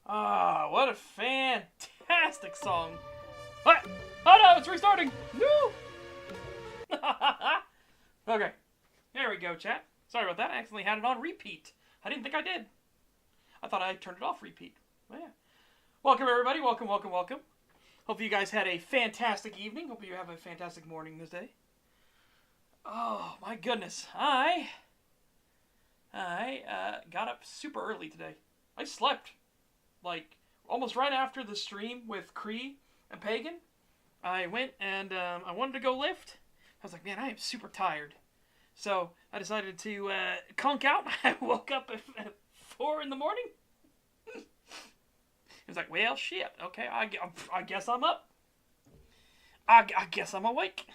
Ah, what a fantastic song. What? Oh no, it's restarting. No. Okay. There we go, chat. Sorry about that. I accidentally had it on repeat. I didn't think I did. I thought I turned it off repeat. Well, yeah. Welcome, everybody. Welcome, welcome, welcome. Hope you guys had a fantastic evening. Hope you have a fantastic morning this day. Oh, my goodness. I got up super early today. I slept, like, almost right after the stream with Cree and Pagan. I went and I wanted to go lift. I was like, man, I am super tired. So I decided to conk out. I woke up at 4 in the morning. It was like, well, shit. Okay, I guess I'm up. I guess I'm awake.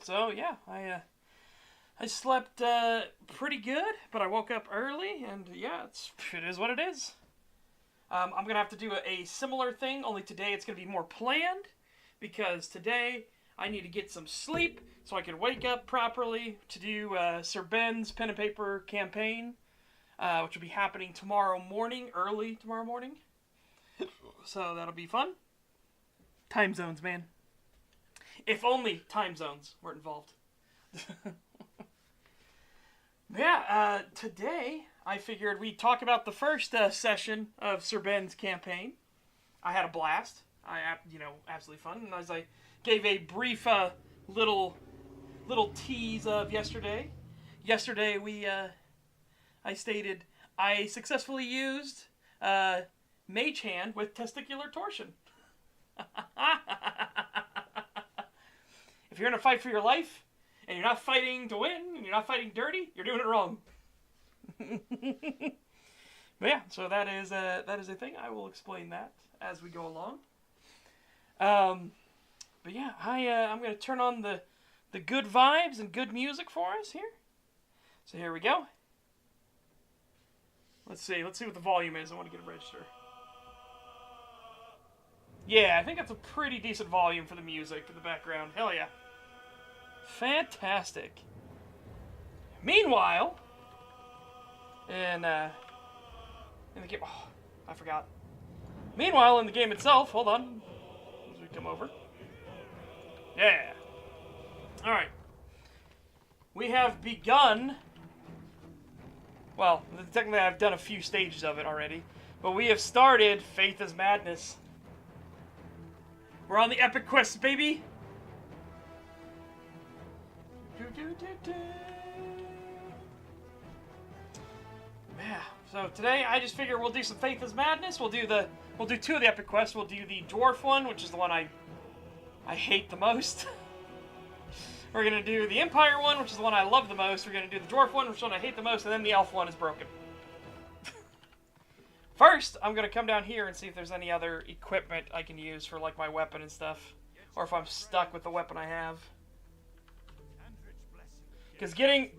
So yeah, I slept pretty good, but I woke up early, and yeah, it is what it is. I'm gonna have to do a similar thing, only today it's gonna be more planned, because today I need to get some sleep so I can wake up properly to do Sir Ben's pen and paper campaign, which will be happening tomorrow morning, early tomorrow morning. So that'll be fun. Time zones, man. If only time zones were involved. Yeah, today I figured we'd talk about the first session of Sir Ben's campaign. I had a blast. Absolutely fun. And as I gave a brief little tease of yesterday. Yesterday I stated I successfully used Mage Hand with Testicular Torsion. If you're in a fight for your life, and you're not fighting to win, and you're not fighting dirty, you're doing it wrong. But yeah, so that is a thing. I will explain that as we go along. But yeah, I'm gonna turn on the good vibes and good music for us here. So here we go. Let's see what the volume is. I want to get a register. Yeah, I think that's a pretty decent volume for the music in the background. Hell yeah. Fantastic. Meanwhile, in the game... Oh, I forgot. Meanwhile, in the game itself... Hold on. As we come over. Yeah. Alright. We have begun... Well, technically I've done a few stages of it already. But we have started Faith is Madness. We're on the epic quest, baby! Yeah, so today I just figure we'll do some Faith is Madness. We'll do two of the epic quests. We'll do the dwarf one, which is the one I hate the most. We're gonna do the Empire one, which is the one I love the most. We're gonna do the dwarf one, which is the one I hate the most, and then the elf one is broken. First, I'm gonna come down here and see if there's any other equipment I can use for like my weapon and stuff, or if I'm stuck with the weapon I have. Because getting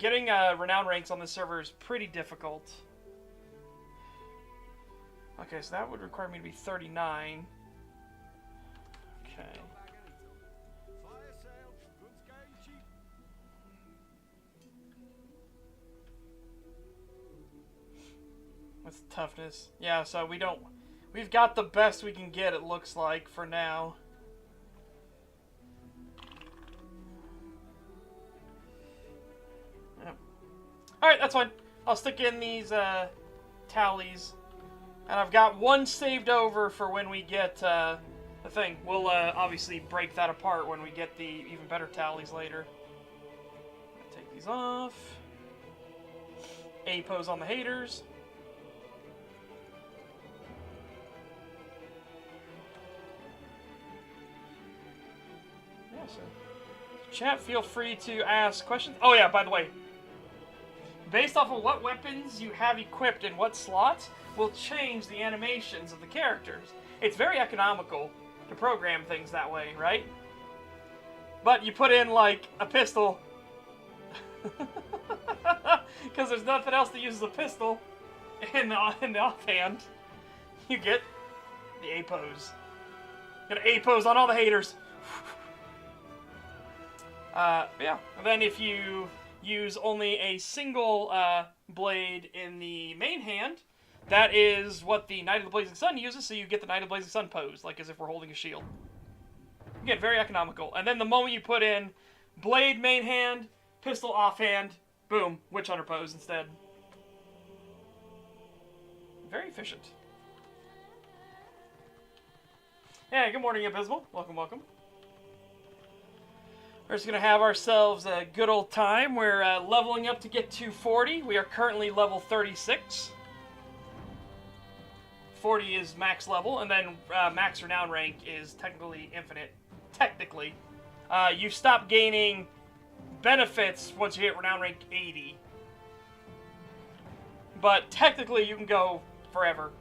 renown ranks on this server is pretty difficult. Okay, so that would require me to be 39. Okay. What's the toughness? Yeah, so we've got the best we can get, it looks like, for now. Yep. Alright, that's fine. I'll stick in these tallies. And I've got one saved over for when we get the thing. We'll obviously break that apart when we get the even better tallies later. Take these off. A pose on the haters. So, chat, feel free to ask questions. Oh yeah, by the way, based off of what weapons you have equipped in what slots will change the animations of the characters. It's very economical to program things that way, right? But you put in like a pistol because there's nothing else that uses a pistol in the offhand. You get the A pose. Get an A pose on all the haters. Yeah, and then if you use only a single blade in the main hand, that is what the Knight of the Blazing Sun uses, so you get the Knight of the Blazing Sun pose, like as if we're holding a shield. Again, very economical. And then the moment you put in blade main hand, pistol offhand, boom, Witch Hunter pose instead. Very efficient. Hey, good morning, Abysmal. Welcome, welcome. We're just going to have ourselves a good old time. We're leveling up to get to 40. We are currently level 36. 40 is max level, and then max renown rank is technically infinite. Technically. You stop gaining benefits once you hit renown rank 80. But technically you can go forever.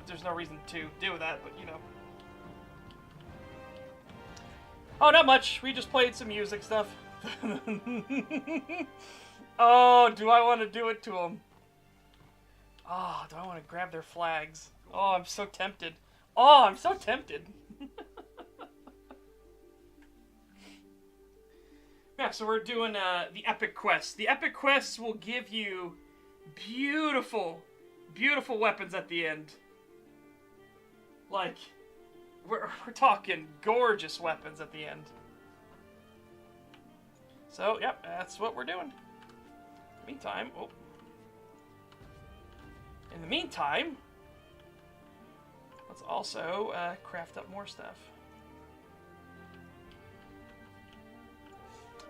There's no reason to do that, but you know. Oh, not much. We just played some music stuff. Oh, do I want to do it to them? Oh, do I want to grab their flags? Oh, I'm so tempted. Oh, I'm so tempted. Yeah, so we're doing the epic quests. The epic quests will give you beautiful, beautiful weapons at the end. Like... We're talking gorgeous weapons at the end. So, yep, that's what we're doing. Meantime, in the meantime, let's also craft up more stuff.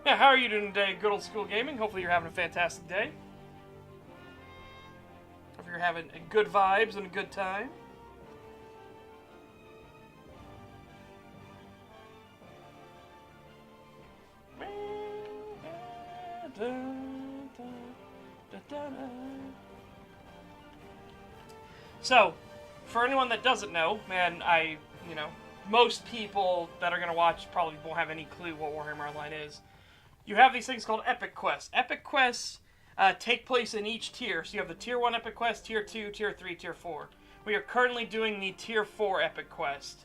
Yeah, how are you doing today, good old school gaming? Hopefully you're having a fantastic day. Hope you're having good vibes and a good time. So, for anyone that doesn't know, man, most people that are going to watch probably won't have any clue what Warhammer Online is. You have these things called epic quests. Epic quests take place in each tier. So you have the tier 1 epic quest, tier 2, tier 3, tier 4. We are currently doing the tier 4 epic quest.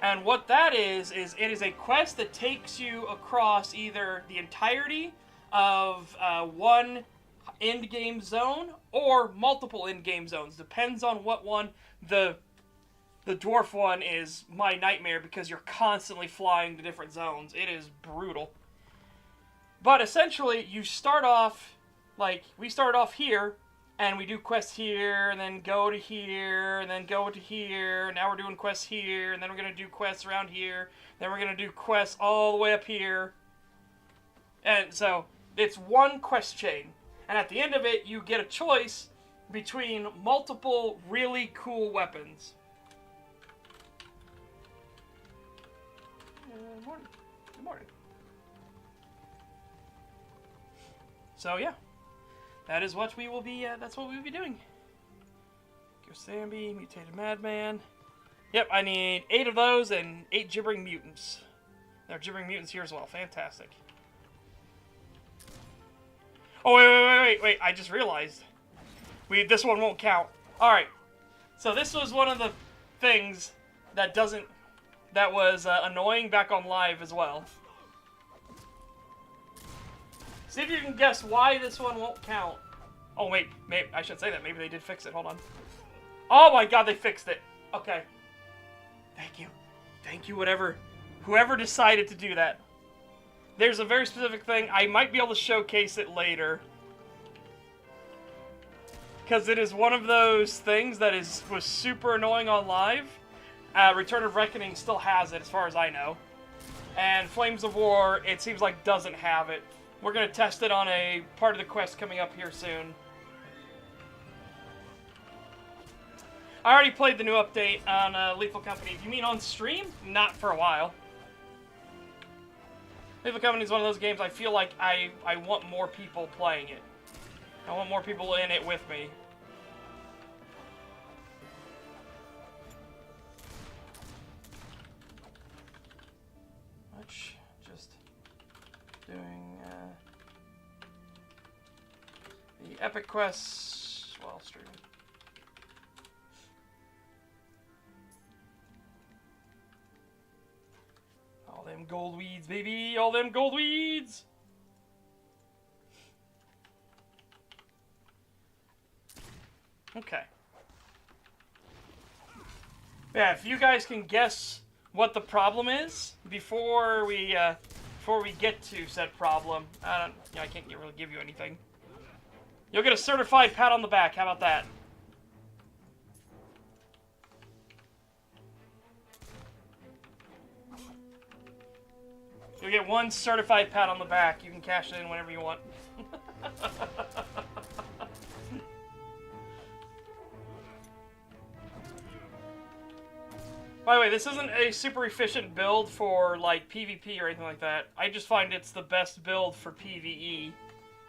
And what that is it is a quest that takes you across either the entirety of one end-game zone or multiple end-game zones. Depends on what one. The dwarf one is my nightmare because you're constantly flying to different zones. It is brutal. But essentially, you start off, like, we started off here, and we do quests here, and then go to here, and then go to here, and now we're doing quests here, and then we're going to do quests around here, then we're going to do quests all the way up here. And so, it's one quest chain. And at the end of it, you get a choice between multiple really cool weapons. Good morning. Good morning. So yeah, that is what we will be. That's what we will be doing. Gosambi, mutated madman. Yep, I need 8 of those and 8 gibbering mutants. There are gibbering mutants here as well. Fantastic. Oh wait! I just realized this one won't count. All right, so this was one of the things that was annoying back on live as well. See if you can guess why this one won't count. Oh, wait. Maybe I should say that. Maybe they did fix it. Hold on. Oh, my God. They fixed it. Okay. Thank you. Thank you, whoever decided to do that. There's a very specific thing. I might be able to showcase it later. Because it is one of those things that was super annoying on live. Return of Reckoning still has it, as far as I know. And Flames of War, it seems like, doesn't have it. We're going to test it on a part of the quest coming up here soon. I already played the new update on Lethal Company. If you mean on stream, not for a while. Lethal Company is one of those games I feel like I want more people playing it. I want more people in it with me. Just doing the epic quests while streaming. All them gold weeds, baby! All them gold weeds! Okay. Yeah, if you guys can guess what the problem is before we get to said problem, I can't really give you anything. You'll get a certified pat on the back. How about that? You'll get one certified pat on the back. You can cash it in whenever you want. By the way, this isn't a super efficient build for, like, PvP or anything like that. I just find it's the best build for PvE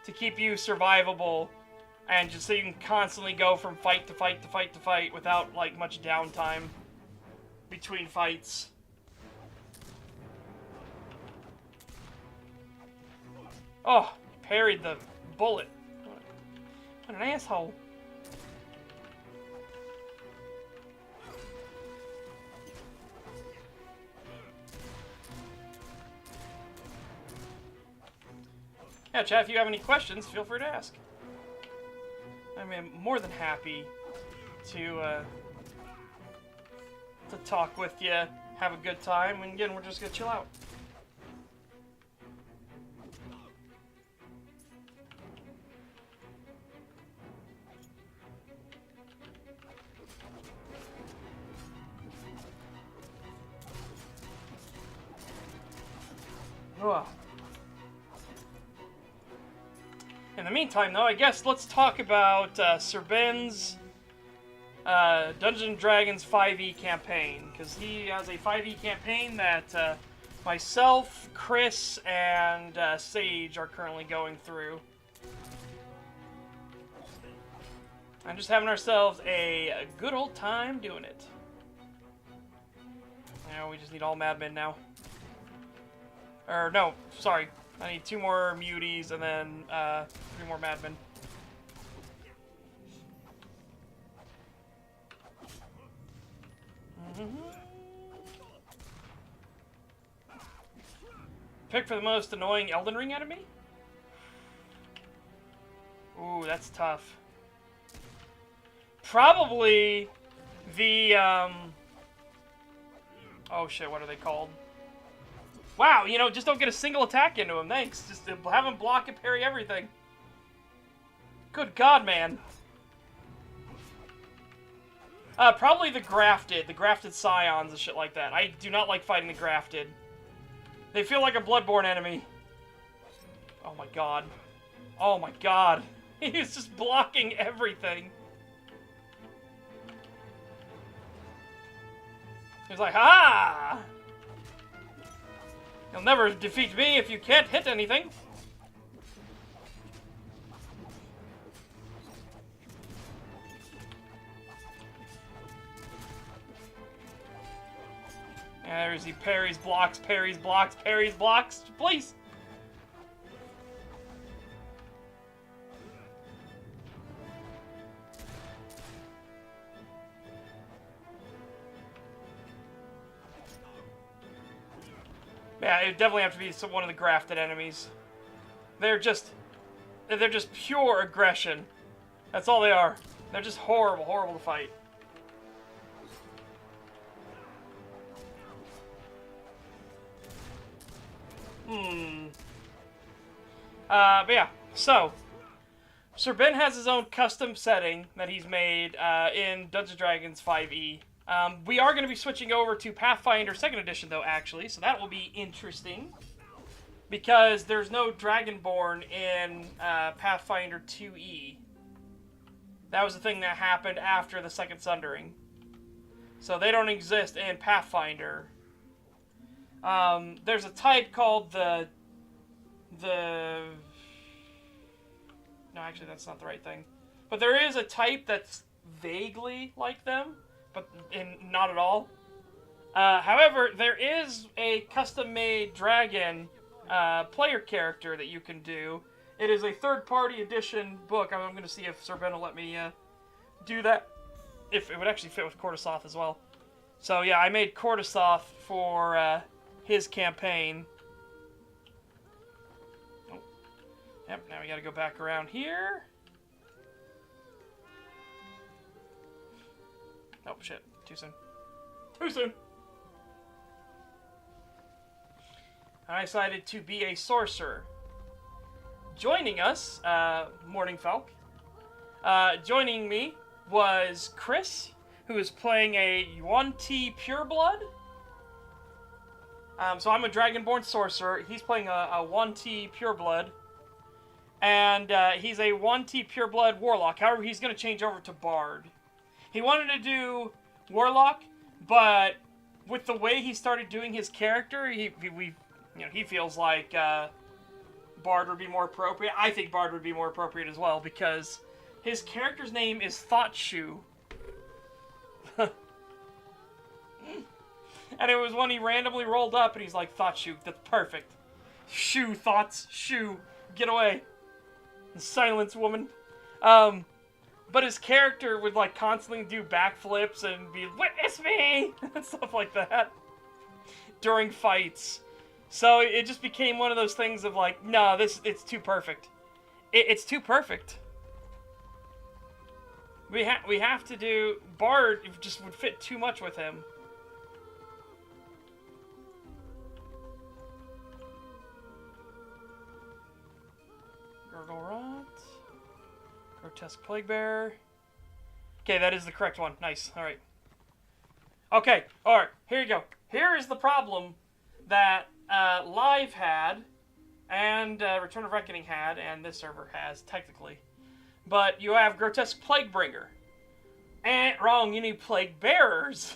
to keep you survivable and just so you can constantly go from fight to fight to fight to fight without, like, much downtime between fights. Oh, parried the bullet. What an asshole. Yeah, chat, if you have any questions, feel free to ask. I'm more than happy to talk with you, have a good time, and again, we're just gonna chill out. Ugh. In the meantime, though, I guess let's talk about Sir Ben's Dungeons & Dragons 5e campaign, because he has a 5e campaign that myself, Chris, and Sage are currently going through. And just having ourselves a good old time doing it. Now we just need all madmen now. Or, no, sorry. I need 2 more muties and then 3 more madmen. Pick for the most annoying Elden Ring enemy? Ooh, that's tough. Probably the, oh shit, what are they called? Wow, you know, just don't get a single attack into him, thanks. Just have him block and parry everything. Good God, man. Probably the grafted scions and shit like that. I do not like fighting the grafted. They feel like a Bloodborne enemy. Oh my God. Oh my God. He's just blocking everything. He's like, ha! You'll never defeat me if you can't hit anything. And there's he parries, blocks, parries, blocks, parries, blocks. Please! Yeah, it definitely have to be one of the grafted enemies. They're just pure aggression. That's all they are. They're just horrible, horrible to fight. But yeah, so Sir Ben has his own custom setting that he's made in Dungeons & Dragons 5e. We are going to be switching over to Pathfinder 2nd Edition, though, actually, so that will be interesting. Because there's no Dragonborn in Pathfinder 2e. That was the thing that happened after the Second Sundering. So they don't exist in Pathfinder. There's a type called the... No, actually, that's not the right thing. But there is a type that's vaguely like them, but not at all. However, there is a custom-made dragon player character that you can do. It is a third-party edition book. I'm going to see if Sir Ben will let me do that. If it would actually fit with Cortisoth as well. So yeah, I made Cortisoth for his campaign. Oh. Yep, now we got to go back around here. Oh shit, too soon. Too soon! I decided to be a sorcerer. Joining us, Morning Falk. Joining me was Chris, who is playing a Yuan-Ti Pureblood. So I'm a Dragonborn sorcerer. He's playing a Yuan-Ti Pureblood. And he's a Yuan-Ti Pureblood warlock. However, he's going to change over to Bard. He wanted to do warlock, but with the way he started doing his character, he feels like Bard would be more appropriate. I think Bard would be more appropriate as well, because his character's name is Thoughtshoe. And it was when he randomly rolled up, and he's like, Thoughtshoe, that's perfect. Shoe, thoughts, shoe, get away. Silence, woman. But his character would, like, constantly do backflips and be, witness me! And stuff like that. During fights. So it just became one of those things of, like, no, it's too perfect. It's too perfect. We have to do... Bard just would fit too much with him. Gurgle Rot. Grotesque Plaguebearer. Okay, that is the correct one. Nice. Alright. Okay, alright. Here you go. Here is the problem that Live had, and Return of Reckoning had, and this server has, technically. But you have Grotesque Plaguebringer. Wrong, you need Plaguebearers.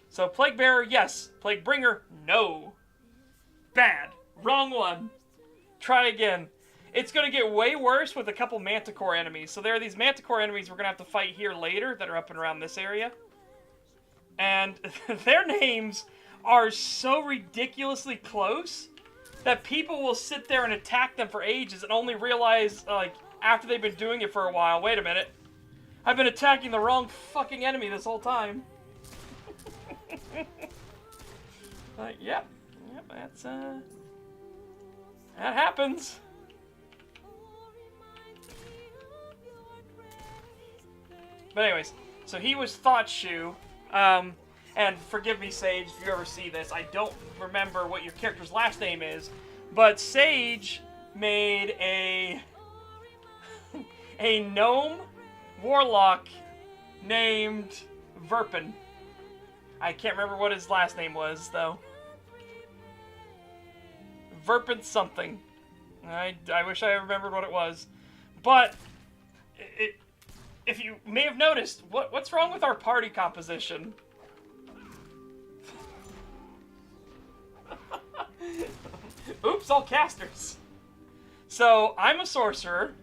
So Plaguebearer, yes. Plaguebringer, no. Bad. Wrong one. Try again. It's going to get way worse with a couple Manticore enemies. So there are these Manticore enemies we're going to have to fight here later that are up and around this area. And their names are so ridiculously close that people will sit there and attack them for ages and only realize, like, after they've been doing it for a while, wait a minute, I've been attacking the wrong fucking enemy this whole time. Yep, that's, that happens. But anyways, so he was Thought Shoe, and forgive me, Sage, if you ever see this, I don't remember what your character's last name is, but Sage made a gnome warlock named Verpin. I can't remember what his last name was, though. Verpin something. I wish I remembered what it was. But, if you may have noticed, what's wrong with our party composition? Oops, all casters. So, I'm a sorcerer.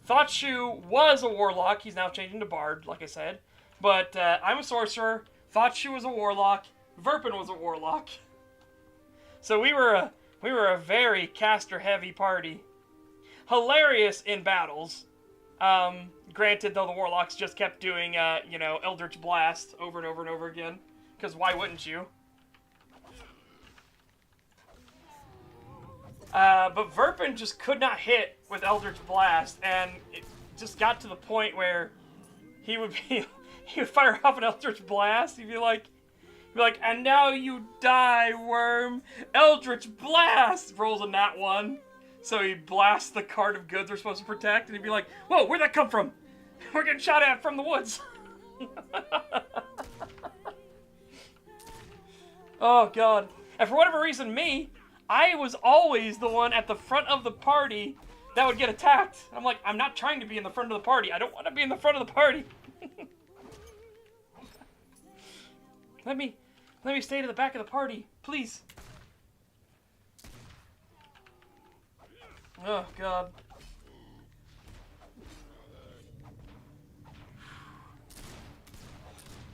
Thoughtshoe was a warlock. He's now changing to bard, like I said. But I'm a sorcerer. Thoughtshoe was a warlock. Verpin was a warlock. So we were a very caster-heavy party. Hilarious in battles. Granted, though, the warlocks just kept doing, you know, Eldritch Blast over and over and over again. Because why wouldn't you? But Verpin just could not hit with Eldritch Blast, and it just got to the point where he would fire off an Eldritch Blast. He'd be like, and now you die, worm. Eldritch Blast rolls a nat 1, so he blasts the cart of goods we're supposed to protect, and he'd be like, whoa, where'd that come from? We're getting shot at from the woods. Oh god. And for whatever reason, I was always the one at the front of the party that would get attacked. I'm like, I'm not trying to be in the front of the party. I don't want to be in the front of the party. Let me stay to the back of the party, please. Oh god.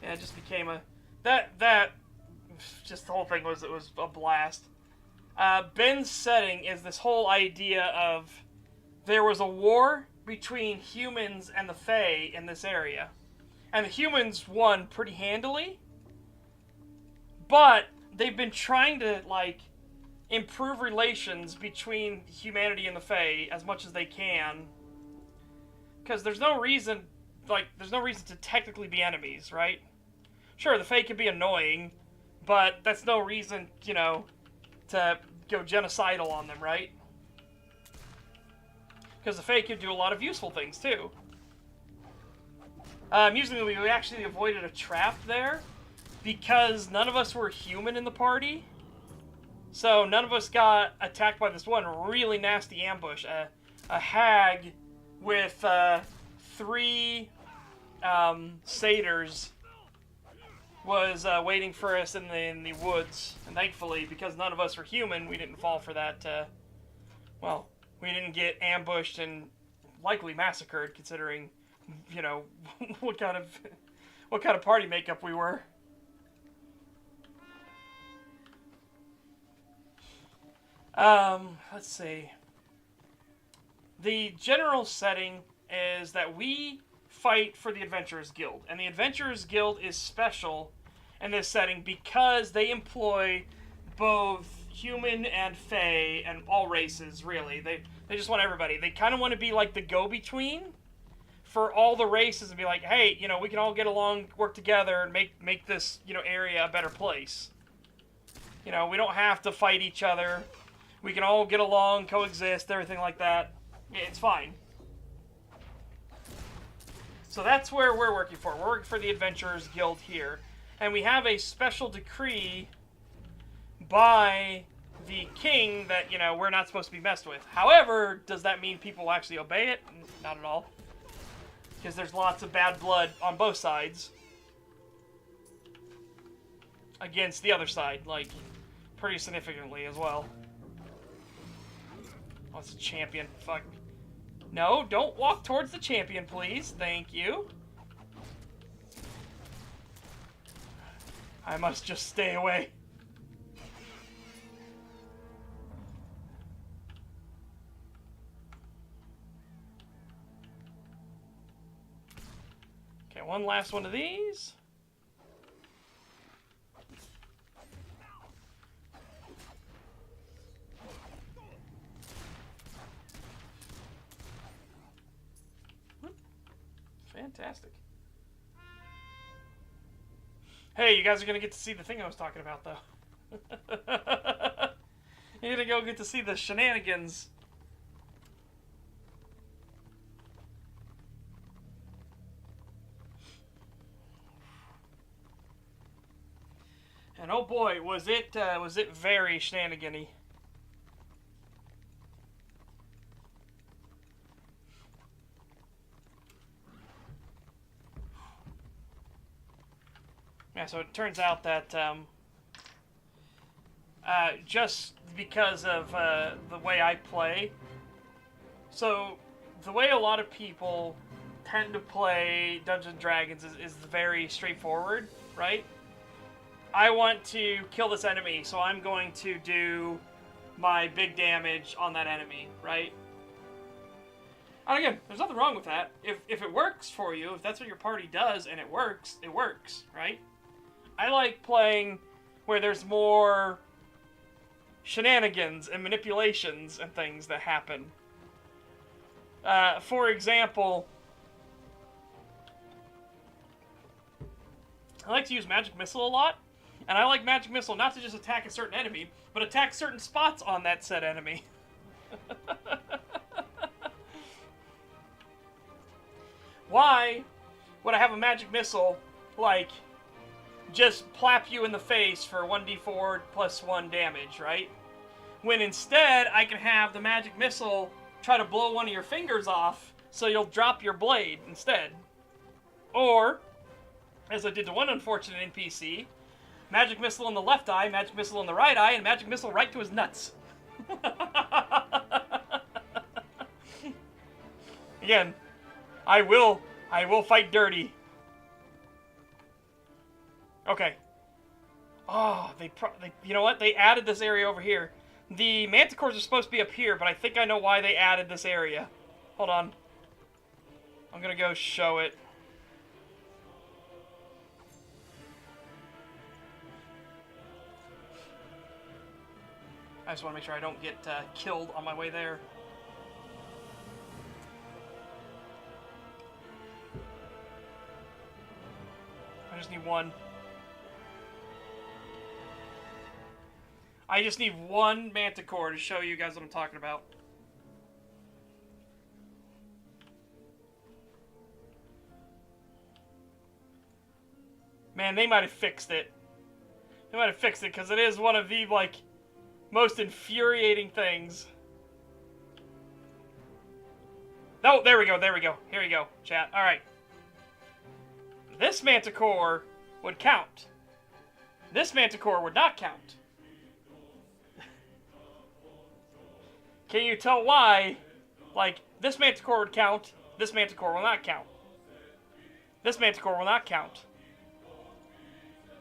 Yeah, it just became a just the whole thing was a blast. Ben's setting is this whole idea of there was a war between humans and the Fae in this area. And the humans won pretty handily. But they've been trying to, like, improve relations between humanity and the Fae as much as they can. Because there's no reason to technically be enemies, right? Sure, the Fae can be annoying, but that's no reason, you know, to go genocidal on them, right? Because the Fae could do a lot of useful things, too. Usually we actually avoided a trap there, because none of us were human in the party. So none of us got attacked by this one really nasty ambush. A hag with 3 satyrs was waiting for us in the woods. And thankfully, because none of us were human, we didn't fall for that, well, we didn't get ambushed and likely massacred, considering, you know, what kind of party makeup we were. Let's see. The general setting is that we fight for the Adventurers Guild. And the Adventurers Guild is special in this setting because they employ both human and Fae and all races, really. They just want everybody. They kind of want to be like the go-between for all the races and be like, hey, you know, we can all get along, work together, and make this, you know, area a better place. You know, we don't have to fight each other. We can all get along, coexist, everything like that. It's fine. So that's where we're working for. We're working for the Adventurers Guild here. And we have a special decree by the king that, you know, we're not supposed to be messed with. However, does that mean people will actually obey it? Not at all. Because there's lots of bad blood on both sides. Against the other side, like, pretty significantly as well. Oh, it's a champion. Fuck. No, don't walk towards the champion, please. Thank you. I must just stay away. Got one last one of these. Fantastic. Hey, you guys are going to get to see the thing I was talking about, though. You're going to go get to see the shenanigans. And oh boy, was it very shenanigan-y. Yeah, so it turns out that just because of the way I play, so the way a lot of people tend to play Dungeons & Dragons is very straightforward, right? I want to kill this enemy, so I'm going to do my big damage on that enemy, right? And again, there's nothing wrong with that. If it works for you, if that's what your party does and it works, right? I like playing where there's more shenanigans and manipulations and things that happen. For example, I like to use Magic Missile a lot, and I like Magic Missile not to just attack a certain enemy, but attack certain spots on that said enemy. Why would I have a Magic Missile, like, just plap you in the face for 1d4 plus 1 damage, right? When instead, I can have the Magic Missile try to blow one of your fingers off, so you'll drop your blade instead. Or, as I did to one unfortunate NPC, Magic Missile in the left eye, Magic Missile in the right eye, and Magic Missile right to his nuts. Again, I will fight dirty. Okay. Oh, they you know what? They added this area over here. The manticores are supposed to be up here, but I think I know why they added this area. Hold on. I'm gonna go show it. I just want to make sure I don't get killed on my way there. I just need one. I just need one manticore to show you guys what I'm talking about. Man, they might have fixed it. They might have fixed it, because it is one of the, like, most infuriating things. Oh, there we go, there we go. Here we go, chat. Alright. This manticore would count. This manticore would not count. Can you tell why, like, this manticore would count, this manticore will not count? This manticore will not count.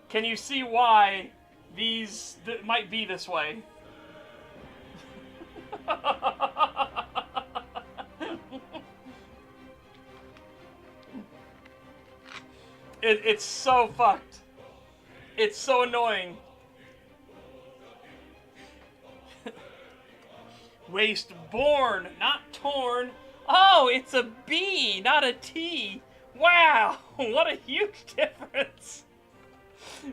Can you see why these might be this way? It's so fucked. It's so annoying. Wasteborn, not torn. Oh, it's a B, not a T. Wow, what a huge difference.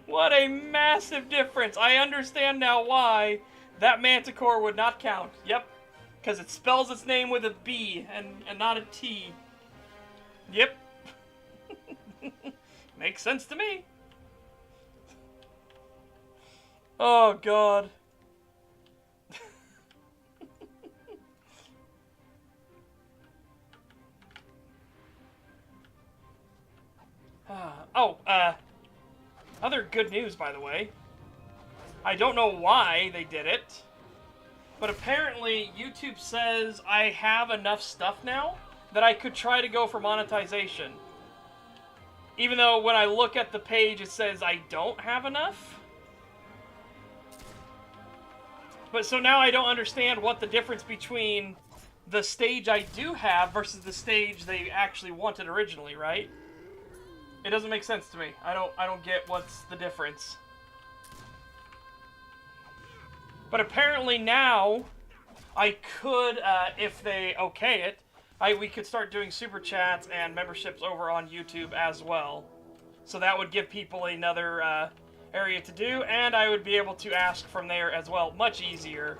What a massive difference. I understand now why that manticore would not count. Yep, because it spells its name with a B and not a T. Yep. Makes sense to me. Oh, God. Other good news, by the way. I don't know why they did it, but apparently YouTube says I have enough stuff now that I could try to go for monetization. Even though when I look at the page it says I don't have enough. But so now I don't understand what the difference between the stage I do have versus the stage they actually wanted originally, right? It doesn't make sense to me. I don't get what's the difference. But apparently now, I could, if they okay it, we could start doing super chats and memberships over on YouTube as well. So that would give people another area to do, and I would be able to ask from there as well, much easier.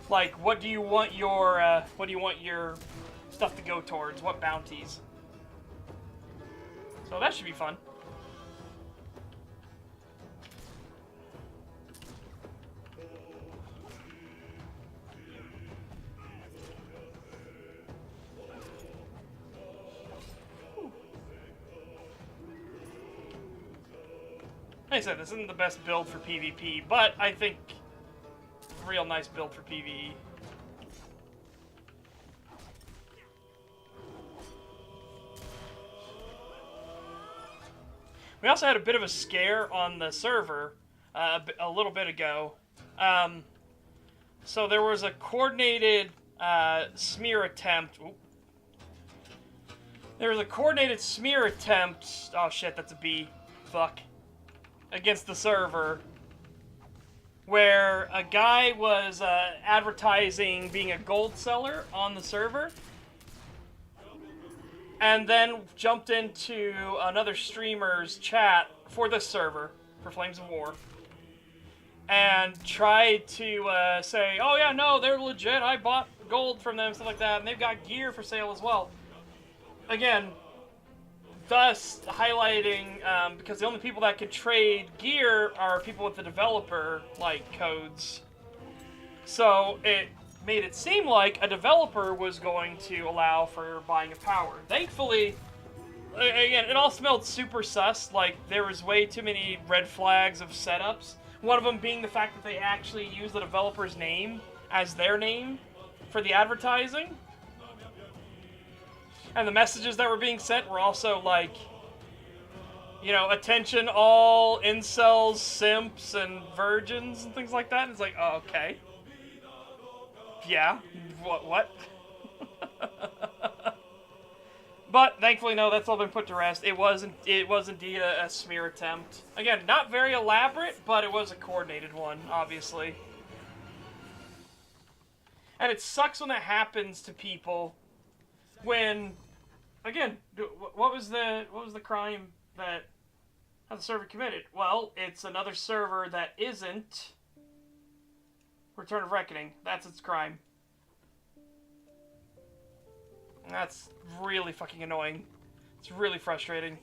Like, what do you want your stuff to go towards? What bounties? So that should be fun. Like I said, this isn't the best build for PvP, but I think real nice build for PvE. We also had a bit of a scare on the server a little bit ago. So there was a coordinated smear attempt. Oop. There was a coordinated smear attempt. Oh shit, that's a bee. Fuck. Against the server, where a guy was advertising being a gold seller on the server, and then jumped into another streamer's chat for this server, for Flames of War, and tried to say, oh yeah, no, they're legit, I bought gold from them, stuff like that, and they've got gear for sale as well. Again, thus highlighting, because the only people that could trade gear are people with the developer, like, codes. So it made it seem like a developer was going to allow for buying of power. Thankfully, again, it all smelled super sus, like there was way too many red flags of setups. One of them being the fact that they actually used the developer's name as their name for the advertising. And the messages that were being sent were also like, you know, attention all incels, simps, and virgins, and things like that. And it's like, oh, okay. Yeah, what? But, thankfully, no, that's all been put to rest. It was indeed a smear attempt. Again, not very elaborate, but it was a coordinated one, obviously. And it sucks when that happens to people when, again, what was the crime that the server committed? Well, it's another server that isn't Return of Reckoning. That's its crime. And that's really fucking annoying. It's really frustrating.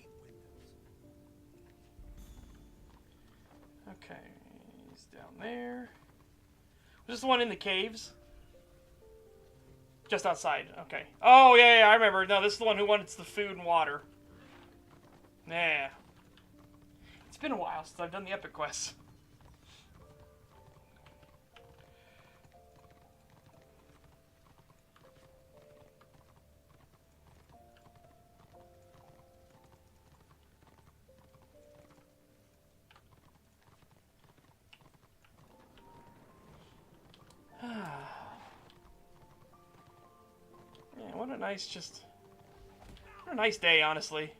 Okay, he's down there. Was this the one in the caves? Just outside, okay. Oh, yeah, I remember. No, this is the one who wanted the food and water. Yeah. It's been a while since I've done the epic quests. Yeah, what a nice day, honestly.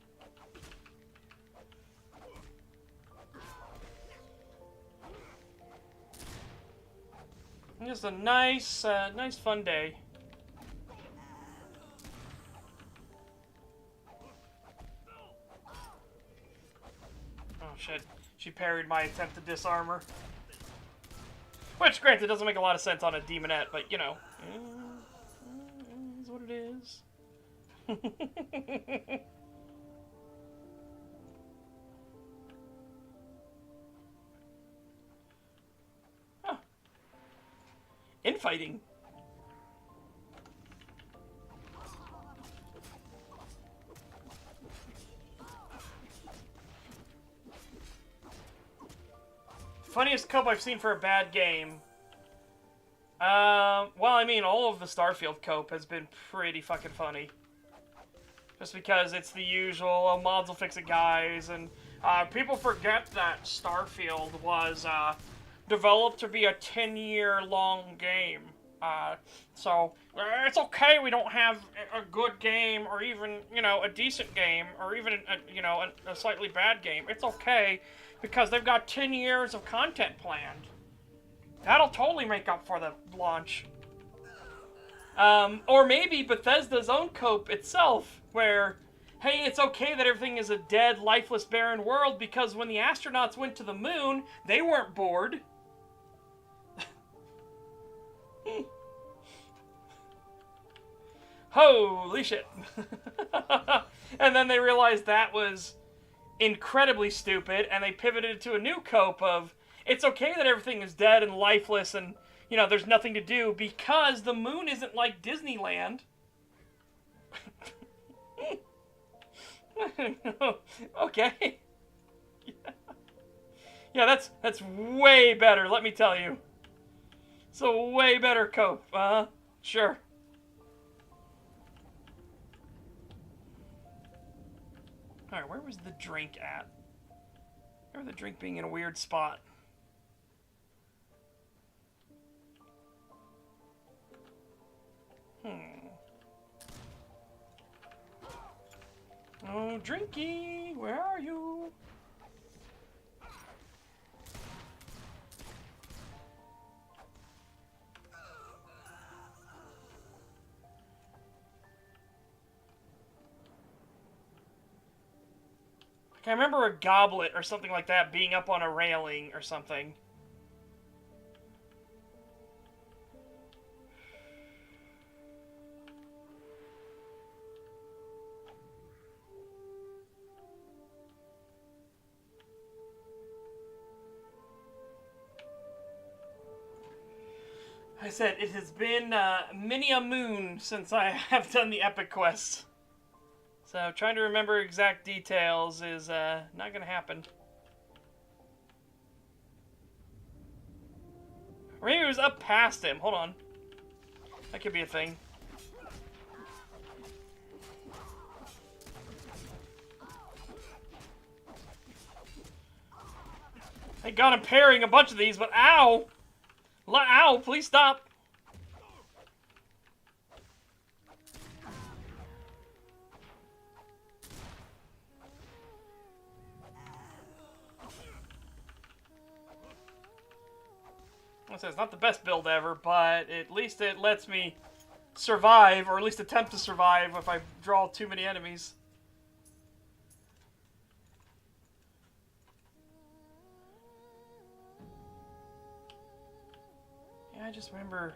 Just a nice fun day. Oh shit, she parried my attempt to disarm her. Which, granted, doesn't make a lot of sense on a demonette, but, you know. Is what it is. Huh. Infighting. Funniest cope I've seen for a bad game. Well, I mean, all of the Starfield cope has been pretty fucking funny. Just because it's the usual, oh, mods will fix it, guys, and people forget that Starfield was developed to be a 10-year-long game. So it's okay we don't have a good game, or even, you know, a decent game, or even a slightly bad game. It's okay because they've got 10 years of content planned. That'll totally make up for the launch. Or maybe Bethesda's own cope itself, where, hey, it's okay that everything is a dead, lifeless, barren world because when the astronauts went to the moon, they weren't bored. Holy shit. And then they realized that was incredibly stupid, and they pivoted to a new cope of, it's okay that everything is dead and lifeless and, you know, there's nothing to do because the moon isn't like Disneyland. Okay. Yeah, that's way better, let me tell you. It's a way better cope. Sure. Alright, where was the drink at? I remember the drink being in a weird spot. Oh, Drinky, where are you? I remember a goblet or something like that being up on a railing or something. I said, it has been many a moon since I have done the epic quest. So trying to remember exact details is not going to happen. Or maybe it was up past him. Hold on. That could be a thing. Thank God I'm parrying a bunch of these, but ow! Ow, please stop. It's not the best build ever, but at least it lets me survive, or at least attempt to survive if I draw too many enemies. Yeah, I just remember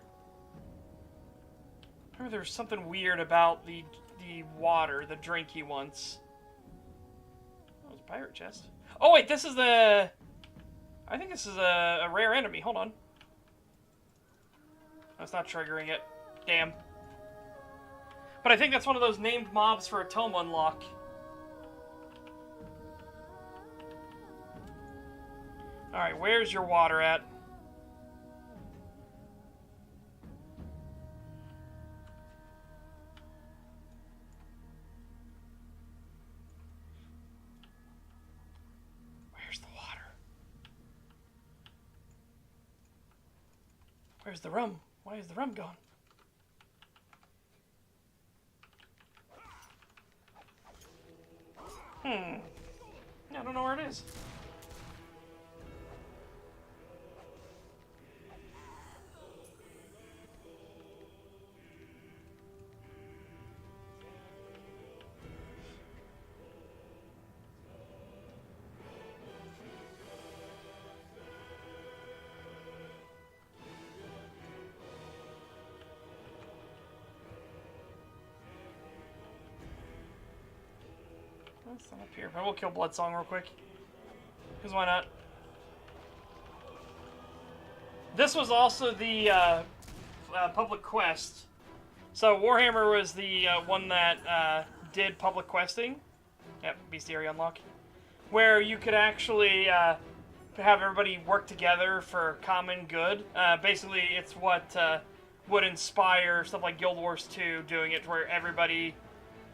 there was something weird about the water, the drink he wants. Oh, it's a pirate chest. Oh wait, this is the... I think this is a rare enemy. Hold on. That's not triggering it. Damn. But I think that's one of those named mobs for a tome unlock. Alright, where's your water at? Where's the water? Where's the rum? Why is the rum gone? I don't know where it is. It's not up here, but we'll kill Bloodsong real quick. Because why not? This was also the public quest. So Warhammer was the one that did public questing. Yep, bestiary unlock. Where you could actually have everybody work together for common good. Basically, it's what would inspire stuff like Guild Wars 2 doing it, where everybody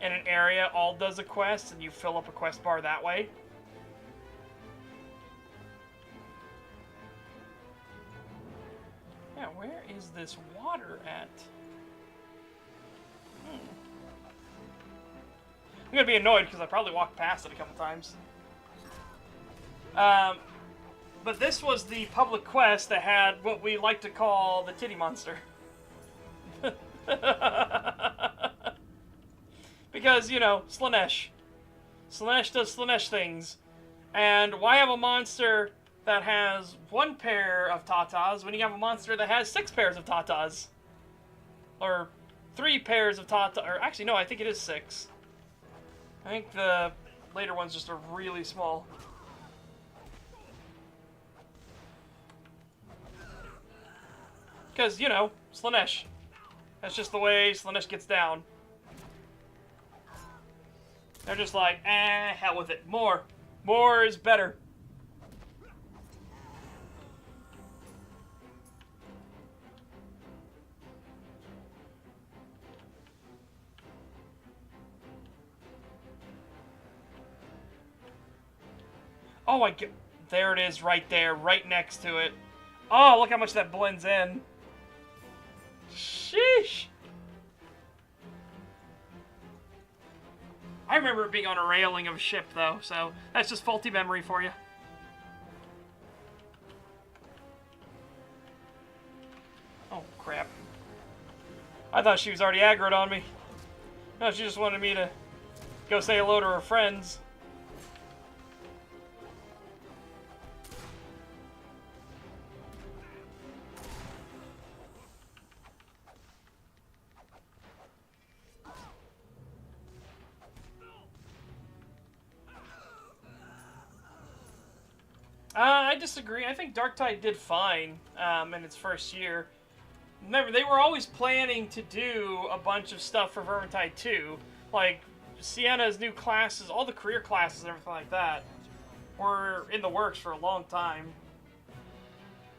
in an area all does a quest, and you fill up a quest bar that way. Yeah, where is this water at? I'm gonna be annoyed because I probably walked past it a couple times. But this was the public quest that had what we like to call the titty monster. Because, you know, Slaanesh. Slaanesh does Slaanesh things. And why have a monster that has 1 pair of tatas when you have a monster that has 6 pairs of tatas? Or 3 pairs of tatas. Or actually, no, I think it is 6. I think the later ones just are really small. Because, you know, Slaanesh. That's just the way Slaanesh gets down. They're just like, hell with it. More. More is better. Oh my god. There it is right there, right next to it. Oh, look how much that blends in. Sheesh. I remember it being on a railing of a ship, though, so that's just faulty memory for you. Oh, crap. I thought she was already aggroed on me. No, she just wanted me to go say hello to her friends. I disagree. I think Darktide did fine in its first year. Remember, they were always planning to do a bunch of stuff for Vermintide 2. Like, Sienna's new classes, all the career classes and everything like that were in the works for a long time.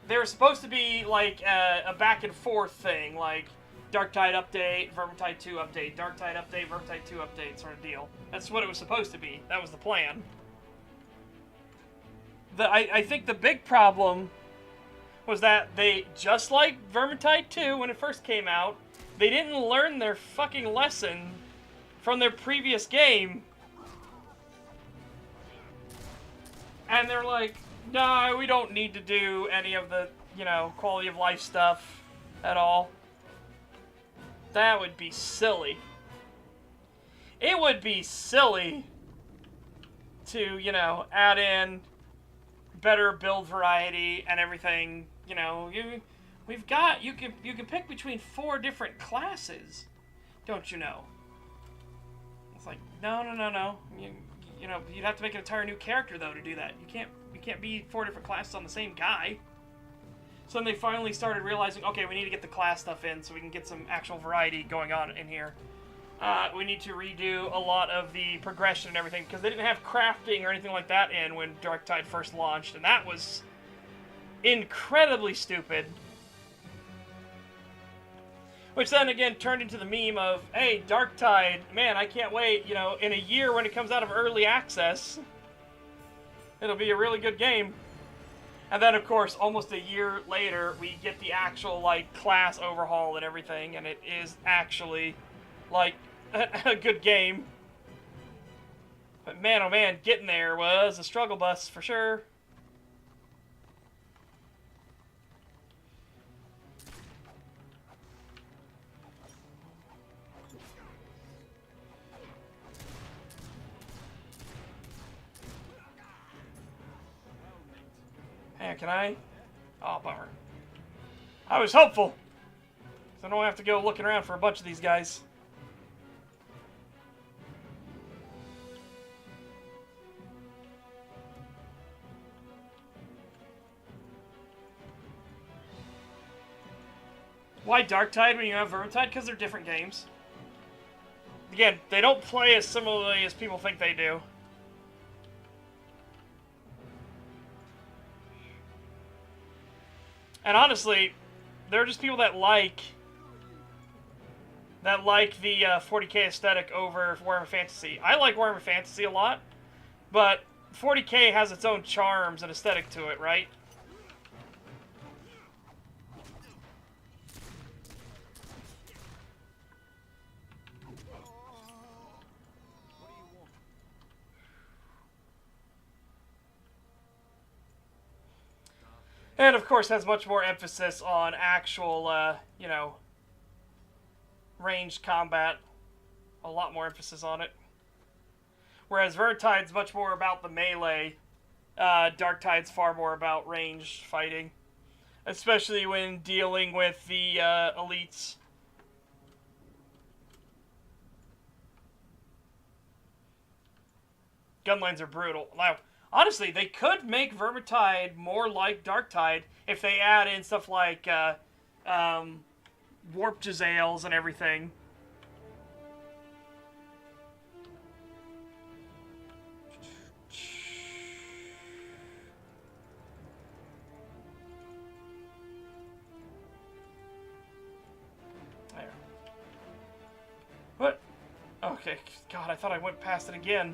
They were supposed to be, like, a back-and-forth thing, like Darktide update, Vermintide 2 update, Darktide update, Vermintide 2 update sort of deal. That's what it was supposed to be. That was the plan. I think the big problem was that they, just like Vermintide 2 when it first came out, they didn't learn their fucking lesson from their previous game. And they're like, no, we don't need to do any of the, you know, quality of life stuff at all. That would be silly. It would be silly to, you know, add in better build variety and everything. You know, you can pick between 4 different classes, don't you know? It's like, no. You know, you'd have to make an entire new character though to do that. You can't be 4 different classes on the same guy. So then they finally started realizing, okay, we need to get the class stuff in so we can get some actual variety going on in here. We need to redo a lot of the progression and everything, because they didn't have crafting or anything like that in when Darktide first launched, and that was incredibly stupid. Which then again turned into the meme of, hey, Darktide, man, I can't wait, you know, in a year when it comes out of early access, it'll be a really good game. And then, of course, almost a year later, we get the actual, like, class overhaul and everything, and it is actually, like, a good game. But man, oh man, getting there was a struggle bus for sure. Hey, can I? Oh, bummer. I was hopeful. So I don't have to go looking around for a bunch of these guys. Why Darktide when you have Vermintide? Because they're different games. Again, they don't play as similarly as people think they do. And honestly, there are just people that like the 40k aesthetic over Warhammer Fantasy. I like Warhammer Fantasy a lot, but 40k has its own charms and aesthetic to it, right? And, of course, has much more emphasis on actual, you know, ranged combat. A lot more emphasis on it. Whereas Vermintide's much more about the melee. Darktide's far more about ranged fighting. Especially when dealing with the elites. Gunlines are brutal. Now, honestly, they could make Vermintide more like Darktide if they add in stuff like warp Jezzails and everything. There. What? Okay, God, I thought I went past it again.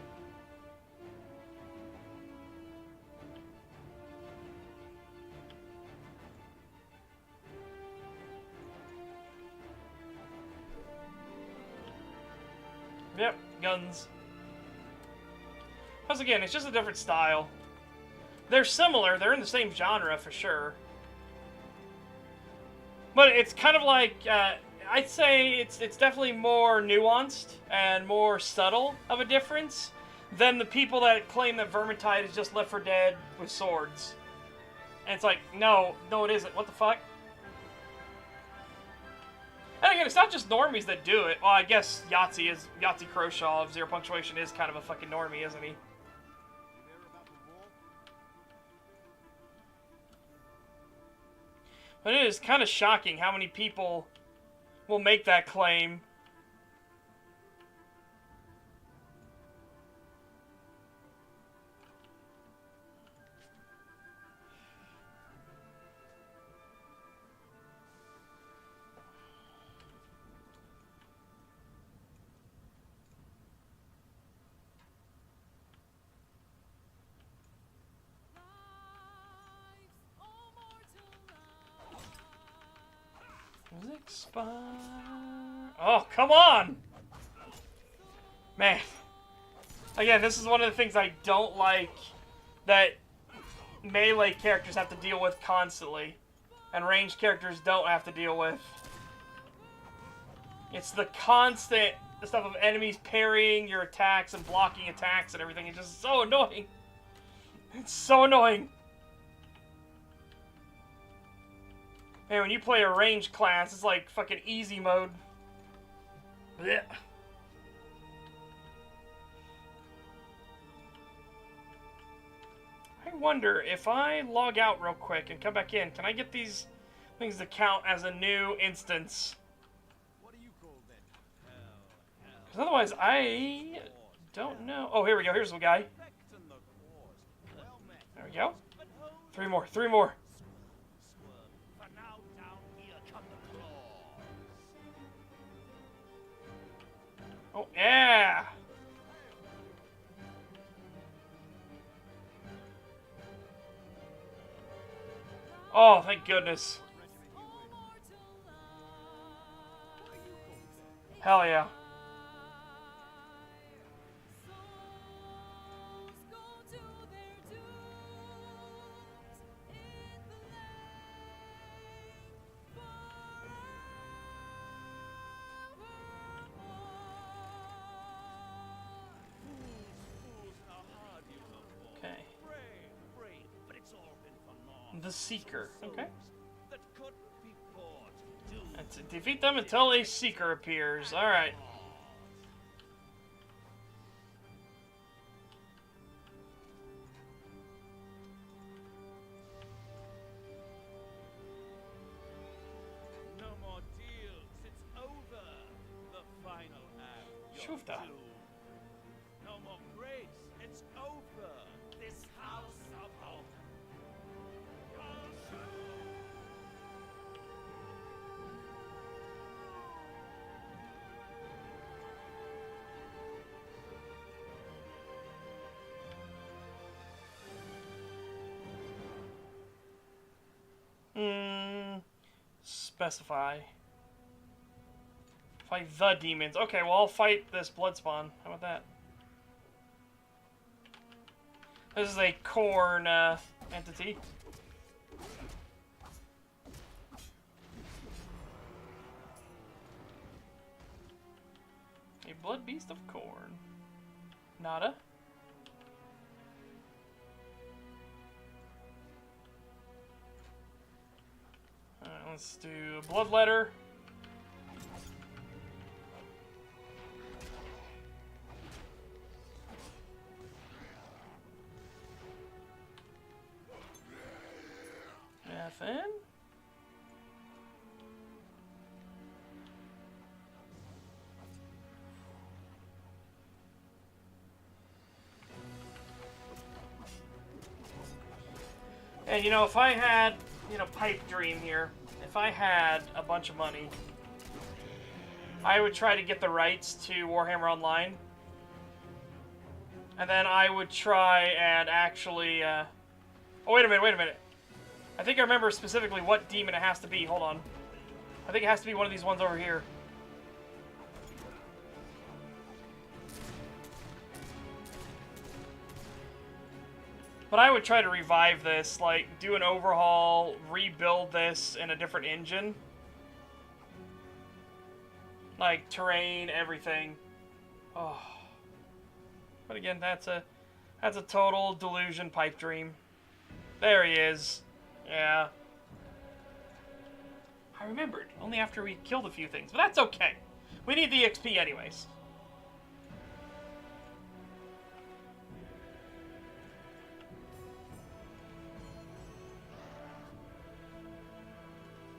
Yep, guns. Once again, it's just a different style. They're similar, they're in the same genre for sure. But it's kind of like, I'd say it's definitely more nuanced and more subtle of a difference than the people that claim that Vermintide is just Left 4 Dead with swords. And it's like, no, it isn't. What the fuck? And again, it's not just normies that do it. Well, I guess Yahtzee Croshaw of Zero Punctuation is kind of a fucking normie, isn't he? But it is kind of shocking how many people will make that claim. Expire. Oh, come on! Man. Again, this is one of the things I don't like that melee characters have to deal with constantly, and ranged characters don't have to deal with. It's the constant stuff of enemies parrying your attacks and blocking attacks and everything. It's just so annoying. It's so annoying. Hey, when you play a ranged class, it's like fucking easy mode. Blech. I wonder if I log out real quick and come back in, can I get these things to count as a new instance? Because otherwise, I don't know. Oh, here we go. Here's the guy. There we go. Three more. Oh, yeah! Oh, thank goodness. Hell yeah. The Seeker. Okay. And to defeat them until a Seeker appears. Alright. No more deals. It's over. The final act. Shufta. No more grace. It's over. This house of hope. Specify. Fight the demons. Okay, well, I'll fight this Bloodspawn. How about that? This is a Khorne entity. A blood beast of corn. Nada. Alright, let's do a bloodletter. Nothing. And, you know, if I had, you know, Pipe Dream here, if I had a bunch of money, I would try to get the rights to Warhammer Online. And then I would try and actually, oh, wait a minute. I think I remember specifically what demon it has to be. Hold on. I think it has to be one of these ones over here. But I would try to revive this, like, do an overhaul, rebuild this in a different engine. Like, terrain, everything. Oh. But again, that's a total delusion pipe dream. There he is. Yeah. I remembered, only after we killed a few things, but that's okay. We need the XP anyways.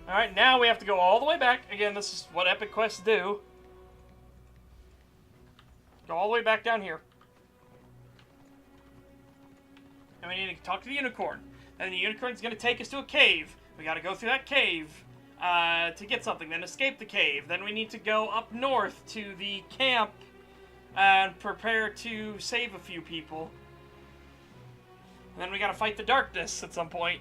Alright, now we have to go all the way back. Again, this is what epic quests do. Go all the way back down here. And we need to talk to the unicorn. And the unicorn's going to take us to a cave. We got to go through that cave to get something. Then escape the cave. Then we need to go up north to the camp and prepare to save a few people. And then we got to fight the darkness at some point.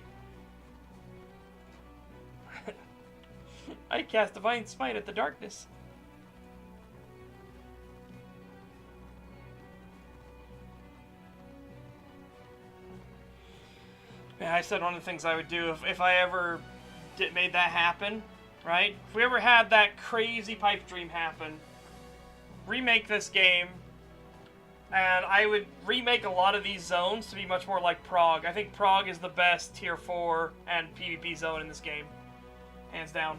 I cast Divine Smite at the darkness. Yeah, I said one of the things I would do if I ever made that happen, right? If we ever had that crazy pipe dream happen, remake this game, and I would remake a lot of these zones to be much more like Prague. I think Prague is the best Tier 4 and PvP zone in this game. Hands down.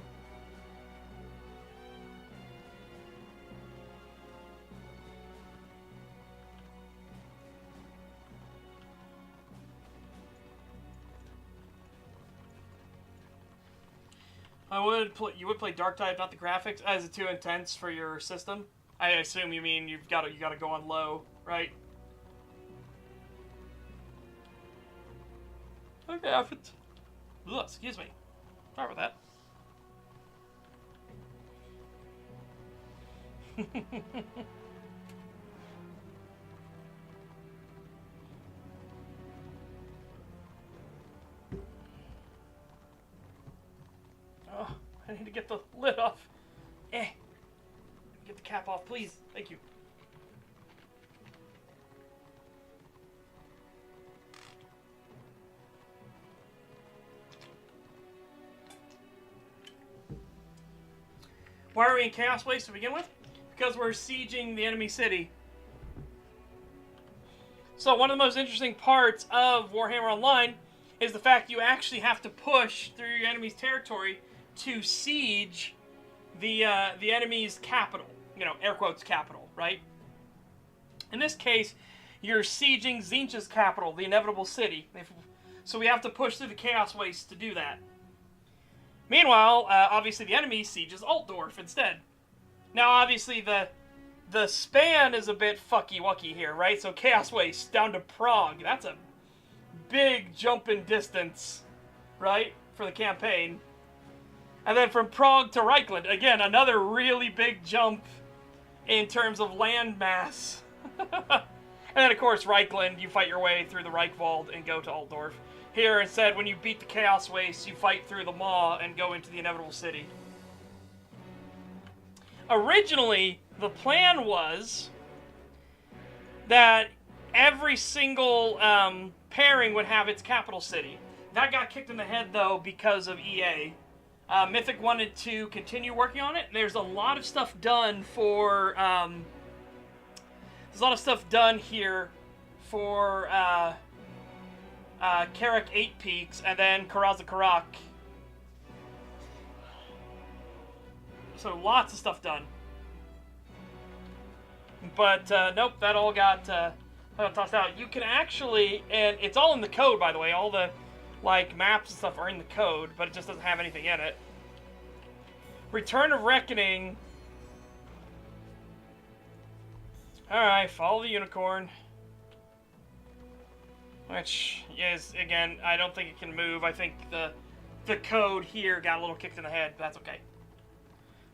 You would play Dark Tide, not the graphics. Is it too intense for your system? I assume you mean you got to go on low, right? Okay, ugh, excuse me. Sorry about that. Oh, I need to get the lid off. Get the cap off, please. Thank you. Why are we in Chaos Waste to begin with? Because we're sieging the enemy city. So one of the most interesting parts of Warhammer Online is the fact you actually have to push through your enemy's territory to siege the enemy's capital. You know, air quotes capital, right? In this case, you're sieging Tzeentch's capital, the inevitable city. So we have to push through the Chaos Waste to do that. Meanwhile, obviously the enemy sieges Altdorf instead. Now, obviously, the span is a bit fucky-wucky here, right? So Chaos Waste down to Prague. That's a big jump in distance, right, for the campaign. And then from Prague to Reichland, again, another really big jump in terms of land mass. And then, of course, Reichland, you fight your way through the Reichwald and go to Altdorf. Here, instead, when you beat the Chaos Waste, you fight through the Maw and go into the inevitable city. Originally, the plan was that every single pairing would have its capital city. That got kicked in the head, though, because of EA. Mythic wanted to continue working on it. There's a lot of stuff done for There's a lot of stuff done here for Karak 8 Peaks and then Karaza Karak. So lots of stuff done. But nope, that all got tossed out. You can actually, and it's all in the code, by the way. All the like maps and stuff are in the code, but it just doesn't have anything in it. Return of Reckoning. Alright, follow the unicorn. Which is, again, I don't think it can move. I think the code here got a little kicked in the head, but that's okay.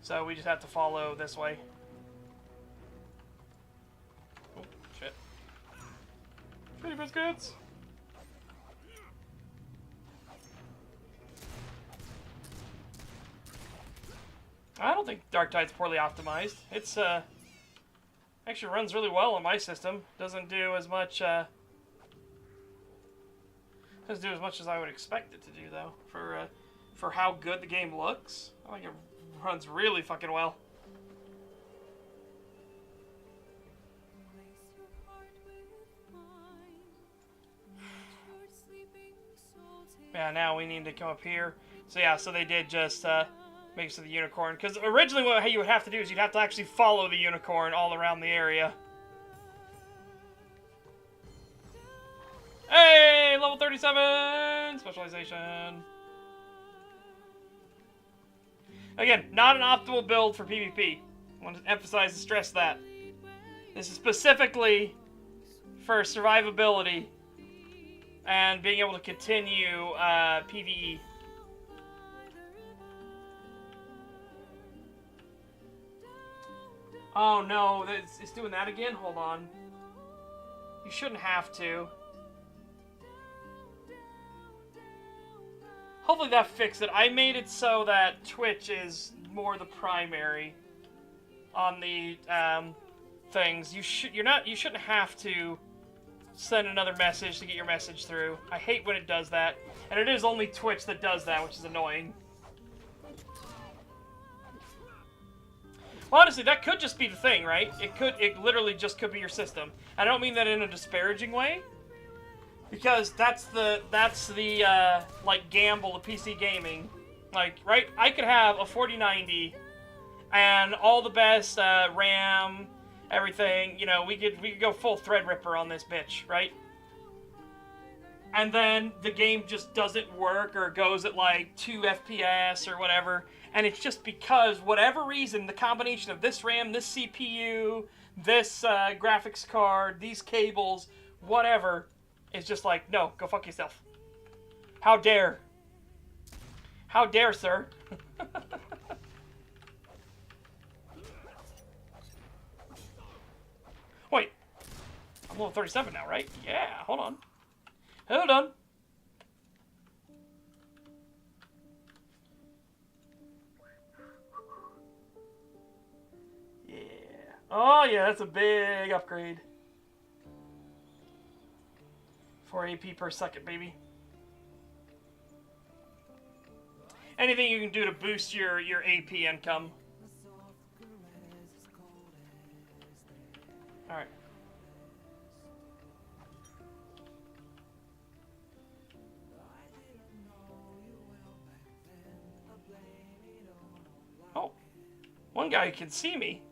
So we just have to follow this way. Oh, shit. Pretty biscuits. I don't think Dark Tide's poorly optimized. It's, actually runs really well on my system. Doesn't do as much, doesn't do as much as I would expect it to do, though, for how good the game looks. I think it runs really fucking well. Yeah, now we need to come up here. So yeah, so they did just make it to the unicorn. Because originally what you would have to do is you'd have to actually follow the unicorn all around the area. Hey, level 37! Specialization. Again, not an optimal build for PvP. I want to emphasize and stress that. This is specifically for survivability and being able to continue PvE. Oh no, it's doing that again? Hold on. You shouldn't have to. Hopefully that fixed it. I made it so that Twitch is more the primary on the things. You shouldn't have to send another message to get your message through. I hate when it does that. And it is only Twitch that does that, which is annoying. Well, honestly, that could just be the thing, right? It literally just could be your system. I don't mean that in a disparaging way, because that's the like gamble of PC gaming. Like, right? I could have a 4090 and all the best RAM, everything. You know, we could go full Threadripper on this bitch, right? And then the game just doesn't work or goes at like 2 FPS or whatever. And it's just because, whatever reason, the combination of this RAM, this CPU, this graphics card, these cables, whatever, is just like, no, go fuck yourself. How dare? How dare, sir? Wait. I'm level 37 now, right? Yeah, hold on. Hold on. Oh yeah, that's a big upgrade. 4 AP per second, baby. Anything you can do to boost your AP income. Alright. Oh. One guy can see me.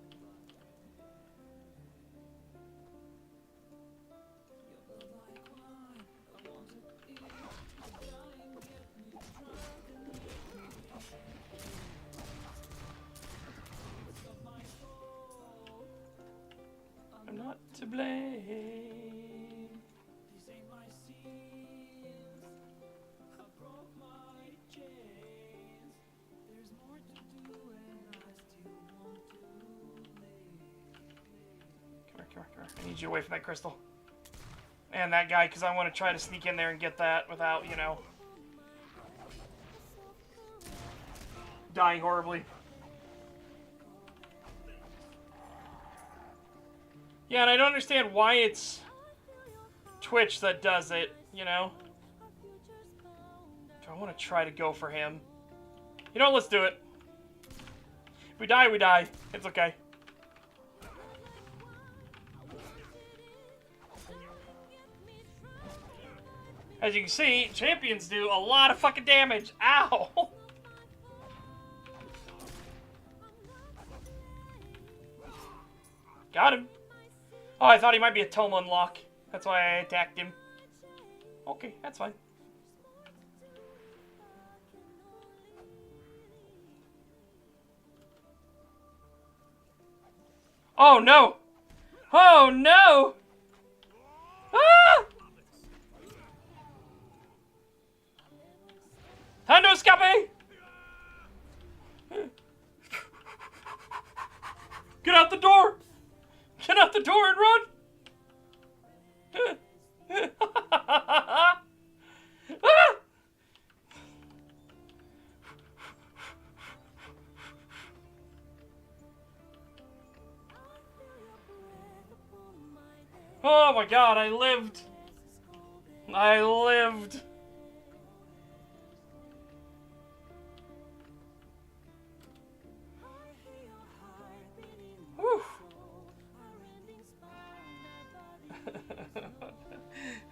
To blame. Come here. I need you away from that crystal. And that guy, because I want to try to sneak in there and get that without, you know, dying horribly. Yeah, and I don't understand why it's Twitch that does it, you know? Do I want to try to go for him? You know, let's do it. If we die, we die. It's okay. As you can see, champions do a lot of fucking damage. Ow! Got him. Oh, I thought he might be a tome unlock. That's why I attacked him. Okay, that's fine. Oh no! Oh no! Ah! Time to escape! Get out the door! Get out the door and run! Ah! Oh my god, I lived! I lived! Whew.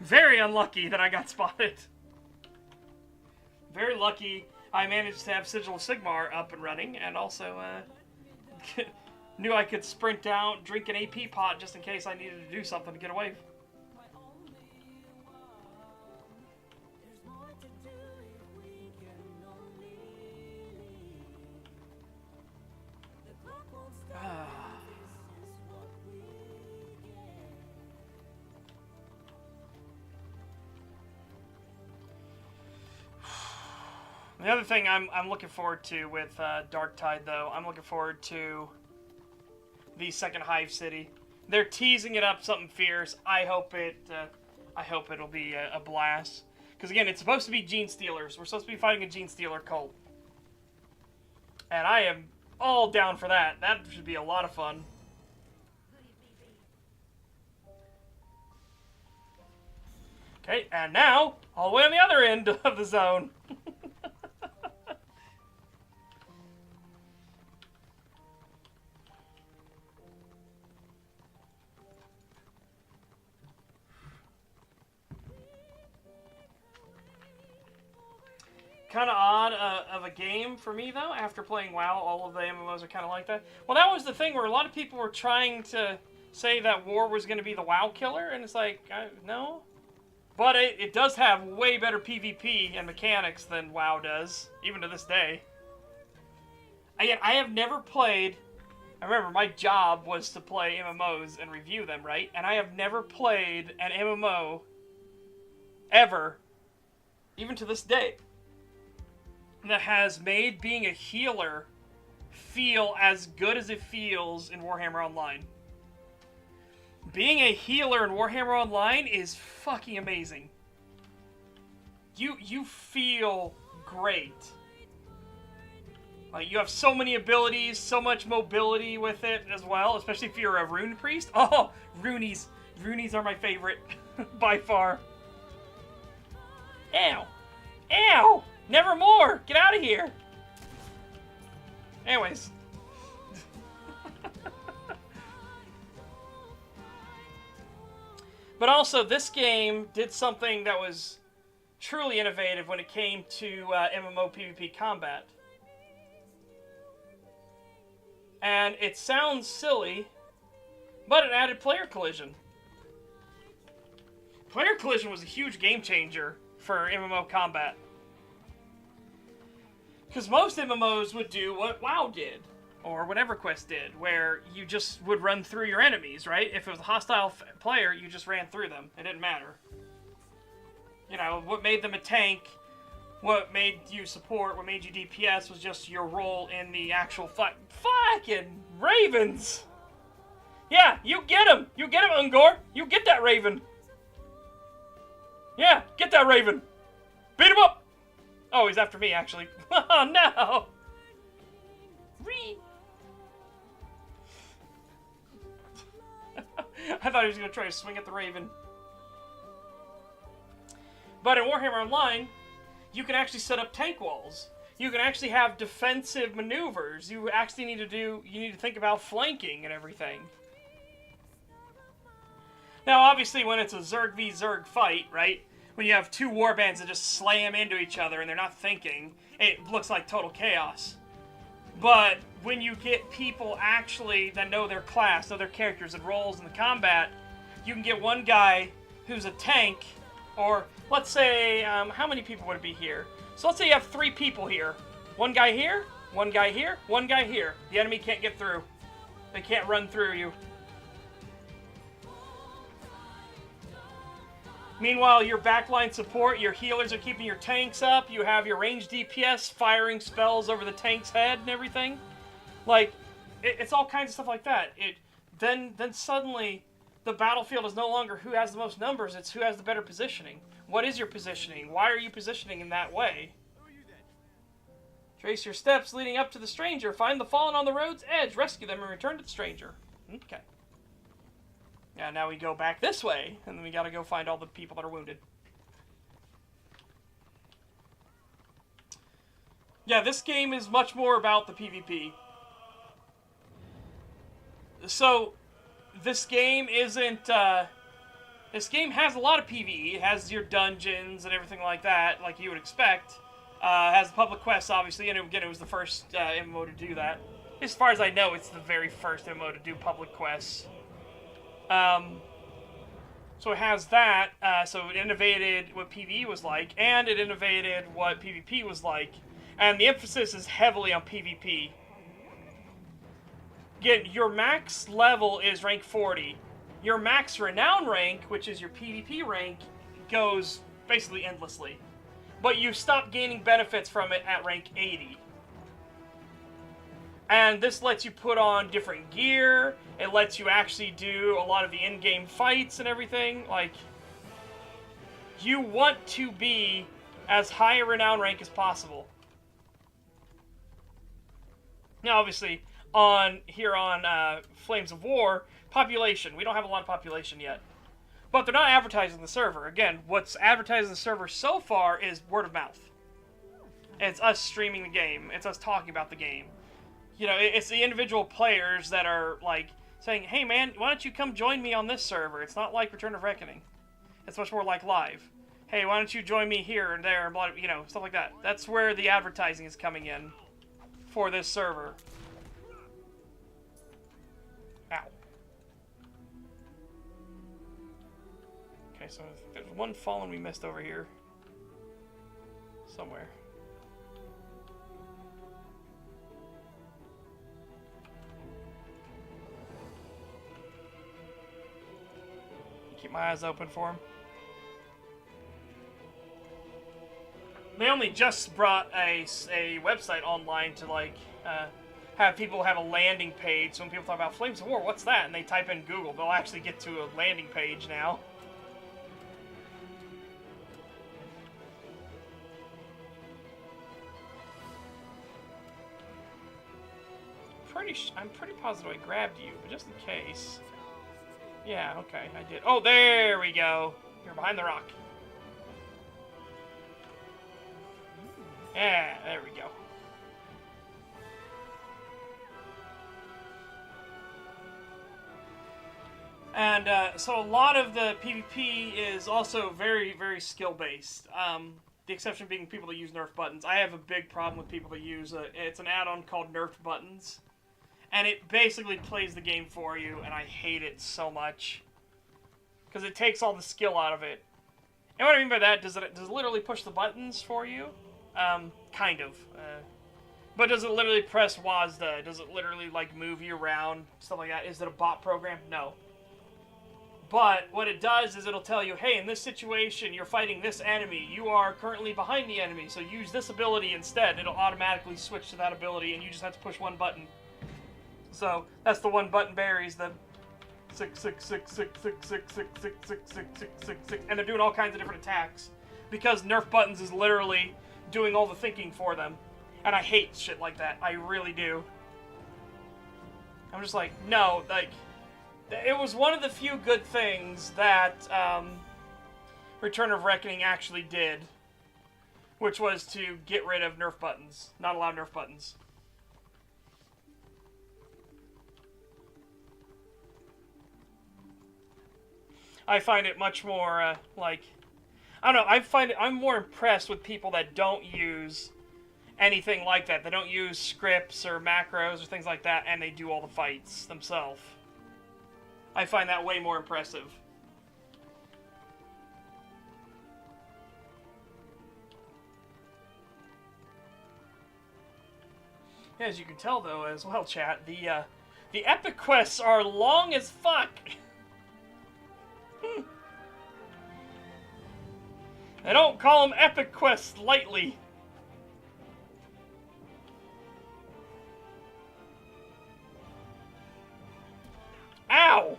Very unlucky that I got spotted. Very lucky I managed to have Sigil of Sigmar up and running, and also knew I could sprint out, drink an AP pot just in case I needed to do something to get away. The other thing I'm looking forward to with Darktide, though, I'm looking forward to the second Hive City. They're teasing it up something fierce. I hope it'll be a blast. Because again, it's supposed to be Gene Stealers. We're supposed to be fighting a Gene Stealer cult, and I am all down for that. That should be a lot of fun. Okay, and now all the way on the other end of the zone. Kind of odd of a game for me, though. After playing WoW, all of the MMOs are kind of like that. Well, that was the thing where a lot of people were trying to say that War was going to be the WoW killer, and it's like, no. But it does have way better PvP and mechanics than WoW does, even to this day. Again, I have never played... I remember my job was to play MMOs and review them, right? And I have never played an MMO ever, even to this day, that has made being a healer feel as good as it feels in Warhammer Online. Being a healer in Warhammer Online is fucking amazing. You feel great. Like, you have so many abilities, so much mobility with it as well, especially if you're a rune priest. Oh, runeys. Runeys are my favorite, by far. Ow. Ow! Nevermore! Get out of here! Anyways. But also, this game did something that was truly innovative when it came to MMO PvP combat. And it sounds silly, but it added player collision. Player collision was a huge game changer for MMO combat. Because most MMOs would do what WoW did, or what EverQuest did, where you just would run through your enemies, right? If it was a hostile player, you just ran through them. It didn't matter. You know, what made them a tank, what made you support, what made you DPS was just your role in the actual fight. Fucking ravens! Yeah, you get him! You get him, Ungor! You get that raven! Yeah, get that raven! Beat him up! Oh, he's after me, actually. Oh, no! I thought he was going to try to swing at the raven. But in Warhammer Online, you can actually set up tank walls. You can actually have defensive maneuvers. You actually need to think about flanking and everything. Now, obviously, when it's a Zerg v Zerg fight, right? when you have two warbands that just slam into each other and they're not thinking, it looks like total chaos. But when you get people actually that know their class, know their characters and roles in the combat, you can get one guy who's a tank, or let's say, how many people would be here? So let's say you have 3 people here. One guy here, one guy here, one guy here. The enemy can't get through. They can't run through you. Meanwhile, your backline support, your healers are keeping your tanks up. You have your ranged DPS firing spells over the tank's head and everything. Like, it's all kinds of stuff like that. Then suddenly, the battlefield is no longer who has the most numbers, it's who has the better positioning. What is your positioning? Why are you positioning in that way? Trace your steps leading up to the stranger. Find the fallen on the road's edge. Rescue them and return to the stranger. Okay. Yeah, now we go back this way, and then we gotta go find all the people that are wounded. Yeah, this game is much more about the PvP. So, this game isn't, this game has a lot of PvE. It has your dungeons and everything like that, like you would expect. It has public quests, obviously, and again, it was the first MMO to do that. As far as I know, it's the very first MMO to do public quests. So it has that, so it innovated what PvE was like, and it innovated what PvP was like, and the emphasis is heavily on PvP. Again, your max level is rank 40. Your max renown rank, which is your PvP rank, goes basically endlessly. But you stop gaining benefits from it at rank 80. And this lets you put on different gear. It lets you actually do a lot of the in-game fights and everything. Like, you want to be as high a renown rank as possible. Now, obviously, here on Flames of War, population. We don't have a lot of population yet. But they're not advertising the server. Again, what's advertising the server so far is word of mouth. It's us streaming the game. It's us talking about the game. You know, it's the individual players that are, like, saying, hey, man, why don't you come join me on this server? It's not like Return of Reckoning. It's much more like live. Hey, why don't you join me here and there, and blah, you know, stuff like that. That's where the advertising is coming in for this server. Ow. Okay, so there's one fallen we missed over here. Somewhere. Keep my eyes open for him. They only just brought a website online to, like, have people have a landing page. So when people talk about Flames of War, what's that? And they type in Google, they'll actually get to a landing page now. I'm pretty positive I grabbed you, but just in case. Yeah, okay, I did. Oh, there we go. You're behind the rock. Yeah, there we go. And so a lot of the PvP is also very, very skill-based. The exception being people that use nerf buttons. I have a big problem with people that use it's an add-on called nerfed buttons. And it basically plays the game for you, and I hate it so much. Because it takes all the skill out of it. And what I mean by that, does it literally push the buttons for you? Kind of. But does it literally press WASD? Does it literally, like, move you around? Stuff like that? Is it a bot program? No. But what it does is it'll tell you, hey, in this situation, you're fighting this enemy. You are currently behind the enemy, so use this ability instead. It'll automatically switch to that ability, and you just have to push one button. So that's the one button berries, the 6, 6, 6, 6, 6, 6, 6, 6, 6, 6, 6, 6, 6, and they're doing all kinds of different attacks because nerf buttons is literally doing all the thinking for them, and I hate shit like that. I really do. I'm just like, no, like, it was one of the few good things that Return of Reckoning actually did, which was to get rid of nerf buttons, not allow nerf buttons. I find it much more, like, I don't know, I'm more impressed with people that don't use anything like that. They don't use scripts or macros or things like that, and they do all the fights themselves. I find that way more impressive. As you can tell, though, as well, chat, the epic quests are long as fuck. They don't call them epic quests lightly. Ow!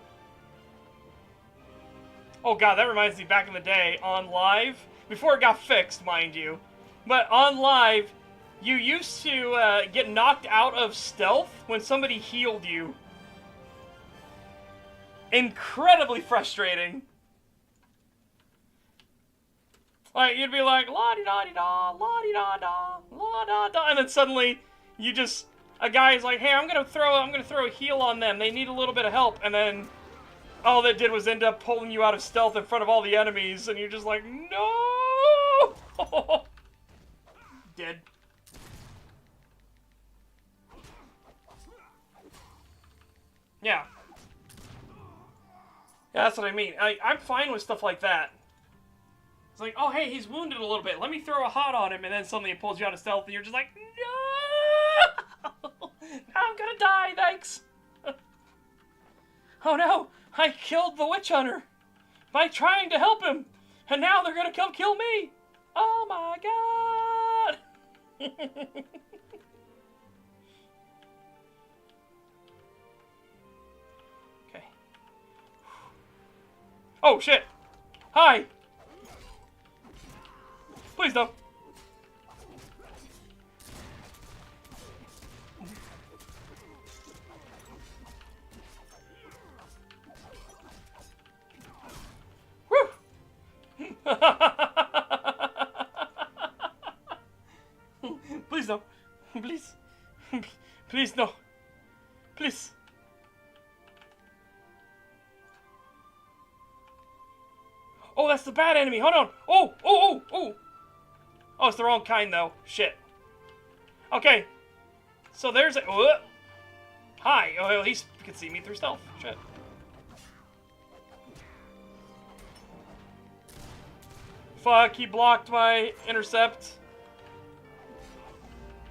Oh god, that reminds me back in the day, on live, before it got fixed, mind you, but on live, you used to get knocked out of stealth when somebody healed you. Incredibly frustrating. Like, you'd be like, la-di-da-di-da, la-di-da-da, la-da-da, and then suddenly, you just, a guy's like, hey, I'm gonna throw a heal on them, they need a little bit of help, and then all that did was end up pulling you out of stealth in front of all the enemies, and you're just like, no! Dead. Yeah. Yeah, that's what I mean. I'm fine with stuff like that. It's like, oh, hey, he's wounded a little bit. Let me throw a hot on him, and then suddenly it pulls you out of stealth, and you're just like, no! I'm gonna die, thanks! Oh no, I killed the witch hunter by trying to help him, and now they're gonna come kill me! Oh my god! Okay. Oh shit! Hi! Please no! Please no. Please. Please no. Please. Oh, that's the bad enemy. Hold on. Oh, oh, oh, oh. Oh, it's the wrong kind, though. Shit. Okay. So there's a... Hi. Oh, at least you can see me through stealth. Shit. Fuck, he blocked my intercept.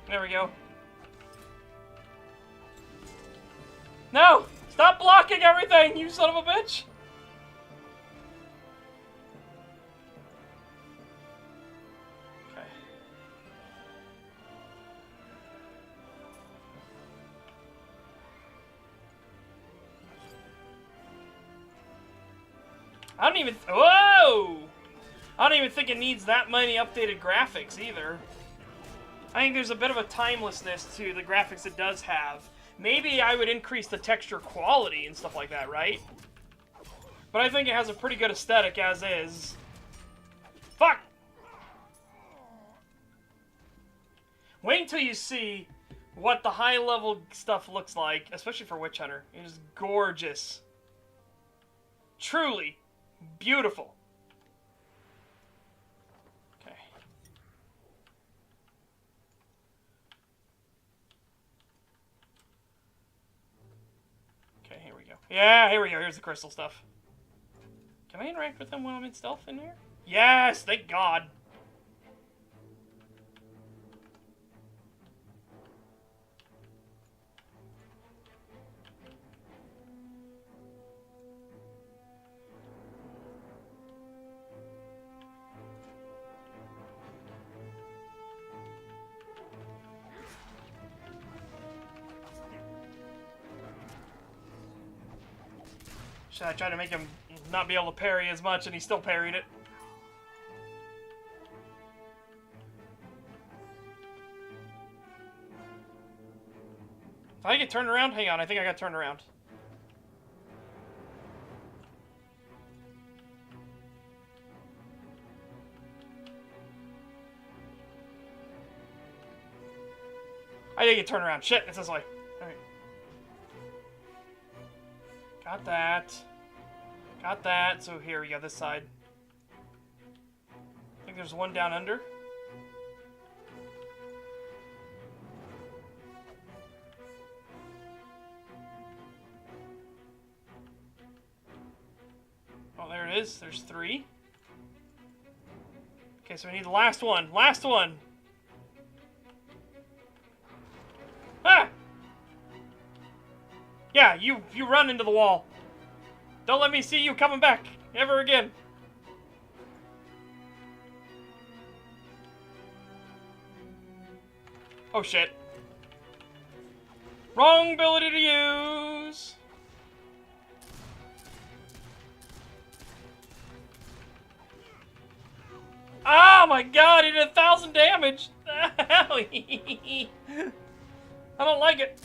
There we go. No! Stop blocking everything, you son of a bitch! Okay. I don't even... Whoa! I don't even think it needs that many updated graphics, either. I think there's a bit of a timelessness to the graphics it does have. Maybe I would increase the texture quality and stuff like that, right? But I think it has a pretty good aesthetic as is. Fuck! Wait until you see what the high-level stuff looks like, especially for Witch Hunter. It is gorgeous. Truly beautiful. Yeah, here we go. Here's the crystal stuff. Can I interact with them while I'm in stealth in here? Yes, thank God. I tried to make him not be able to parry as much, and he still parried it. If I get turned around? Hang on, I think I got turned around. I didn't get turned around. Shit, it's this way. Alright. Got that. Got that. So here we go, this side. like there's one down under. Oh, there it is. There's 3. Okay, so we need the last one. Last one! Ah! Yeah, you run into the wall. Don't let me see you coming back ever again. Oh shit. Wrong ability to use! Oh my god, he did 1,000 damage! I don't like it.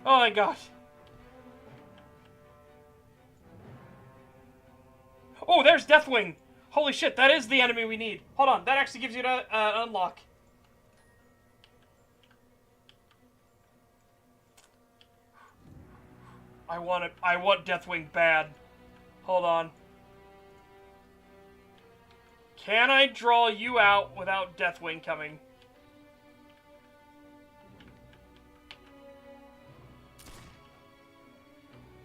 Oh my gosh. Oh, there's Deathwing! Holy shit, that is the enemy we need. Hold on, that actually gives you an unlock. I want it. I want Deathwing bad. Hold on. Can I draw you out without Deathwing coming?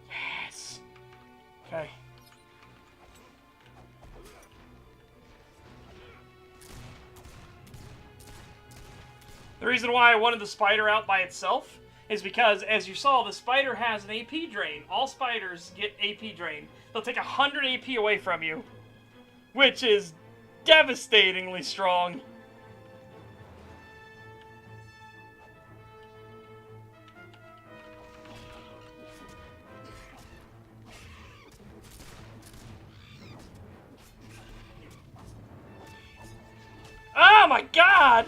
Yes. Okay. The reason why I wanted the spider out by itself is because, as you saw, the spider has an AP drain. All spiders get AP drain. They'll take 100 AP away from you, which is devastatingly strong. Oh my god!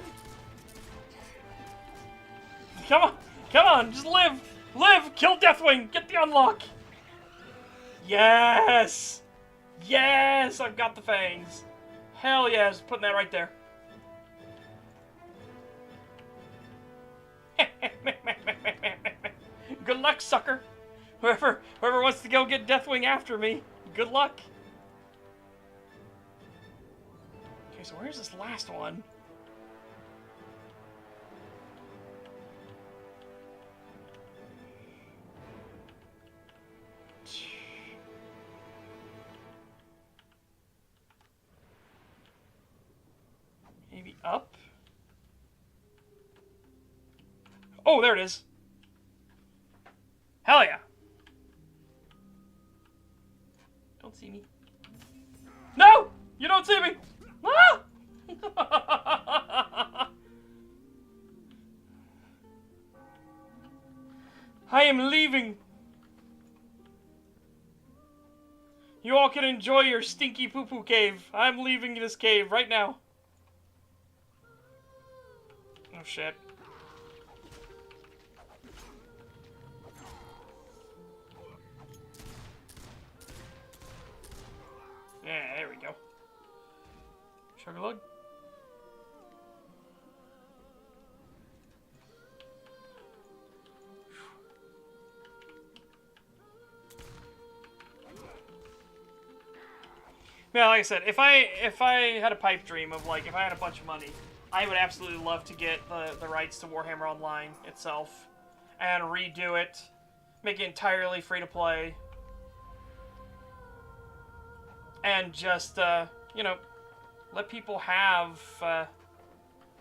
Come on, come on, just live! Live! Kill Deathwing! Get the unlock! Yes! Yes! I've got the fangs. Hell yes, putting that right there. Good luck, sucker. Whoever wants to go get Deathwing after me, good luck. Okay, so where's this last one? Maybe up? Oh, there it is. Hell yeah. Don't see me. No! You don't see me! Ah! I am leaving. You all can enjoy your stinky poo-poo cave. I'm leaving this cave right now. Oh shit. Yeah, there we go. Sugarlug. Yeah, like I said, if I had a pipe dream of, like, if I had a bunch of money, I would absolutely love to get the rights to Warhammer Online itself and redo it, make it entirely free to play, and just you know, let people have an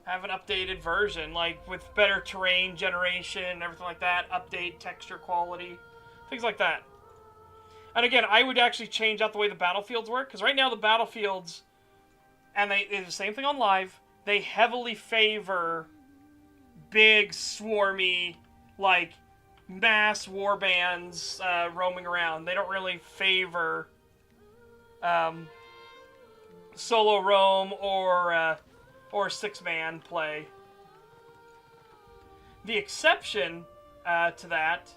updated version, like with better terrain generation and everything like that, update texture quality, things like that. And again, I would actually change out the way the battlefields work, because right now the battlefields, and they do the same thing on live, they heavily favor big, swarmy, like, mass war bands roaming around. They don't really favor solo roam or six-man play. The exception to that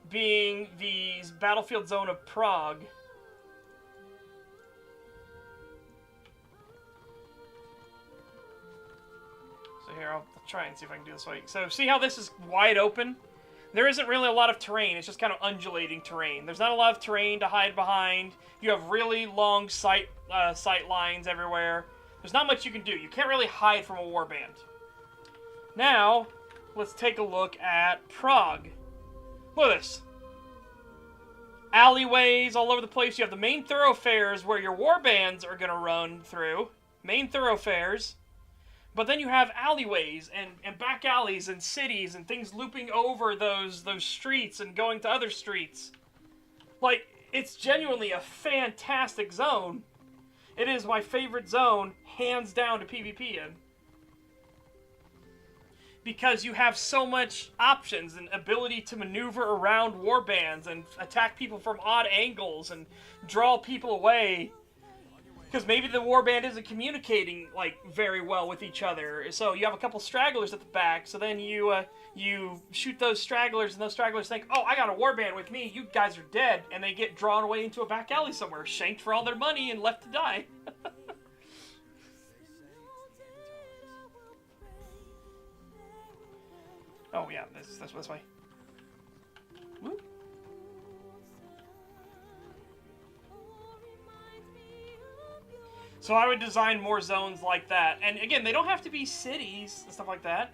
being the Battlefield Zone of Prague. So here, I'll try and see if I can do this right. So see how this is wide open? there isn't really a lot of terrain. It's just kind of undulating terrain. There's not a lot of terrain to hide behind. You have really long sight lines everywhere. There's not much you can do. You can't really hide from a warband. Now, let's take a look at Prague. Look at this. Alleyways all over the place. You have the main thoroughfares where your warbands are going to run through. Main thoroughfares. But then you have alleyways and back alleys and cities and things looping over those streets and going to other streets. Like, it's genuinely a fantastic zone. It is my favorite zone, hands down, to PvP in. Because you have so much options and ability to maneuver around warbands and attack people from odd angles and draw people away. Because maybe the warband isn't communicating, like, very well with each other. So you have a couple stragglers at the back, so then you shoot those stragglers, and those stragglers think, oh, I got a warband with me, you guys are dead. And they get drawn away into a back alley somewhere, shanked for all their money, and left to die. Oh, yeah, this way. Woo. So I would design more zones like that. And again, they don't have to be cities and stuff like that.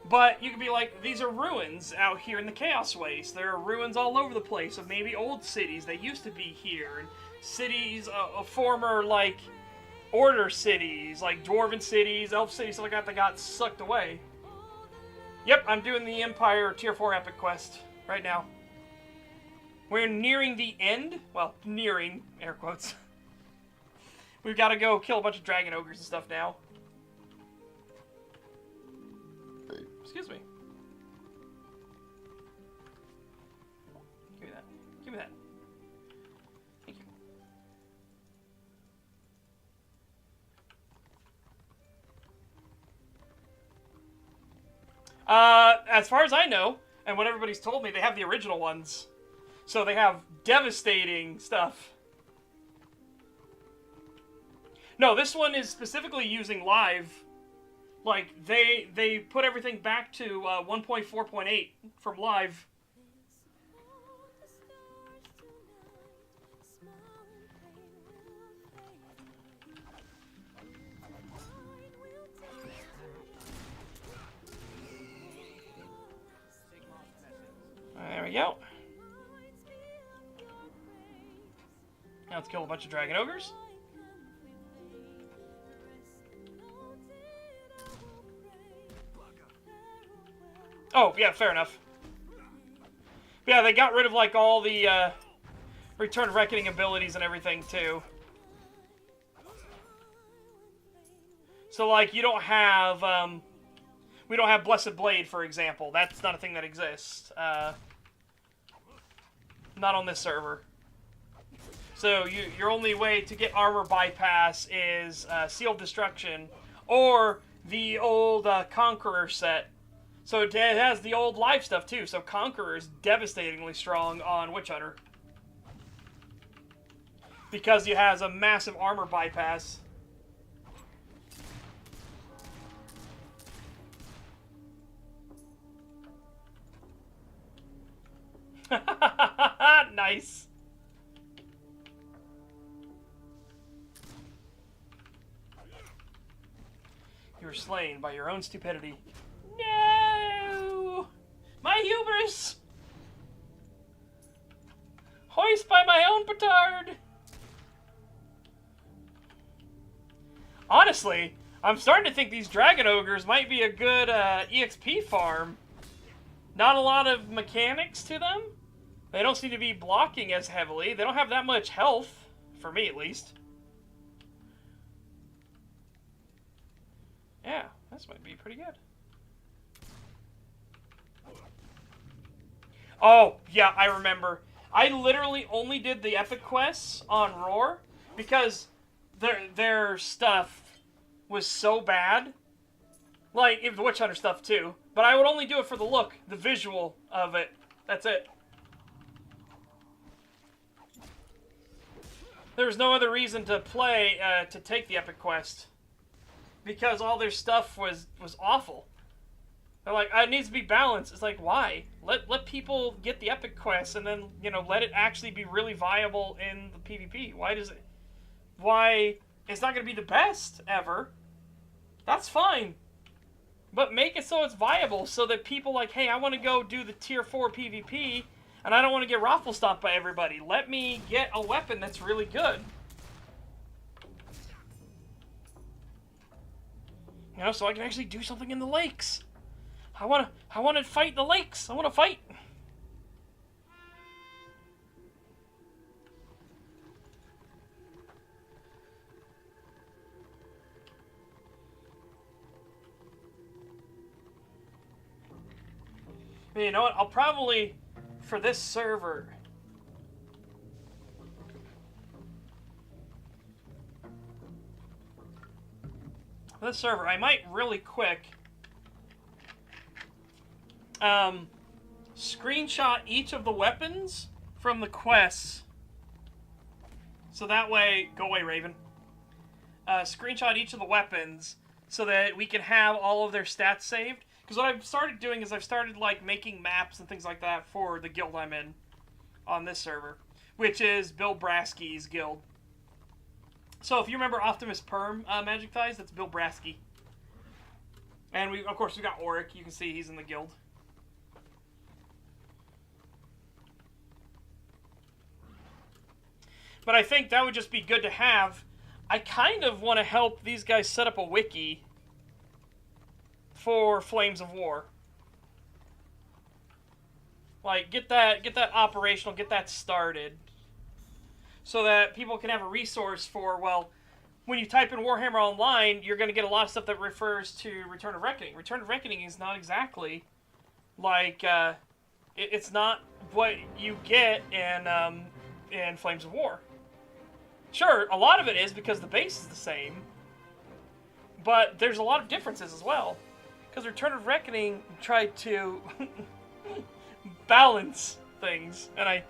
But you could be like, these are ruins out here in the Chaos Waste. There are ruins all over the place of maybe old cities that used to be here. And cities, former, like, Order cities, like Dwarven cities, Elf cities, stuff like that got sucked away. Yep, I'm doing the Empire Tier 4 Epic Quest right now. We're nearing the end. Well, nearing, air quotes. We've got to go kill a bunch of dragon ogres and stuff now. Excuse me. Give me that. Give me that. Thank you. As far as I know, and what everybody's told me, they have the original ones. So they have devastating stuff. No, this one is specifically using live. Like, they put everything back to 1.4.8 from live. There we go. Now let's kill a bunch of dragon ogres. Oh, yeah, fair enough. Yeah, they got rid of, like, all the, Return of Reckoning abilities and everything, too. So, like, you don't have, we don't have Blessed Blade, for example. That's not a thing that exists. Not on this server. So, your only way to get armor bypass is, Sealed Destruction, or the old, Conqueror set. So it has the old live stuff too, so Conqueror is devastatingly strong on Witch Hunter. Because he has a massive armor bypass. Nice. You were slain by your own stupidity. No! My hubris! Hoist by my own petard! Honestly, I'm starting to think these dragon ogres might be a good EXP farm. Not a lot of mechanics to them. They don't seem to be blocking as heavily. They don't have that much health, for me at least. Yeah, this might be pretty good. Oh, yeah, I remember. I literally only did the epic quests on Roar because their stuff was so bad. Like, the Witch Hunter stuff too. But I would only do it for the look, the visual of it. That's it. There was no other reason to play, to take the epic quest. Because all their stuff was awful. They're like, it needs to be balanced. It's like, why? Let people get the epic quests and then, you know, let it actually be really viable in the PvP. Why? It's not going to be the best ever. That's fine. But make it so it's viable so that people like, hey, I want to go do the tier 4 PvP and I don't want to get raffle stomped by everybody. Let me get a weapon that's really good. You know, so I can actually do something in the lakes. I want to fight the lakes. I want to fight. You know what? I'll probably, for this server, I might really quick screenshot each of the weapons from the quests. So that way, go away, Raven. Screenshot each of the weapons so that we can have all of their stats saved. Because what I've started doing is I've started like making maps and things like that for the guild I'm in on this server, which is Bill Brasky's guild. So if you remember Optimus Perm Magic Thighs, that's Bill Brasky. And we, of course, we got Auric. You can see he's in the guild. But I think that would just be good to have. I kind of want to help these guys set up a wiki for Flames of War. Like, get that operational, get that started. So that people can have a resource for, well, when you type in Warhammer Online, you're going to get a lot of stuff that refers to Return of Reckoning. Return of Reckoning is not exactly like, it's not what you get in Flames of War. Sure, a lot of it is because the base is the same, but there's a lot of differences as well. Because Return of Reckoning tried to balance things, and I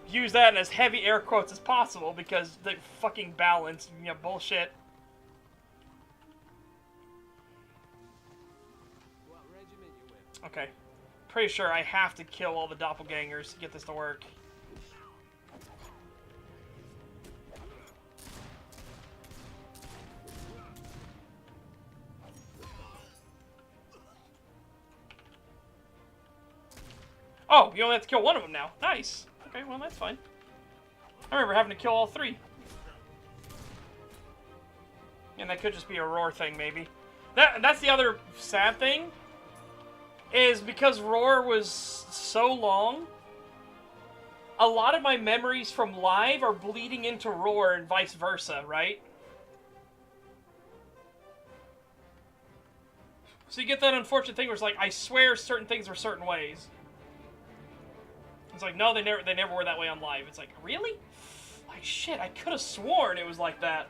use that in as heavy air quotes as possible because they fucking balance, you know, bullshit. What regiment you with? Okay. Pretty sure I have to kill all the doppelgangers to get this to work. Oh, you only have to kill one of them now. Nice. Okay, well, that's fine. I remember having to kill all three. And that could just be a Roar thing, maybe. That's the other sad thing, is because Roar was so long, a lot of my memories from live are bleeding into Roar and vice versa, right? So you get that unfortunate thing where it's like, I swear certain things were certain ways. It's like, no, they never were that way on live. It's like, really? Like, shit, I could have sworn it was like that.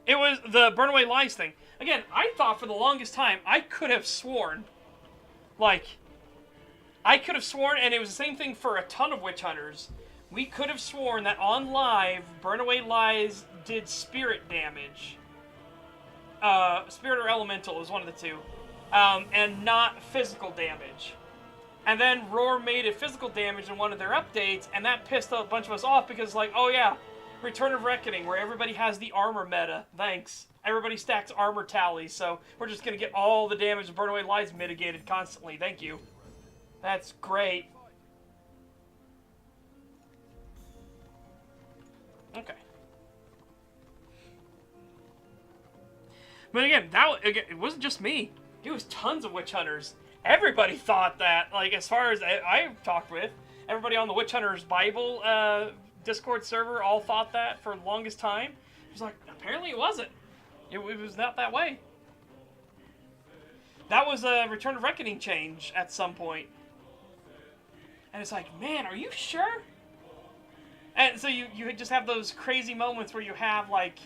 It was the Burn Away Lies thing. Again, I thought for the longest time, I could have sworn, like, I could have sworn, and it was the same thing for a ton of Witch Hunters. We could have sworn that on live, Burn Away Lies did spirit damage. Spirit or Elemental was one of the two. And not physical damage. And then Roar made it physical damage in one of their updates, and that pissed a bunch of us off because, like, oh yeah, Return of Reckoning, where everybody has the armor meta. Thanks. Everybody stacks armor tallies, so we're just gonna get all the damage of Burn Away Lies mitigated constantly. Thank you. That's great. Okay. But again, it wasn't just me. It was tons of Witch Hunters. Everybody thought that. Like, as far as I've talked with, everybody on the Witch Hunters Bible Discord server all thought that for the longest time. It was like, apparently it wasn't. It was not that way. That was a Return of Reckoning change at some point. And it's like, man, are you sure? And so you just have those crazy moments where you have, like,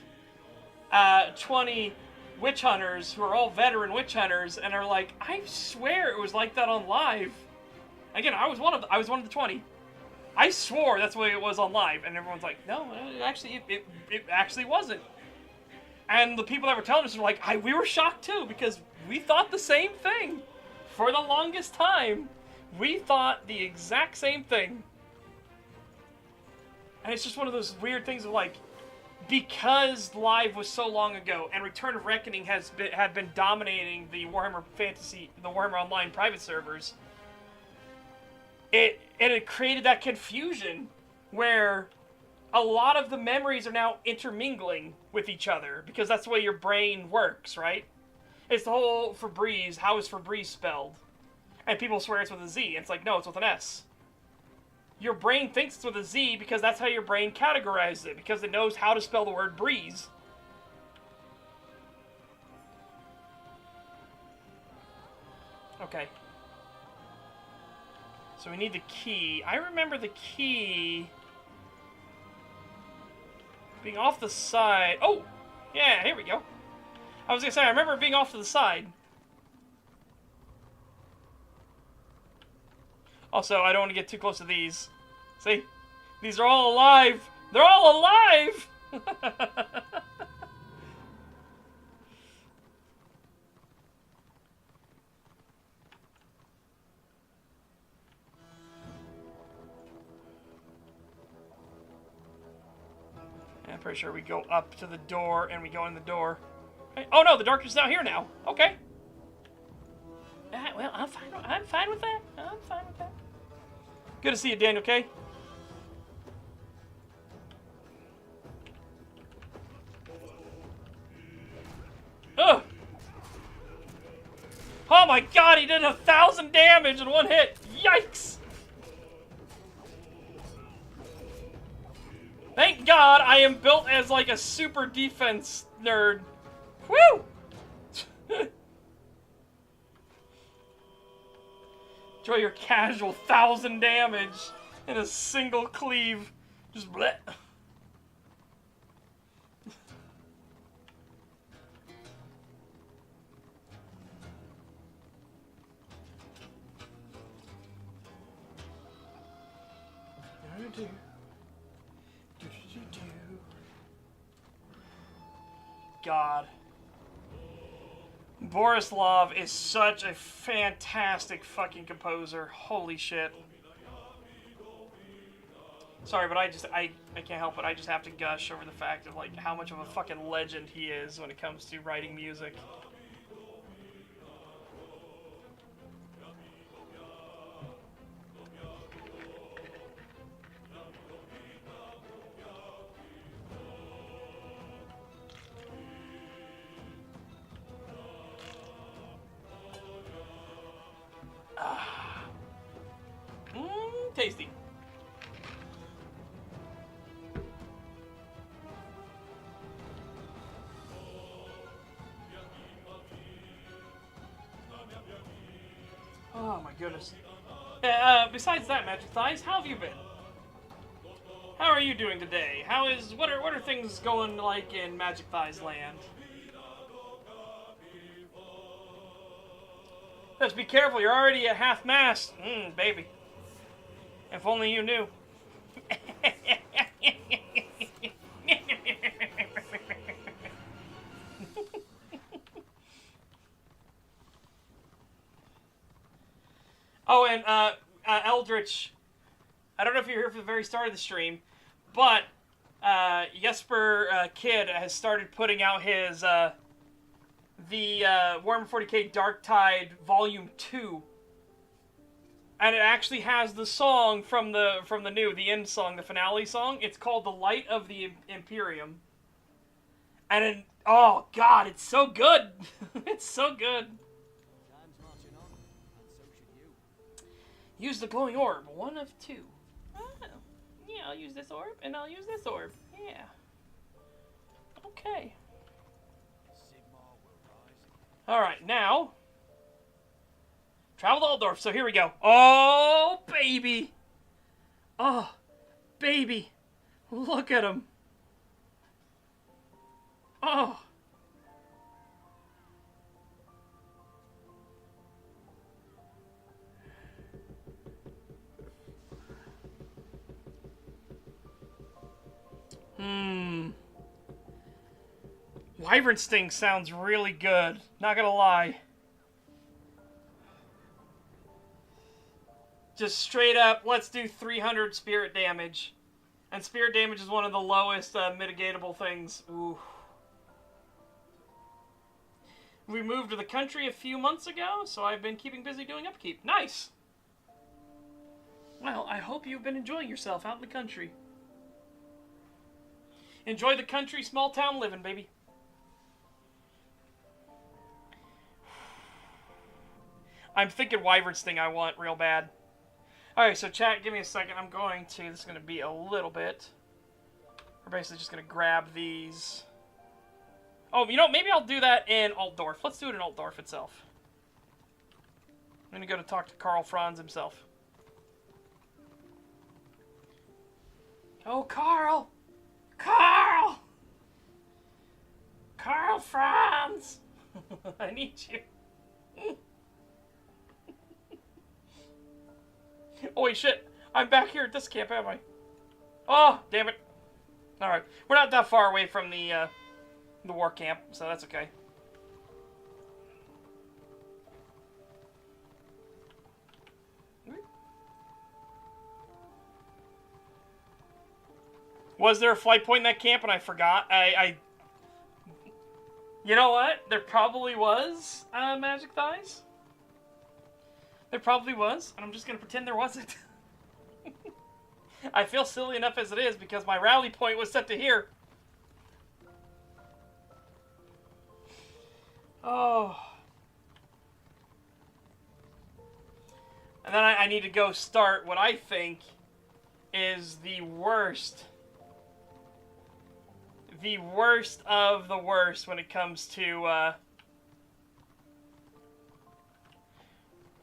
20... Witch Hunters who are all veteran Witch Hunters and are like, I swear it was like that on live. Again, I was one of the 20. I swore that's the way it was on live, and everyone's like, no, it actually wasn't. And the people that were telling us were like, we were shocked too, because we thought the same thing. For the longest time, we thought the exact same thing. And it's just one of those weird things of like, because live was so long ago, and Return of Reckoning had been dominating the Warhammer Online private servers, it had created that confusion where a lot of the memories are now intermingling with each other, because that's the way your brain works, right? It's the whole Febreze, how is Febreze spelled? And people swear it's with a Z, and it's like, no, it's with an S. Your brain thinks it's with a Z because that's how your brain categorizes it, because it knows how to spell the word breeze. Okay. So we need the key. I remember the key being off the side. Oh! Yeah, here we go. I was gonna say, I remember it being off to the side. Also, I don't want to get too close to these. See? These are all alive! They're all alive! I'm pretty sure we go up to the door and we go in the door. Hey, oh no, the darkness is out here now. Okay. Well, I'm fine with that. I'm fine with that. Good to see you, Daniel K. Ugh! Oh my god, he did 1,000 damage in one hit! Yikes! Thank God I am built as like a super defense nerd. Woo! Enjoy your casual 1,000 damage in a single cleave. Just bleh. God. Borislav is such a fantastic fucking composer. Holy shit. Sorry, but I can't help it. I just have to gush over the fact of like how much of a fucking legend he is when it comes to writing music. Tasty. Oh my goodness. Besides that, Magic Thighs, how have you been? How are you doing today? What are things going like in Magic Thighs land? Just be careful, you're already at half mast. Baby. If only you knew. Oh, and Eldritch, I don't know if you're here for the very start of the stream, but Jesper Kid has started putting out his the Warhammer 40k Dark Tide Volume 2. And it actually has the song from the end song, the finale song. It's called The Light of the Imperium. And oh god, it's so good. It's so good. Time's marching on, and so should you. Use the glowing orb, one of two. Oh, yeah, I'll use this orb, and I'll use this orb. Yeah. Okay. Sigmar will rise. Alright, now travel to Altdorf, so here we go. Oh, baby. Oh, baby. Look at him. Oh. Wyvern Sting sounds really good. Not gonna lie. Just straight up, let's do 300 spirit damage. And spirit damage is one of the lowest mitigatable things. Ooh. We moved to the country a few months ago, so I've been keeping busy doing upkeep. Nice! Well, I hope you've been enjoying yourself out in the country. Enjoy the country, small town living, baby. I'm thinking Wyvern Sting I want real bad. Alright, so chat, give me a second. I'm going to... This is going to be a little bit. We're basically just going to grab these... Oh, you know, maybe I'll do that in Altdorf. Let's do it in Altdorf itself. I'm going to go to talk to Karl Franz himself. Oh, Karl! Karl! Karl Franz! I need you. Holy shit! I'm back here at this camp, am I? Oh, damn it. Alright. We're not that far away from the war camp, so that's okay. Was there a flight point in that camp and I forgot? You know what? There probably was, Magic Thighs. There probably was, and I'm just gonna pretend there wasn't. I feel silly enough as it is because my rally point was set to here. Oh. And then I need to go start what I think is the worst of the worst when it comes to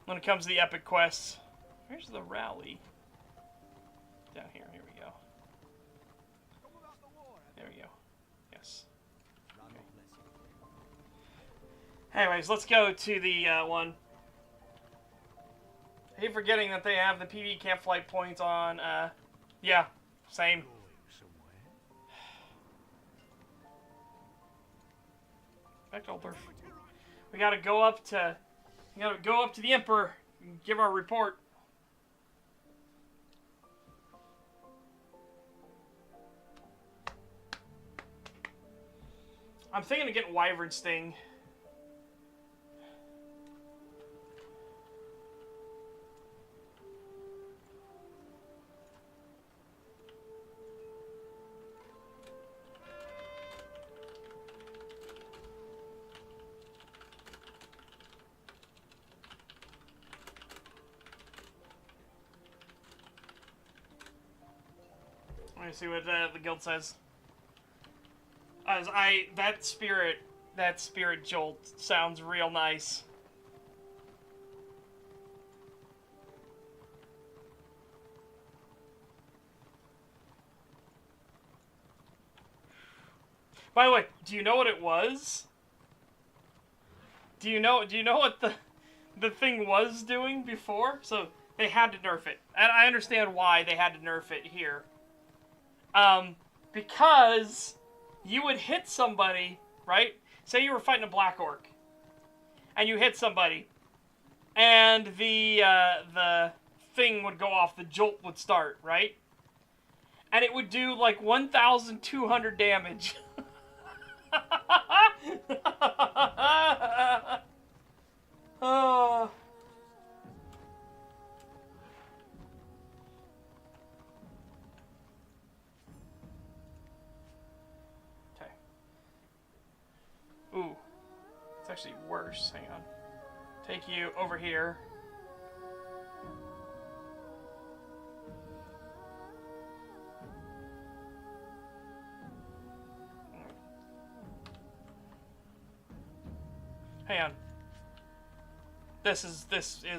the epic quests. Where's the rally? Down here. Here we go. There we go. Yes. Okay. Anyways, let's go to the one. I keep forgetting that they have the PV camp flight points on. Yeah, same. Back to Altdorf. We gotta go up to the Emperor and give our report. I'm thinking of getting Wyvern Sting. Let me see what the guild says. That spirit jolt sounds real nice. By the way, do you know what it was? Do you know what the thing was doing before? So they had to nerf it. And I understand why they had to nerf it here. Because you would hit somebody, right? Say you were fighting a Black Orc, and you hit somebody, and the thing would go off, the jolt would start, right? And it would do like 1,200 damage. Oh. Ooh, it's actually worse. Hang on. Take you over here. Hang on. This is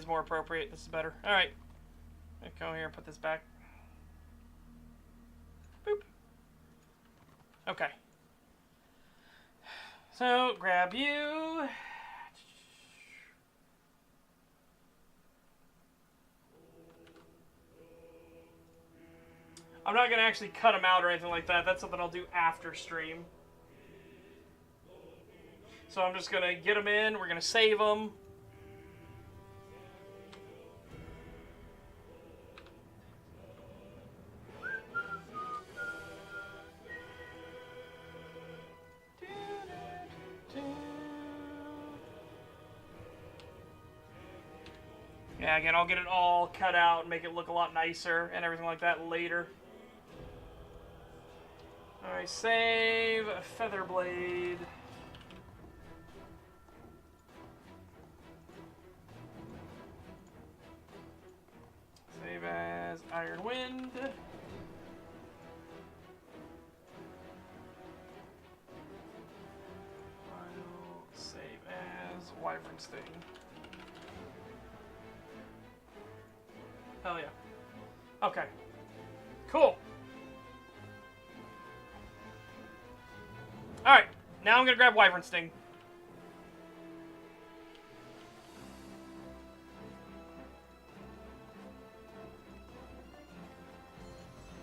more appropriate. This is better. All right. Go here and put this back. Boop. Okay. So, grab you. I'm not going to actually cut them out or anything like that. That's something I'll do after stream. So I'm just going to get them in. We're going to save them. Yeah, again, I'll get it all cut out and make it look a lot nicer and everything like that later. Alright, save Featherblade. Save as Iron Wind. I'll save as Wyvern Sting. Hell yeah. Okay. Cool. Alright, now I'm gonna grab Wyvern Sting.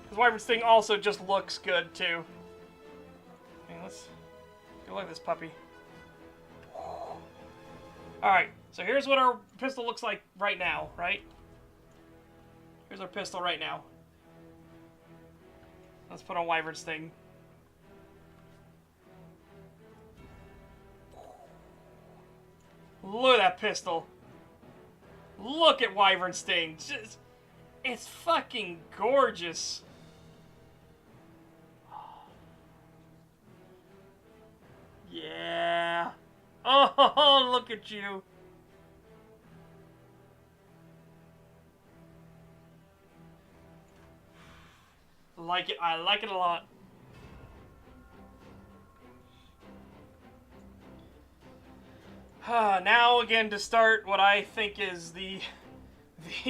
Because Wyvern Sting also just looks good, too. Okay, let's go look at this puppy. Alright, so here's what our pistol looks like right now, right? Here's our pistol right now. Let's put on Wyvern Sting. Look at that pistol. Look at Wyvern Sting. Just, it's fucking gorgeous. Yeah. Oh, look at you. Like it. I like it a lot. Now again to start what I think is the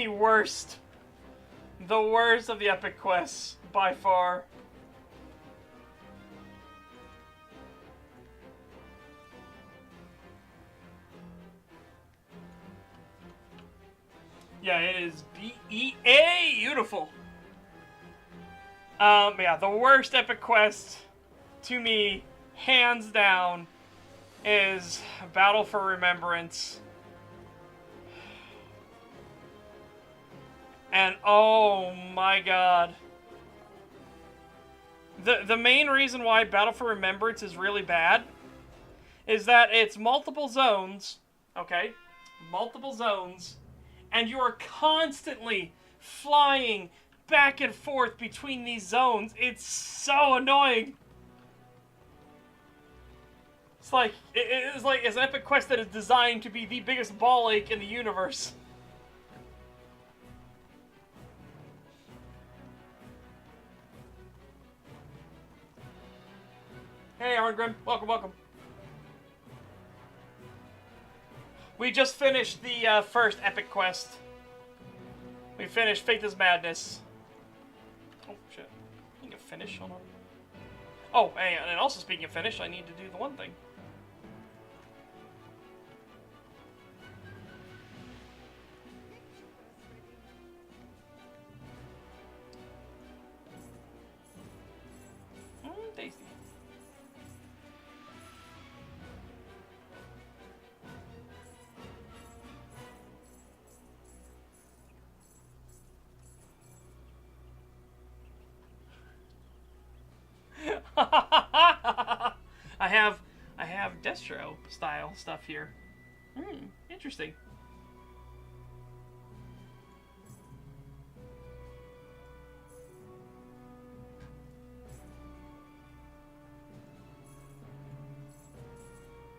worst of the epic quests by far. Yeah, it is beautiful. Yeah, the worst epic quest to me, hands down, is Battle for Remembrance. And oh my god. The main reason why Battle for Remembrance is really bad is that it's multiple zones, okay? Multiple zones, and you are constantly flying back and forth between these zones. It's so annoying. It's like it's an epic quest that is designed to be the biggest ball ache in the universe. Hey, Arngrim. Welcome, welcome. We just finished the first epic quest. We finished Faith is Madness. Oh, shit. I need to finish. Hold on. Oh, and also speaking of finish, I need to do the one thing. Tasty. I have Destro style stuff here. Interesting.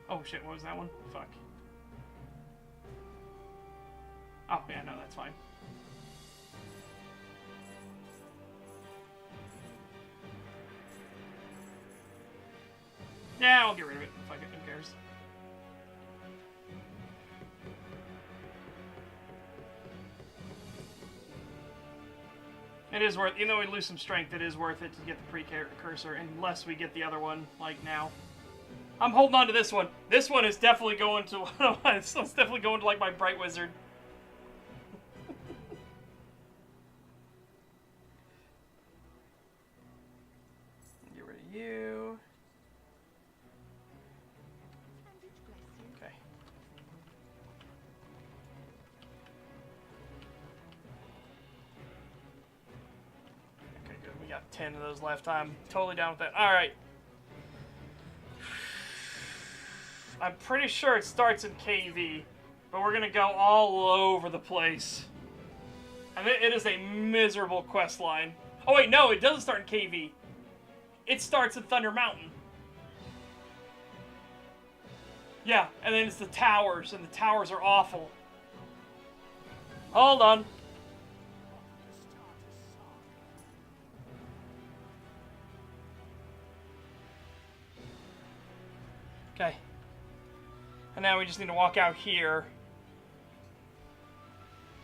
Oh shit, what was that one? Fuck. Oh yeah, no, that's fine. Yeah, I'll get rid of it. Fuck it, who cares? It is worth, even though we lose some strength, it is worth it to get the precursor, unless we get the other one, like now. I'm holding on to this one. This one is definitely going to, this one's definitely going to, like, my Bright Wizard. Get rid of you. got 10 of those left. I'm totally down with that. Alright. I'm pretty sure it starts in KV, but we're gonna go all over the place. And it is a miserable quest line. Oh wait, no, it doesn't start in KV. It starts in Thunder Mountain. Yeah, and then it's the towers, and the towers are awful. Hold on. Okay. And now we just need to walk out here.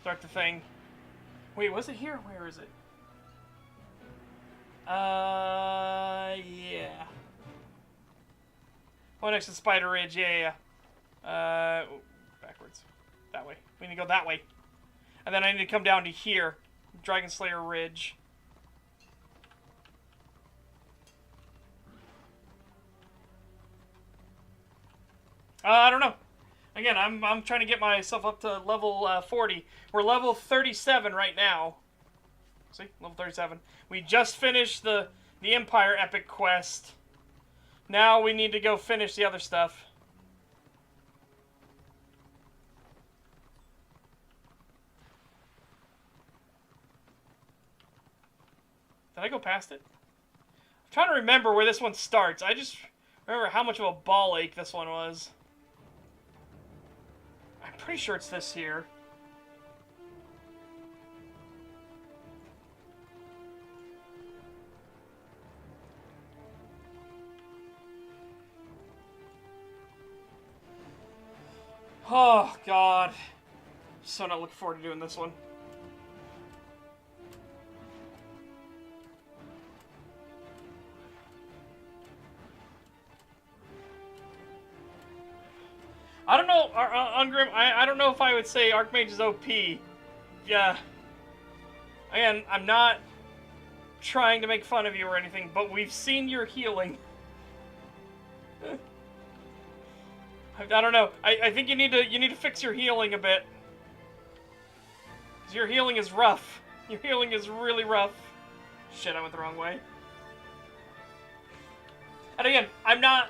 Start the thing. Wait, was it here? Where is it? Yeah. Oh, next to Spider Ridge. Yeah. Backwards. That way. We need to go that way. And then I need to come down to here. Dragon Slayer Ridge. I don't know. Again, I'm trying to get myself up to level 40. We're level 37 right now. See? Level 37. We just finished the Empire Epic quest. Now we need to go finish the other stuff. Did I go past it? I'm trying to remember where this one starts. I just remember how much of a ball ache this one was. I'm pretty sure it's this here. Oh, God. So not looking forward to doing this one. I don't know, Ungrim, I don't know if I would say Archmage is OP. Yeah. Again, I'm not trying to make fun of you or anything, but we've seen your healing. I don't know. I think you need to fix your healing a bit. 'Cause your healing is rough. Your healing is really rough. Shit, I went the wrong way. And again, I'm not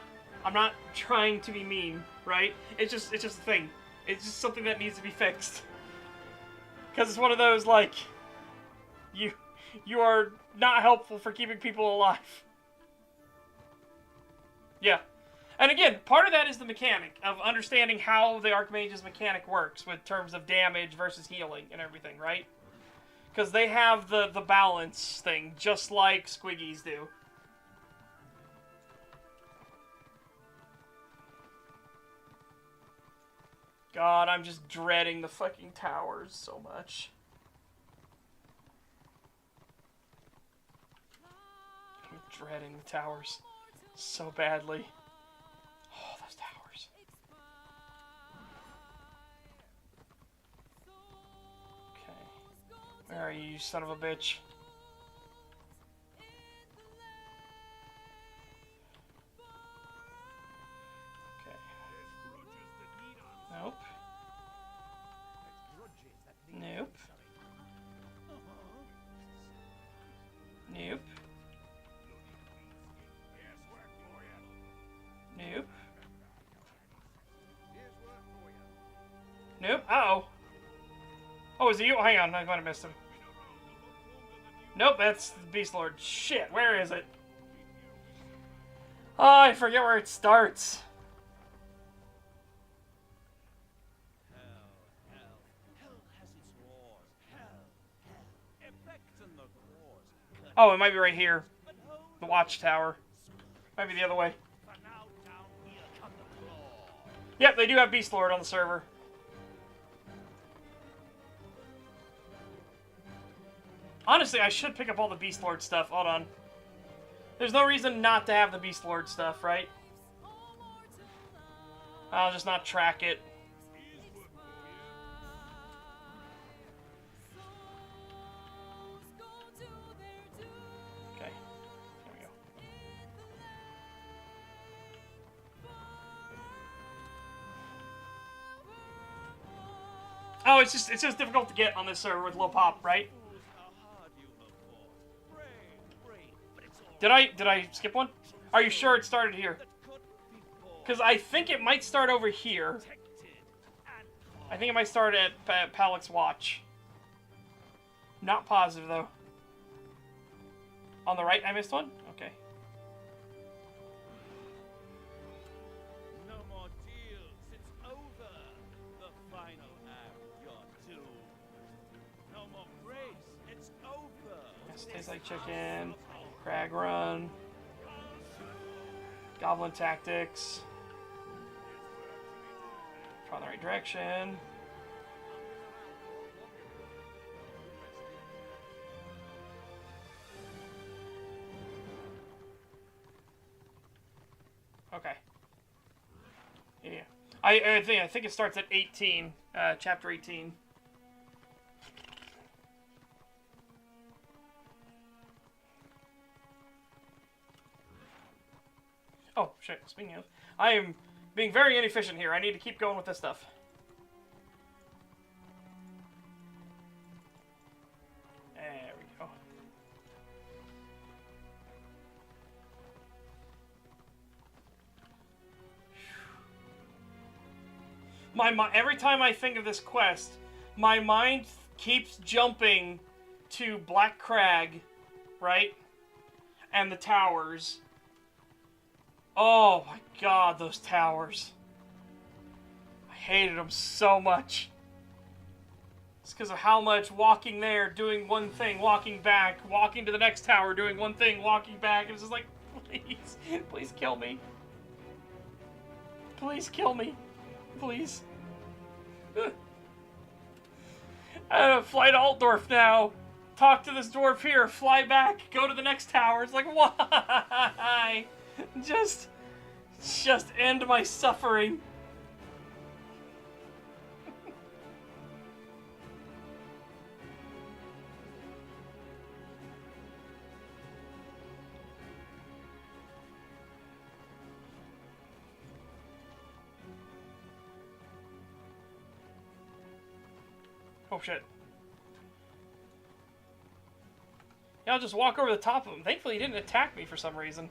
trying to be mean, right? It's just a thing. It's just something that needs to be fixed. Because it's one of those, like, you are not helpful for keeping people alive. Yeah. And again, part of that is the mechanic of understanding how the Archmage's mechanic works with terms of damage versus healing and everything, right? Because they have the balance thing, just like Squiggies do. God, I'm just dreading the fucking towers so much. I'm dreading the towers so badly. Oh, those towers. Okay. Where are you, you son of a bitch? Okay. Nope. Nope. Nope. Nope. Nope. Uh-oh. Oh, is it you? Hang on, I might have missed him. Nope, that's the Beast Lord. Shit, where is it? Oh, I forget where it starts. Oh, it might be right here. The watchtower. Might be the other way. Yep, they do have Beast Lord on the server. Honestly, I should pick up all the Beast Lord stuff. Hold on. There's no reason not to have the Beast Lord stuff, right? I'll just not track it. Okay. There we go. Oh, it's just difficult to get on this server with low pop, right? Did I skip one? Are you sure it started here? That could be born, Because I think it might start over here. protected, and I think it might start at Palik's Watch. Not positive, though. On the right, I missed one? Okay. no more deals. It's over. The final act, you're doomed. No more grace. It's over. Yes, tastes like chicken. Crag Run. Goblin Tactics. Try the right direction. Okay. Yeah. I think it starts at 18, chapter 18. Oh, shit. Speaking of, I am being very inefficient here. I need to keep going with this stuff. There we go. Every time I think of this quest, my mind keeps jumping to Black Crag, right? And the towers. Oh my god, those towers. I hated them so much. It's because of how much walking there, doing one thing, walking back, walking to the next tower, doing one thing, walking back. It was just like, please, please kill me. Please kill me. Please. I have to fly to Altdorf now. Talk to this dwarf here, fly back, go to the next tower. It's like, why? Just end my suffering. Oh shit. Yeah, I'll just walk over the top of him. Thankfully he didn't attack me for some reason.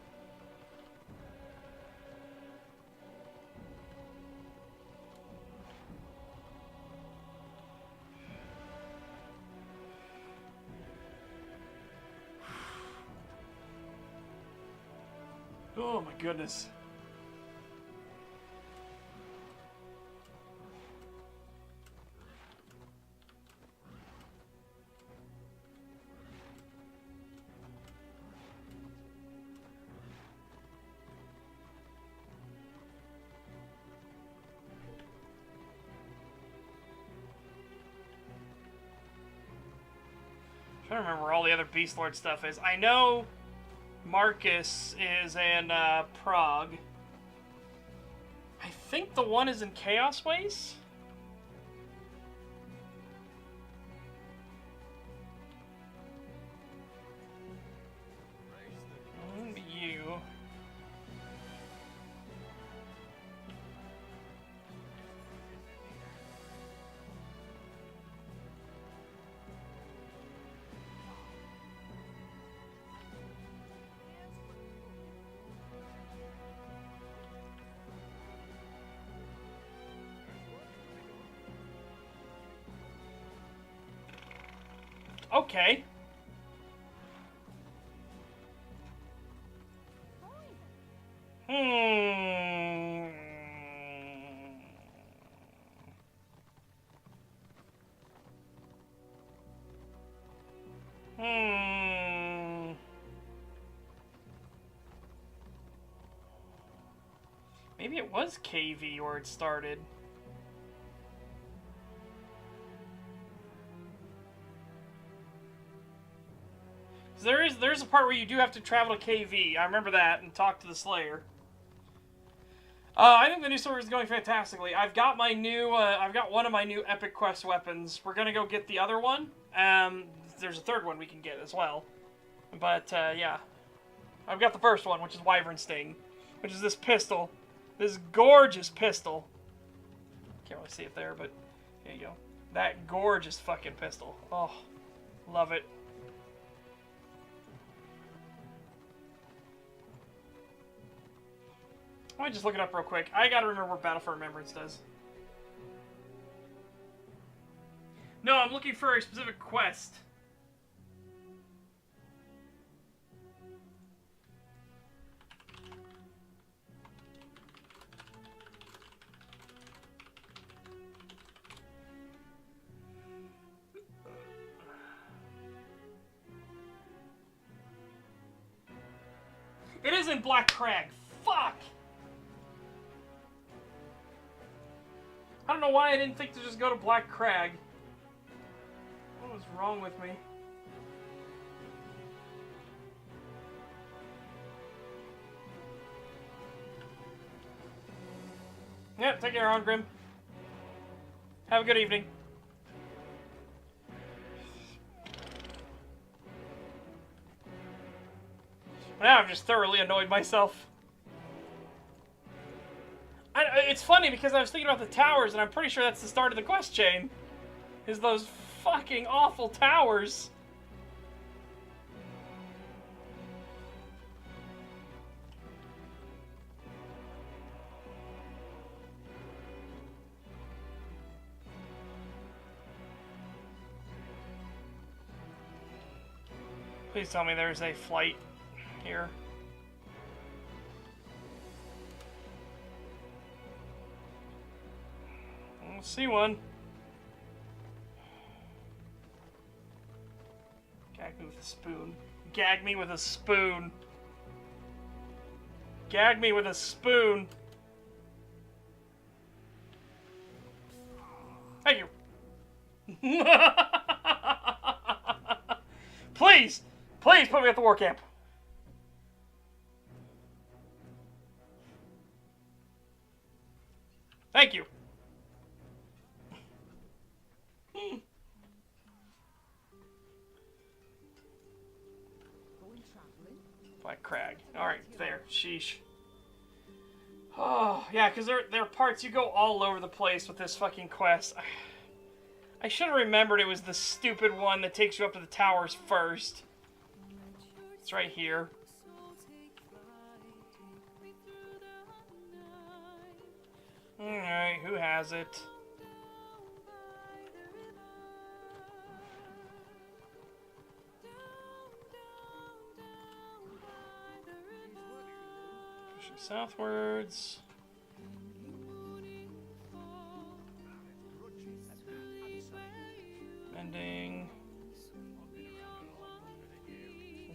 Oh my goodness. I'm trying to remember where all the other Beast Lord stuff is. I know Marcus is in Prague. I think the one is in Chaos Ways? You. Okay. Hmm. Maybe it was KV where it started. There's a part where you do have to travel to KV. I remember that and talk to the Slayer. I think the new story is going fantastically. I've got my new, I've got one of my new Epic Quest weapons. We're gonna go get the other one. There's a third one we can get as well. But yeah, I've got the first one, which is Wyvern Sting, which is this pistol, this gorgeous pistol. Can't really see it there, but there you go. That gorgeous fucking pistol. Oh, love it. Let me just look it up real quick. I gotta remember what Battle for Remembrance does. No, I'm looking for a specific quest. It is in Black Crag. Fuck! I don't know why I didn't think to just go to Black Crag. What was wrong with me? Yep, take care, On Grim. Have a good evening. Now I've just thoroughly annoyed myself. It's funny because I was thinking about the towers, and I'm pretty sure that's the start of the quest chain. Is those fucking awful towers. Please tell me there's a flight here. I don't see one. Gag me with a spoon. Gag me with a spoon. Gag me with a spoon. Thank you. Please! Please put me at the war camp. Thank you. Black Crag. Alright, there. Sheesh. Oh, yeah, because there are parts, you go all over the place with this fucking quest. I should have remembered it was the stupid one that takes you up to the towers first. It's right here. Alright, who has it? Pushing southwards. Mending.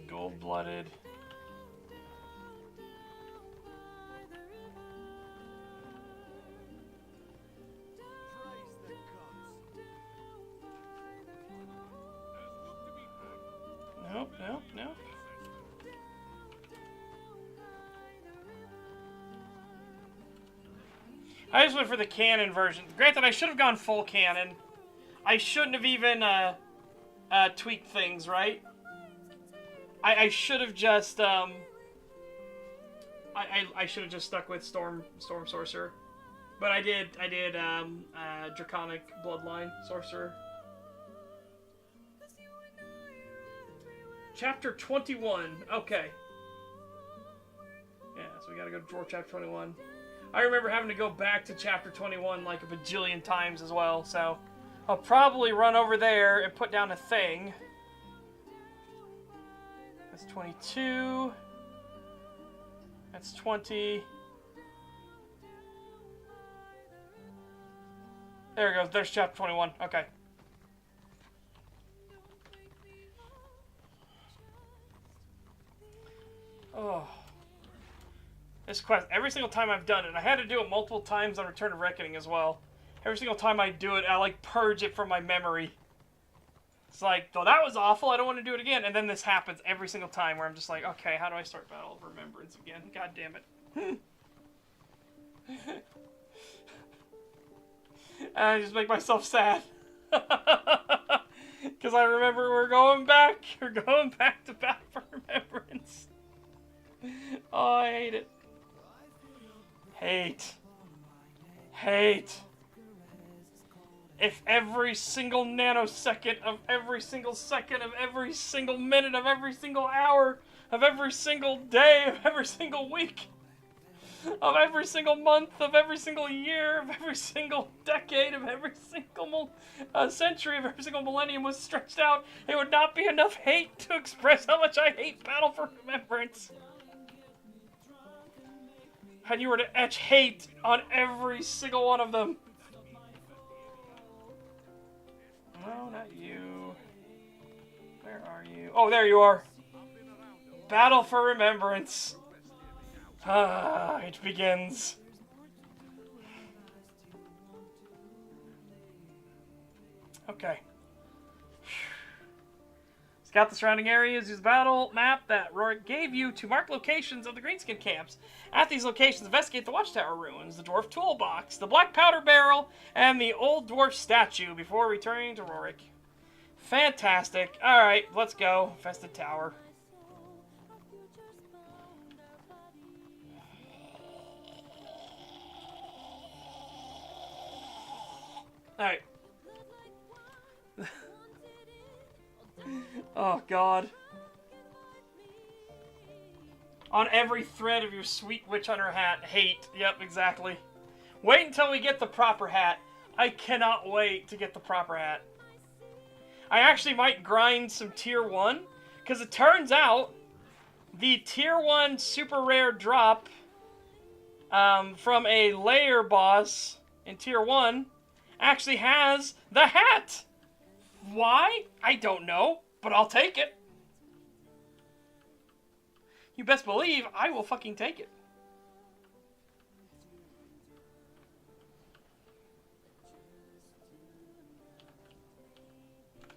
Gold-blooded. Nope, nope, nope. I just went for the canon version. Granted, I should have gone full canon. I shouldn't have even tweaked things, right? I should have just I should have just stuck with Storm Sorcerer. But I did Draconic Bloodline Sorcerer. Chapter 21. Okay. Yeah, so we gotta go to drawer chapter 21. I remember having to go back to chapter 21 like a bajillion times as well, so I'll probably run over there and put down a thing. That's 22. That's 20. There it goes. There's chapter 21. Okay. Oh. This quest, every single time I've done it, I had to do it multiple times on Return of Reckoning as well. Every single time I do it, I like purge it from my memory. It's like, oh, that was awful, I don't want to do it again. And then this happens every single time where I'm just like, okay, how do I start Battle of Remembrance again? God damn it. And I just make myself sad. Because I remember we're going back to Battle for Remembrance. Oh, I hate it. Hate. If every single nanosecond of every single second of every single minute of every single hour of every single day of every single week of every single month, of every single year, of every single decade, of every single century, of every single millennium was stretched out, it would not be enough hate to express how much I hate Battle for Remembrance. And you were to etch hate on every single one of them. No, not you. Where are you? Oh, there you are. Battle for Remembrance. Ah, it begins. Okay. Scout the surrounding areas. Use the battle map that Rorik gave you to mark locations of the greenskin camps. At these locations, investigate the watchtower ruins, the dwarf toolbox, the black powder barrel, and the old dwarf statue before returning to Rorik. Fantastic. Alright, let's go. Infested tower. Alright. Oh, God. On every thread of your sweet witch hunter hat. Hate. Yep, exactly. Wait until we get the proper hat. I cannot wait to get the proper hat. I actually might grind some tier 1. Because it turns out the tier 1 super rare drop from a layer boss in tier 1 actually has the hat. Why? I don't know, but I'll take it. You best believe I will fucking take it.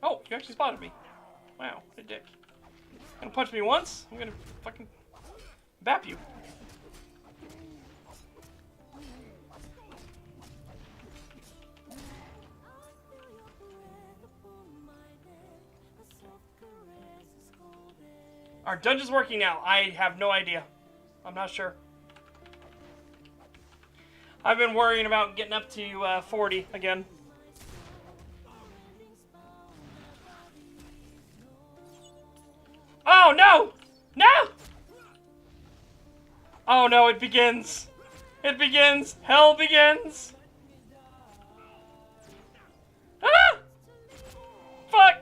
Oh, you actually spotted me. Wow, what a dick. Gonna punch me once, I'm gonna fucking bap you. Our dungeon's working now. I have no idea. I'm not sure. I've been worrying about getting up to 40 again. Oh, no! No! Oh, no, it begins. It begins. Hell begins. Ah! Fuck!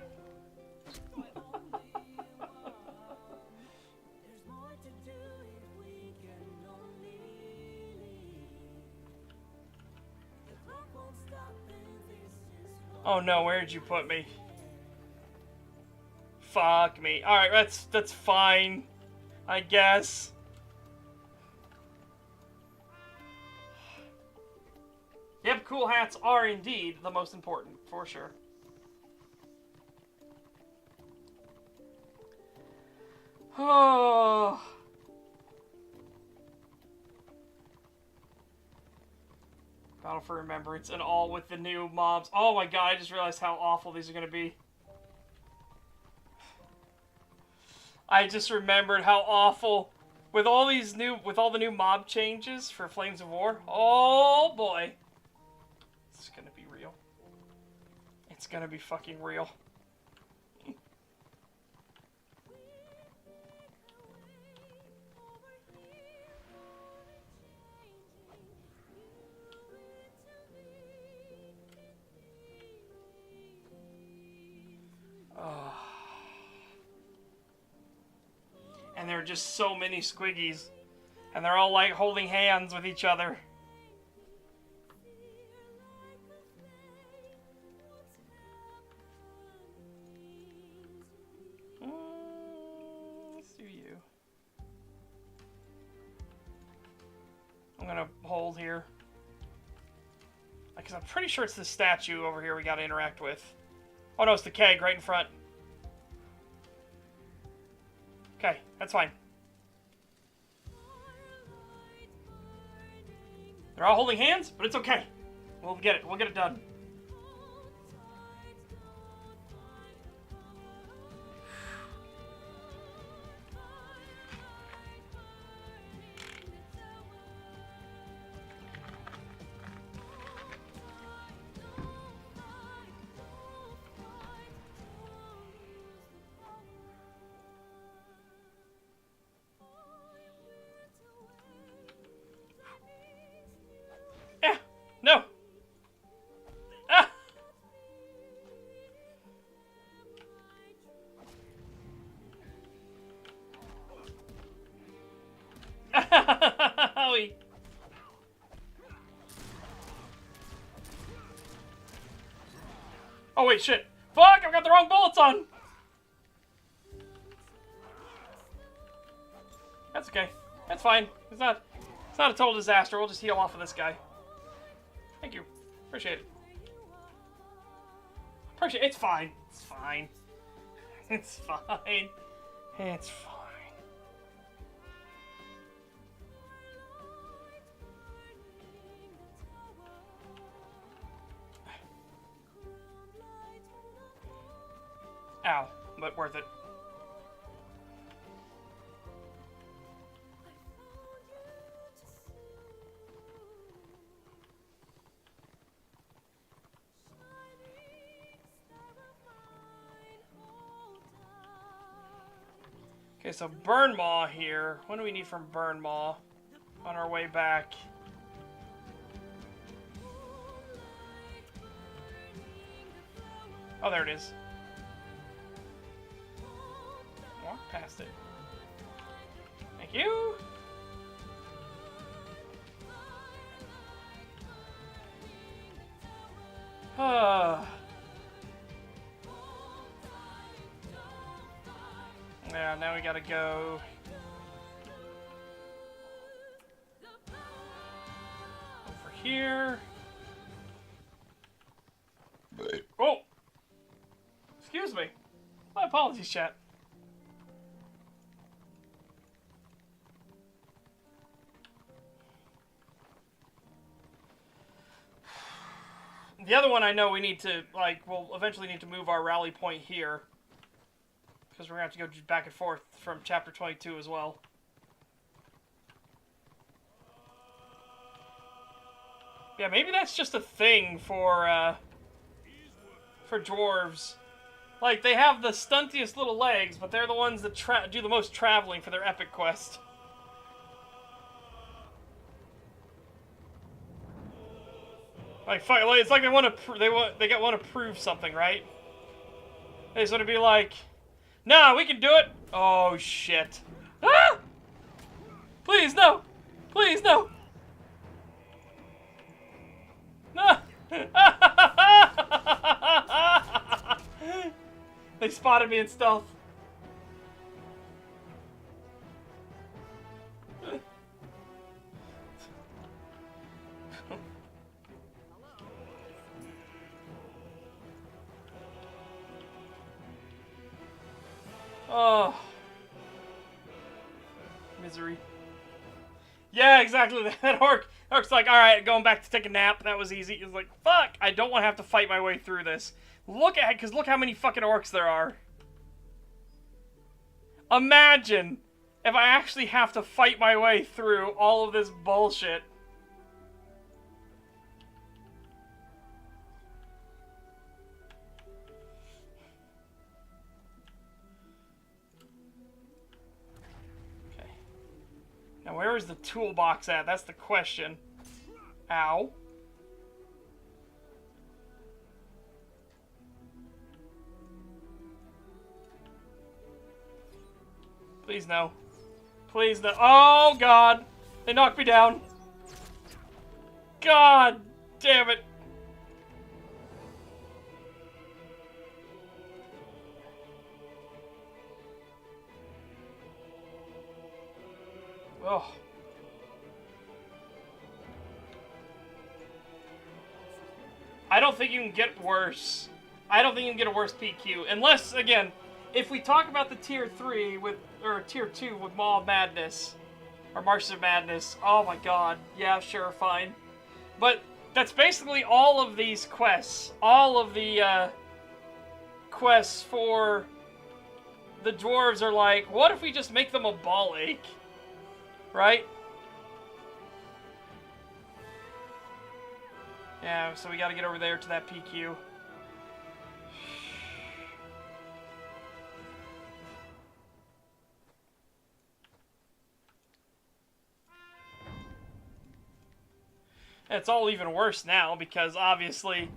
Oh no, where did you put me? Fuck me. Alright, that's fine. I guess. Yep, cool hats are indeed the most important, for sure. Oh. Battle for Remembrance, and all with the new mobs. Oh my god, I just realized how awful these are going to be. I just remembered how awful, with all the new mob changes for Flames of War. Oh boy. It's going to be real. It's going to be fucking real. And there are just so many squiggies. And they're all like holding hands with each other. Let's do you. I'm gonna hold here. Because I'm pretty sure it's the statue over here we gotta interact with. Oh no, it's the keg right in front. Okay, that's fine. They're all holding hands, but it's okay. We'll get it. We'll get it done. Owie. Oh wait, shit. Fuck, I've got the wrong bullets on. That's okay. That's fine. It's not a total disaster. We'll just heal off of this guy. Thank you. Appreciate it. Appreciate it. It's fine. It's fine. It's fine. It's fine. Ow, but worth it. Okay, so Burn Maw here. What do we need from Burn Maw on our way back? Oh, there it is. Walk past it. Thank you. Yeah, now we gotta go. Over here. Oh! Excuse me. My apologies, chat. The other one I know we need to, like, we'll eventually need to move our rally point here. Because we're going to have to go back and forth from Chapter 22 as well. Yeah, maybe that's just a thing for dwarves. Like, they have the stuntiest little legs, but they're the ones that do the most traveling for their epic quest. Like, fuck, it's like they want to want to prove something, right? They just want to be like, "Nah, we can do it." Oh shit! Ah! Please no! Please no! No! They spotted me in stealth. Oh. Misery. Yeah, exactly. That orc's like, alright, going back to take a nap. That was easy. He's like, fuck, I don't want to have to fight my way through this. Look how many fucking orcs there are. Imagine if I actually have to fight my way through all of this bullshit. Now, where is the toolbox at? That's the question. Ow. Please no. Please no. Oh, God. They knocked me down. God damn it. Oh. I don't think you can get worse. I don't think you can get a worse PQ. Unless, again, if we talk about the Tier 3 or Tier 2 with Maw of Madness, or Marches of Madness, oh my god. Yeah, sure, fine. But that's basically all of these quests. All of the, quests for the dwarves are like, what if we just make them a ball ache? Right? Yeah, so we gotta get over there to that PQ. It's all even worse now because obviously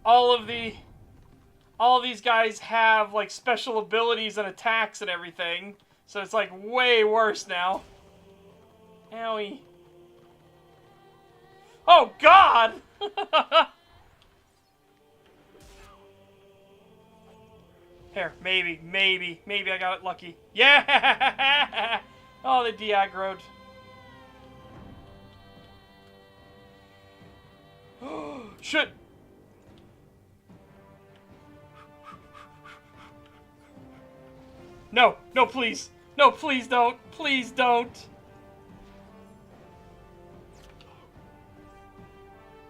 all of these guys have like special abilities and attacks and everything. So it's like way worse now. Owie. Oh, God! Here, maybe I got it lucky. Yeah! Oh, they de-aggroed. Shit! No, no, please. No, please don't. Please don't.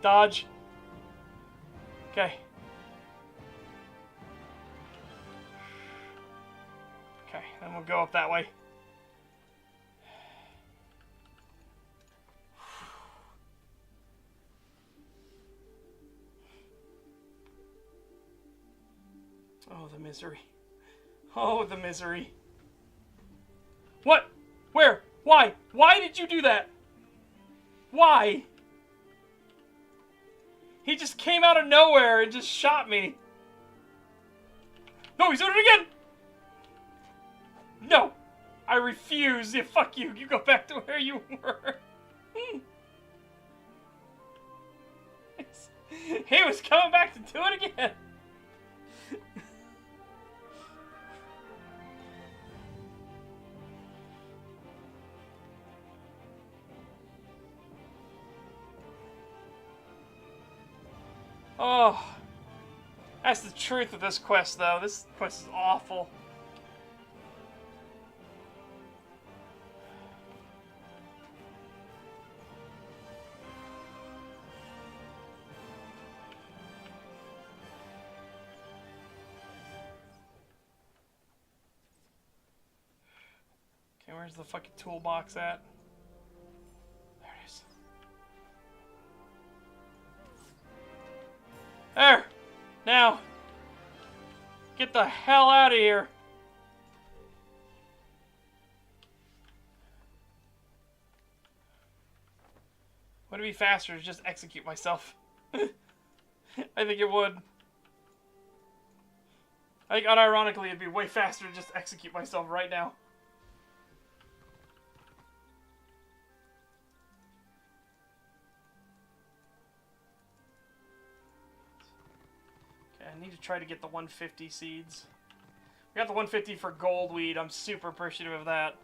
Dodge. Okay. Okay, then we'll go up that way. Oh, the misery. Oh, the misery. What? Where? Why? Why did you do that? Why? He just came out of nowhere and just shot me. No, he's doing it again! No! I refuse. Yeah, fuck you. You go back to where you were. He was coming back to do it again. Oh, that's the truth of this quest, though. This quest is awful. Okay, where's the fucking toolbox at? There it is. There! Now! Get the hell out of here! Would it be faster to just execute myself? I think it would. I think unironically it'd be way faster to just execute myself right now. Okay, I need to try to get the 150 seeds. We got the 150 for gold weed. I'm super appreciative of that.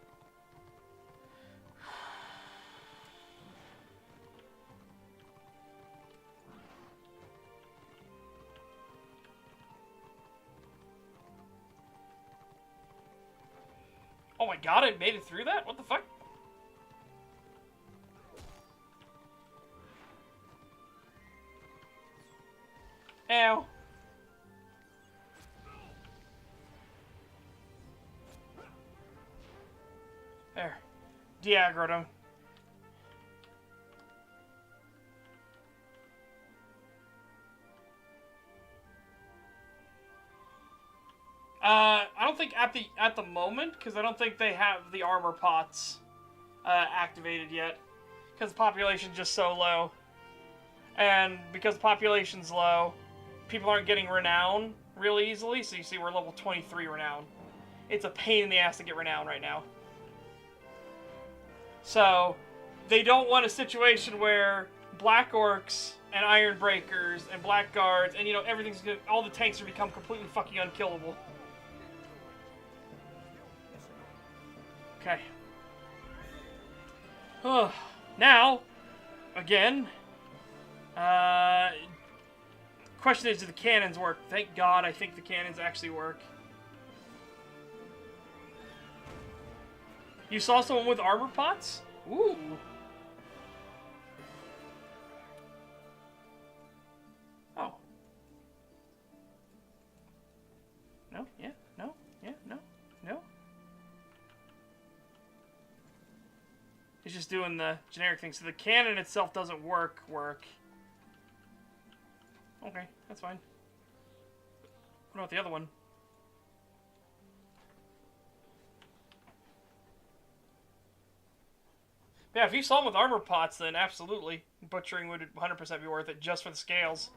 Oh my god, I made it through that? What the fuck? Ow. There. De-aggroed him. I don't think at the moment, because I don't think they have the armor pots activated yet, because the population's just so low, and because the population's low, people aren't getting renown real easily. So you see, we're level 23 renown. It's a pain in the ass to get renown right now. So they don't want a situation where black orcs and iron breakers and black guards and everything's good. All the tanks are become completely fucking unkillable. Okay. Now, again, question is, do the cannons work? Thank God, I think the cannons actually work. You saw someone with armor pots? Ooh. Oh. No, yeah, no, yeah, no, no. He's just doing the generic thing. So the cannon itself doesn't work. Okay, that's fine. What about the other one? Yeah, if you saw him with armor pots, then absolutely. Butchering would 100% be worth it just for the scales.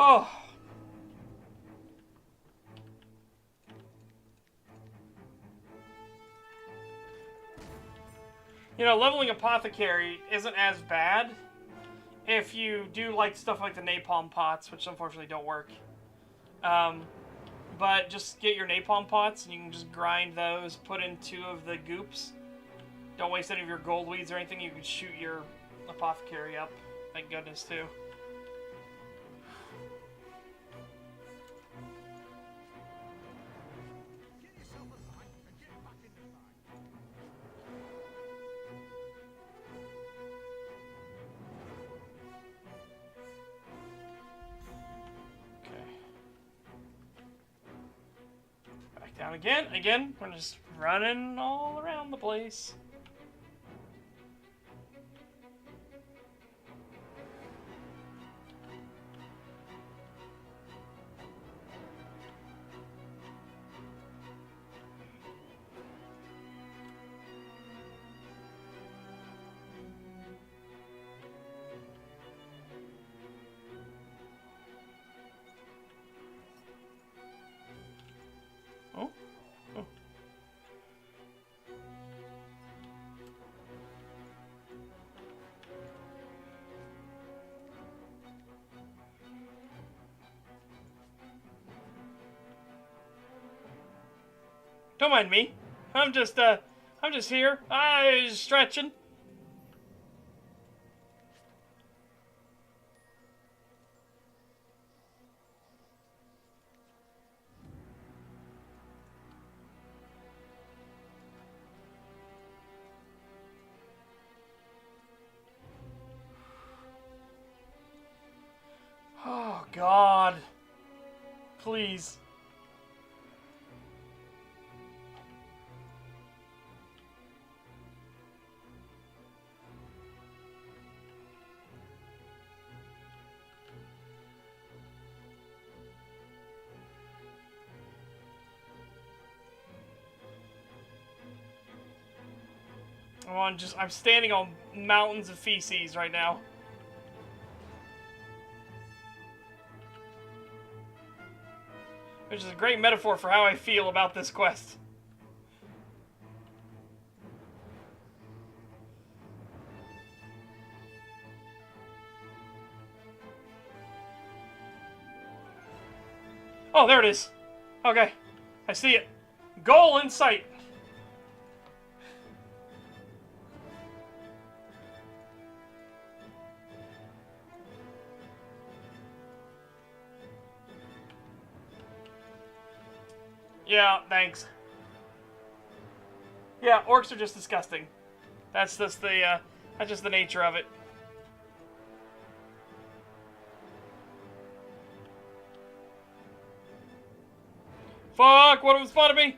Oh. You know, leveling Apothecary isn't as bad if you do like stuff like the napalm pots, which unfortunately don't work. But just get your napalm pots and you can just grind those, put in 2 of the goops. Don't waste any of your gold weeds or anything. You can shoot your Apothecary up. Thank goodness, too. Down again. Again, we're just running all around the place. Oh. Oh. Don't mind me. I'm just here. I was stretching. Oh, God. Please. I'm standing on mountains of feces right now. Which is a great metaphor for how I feel about this quest. Oh, there it is. Okay. I see it. Goal in sight. Yeah, thanks. Yeah, orcs are just disgusting. That's just the nature of it. Fuck! One of them spotted me.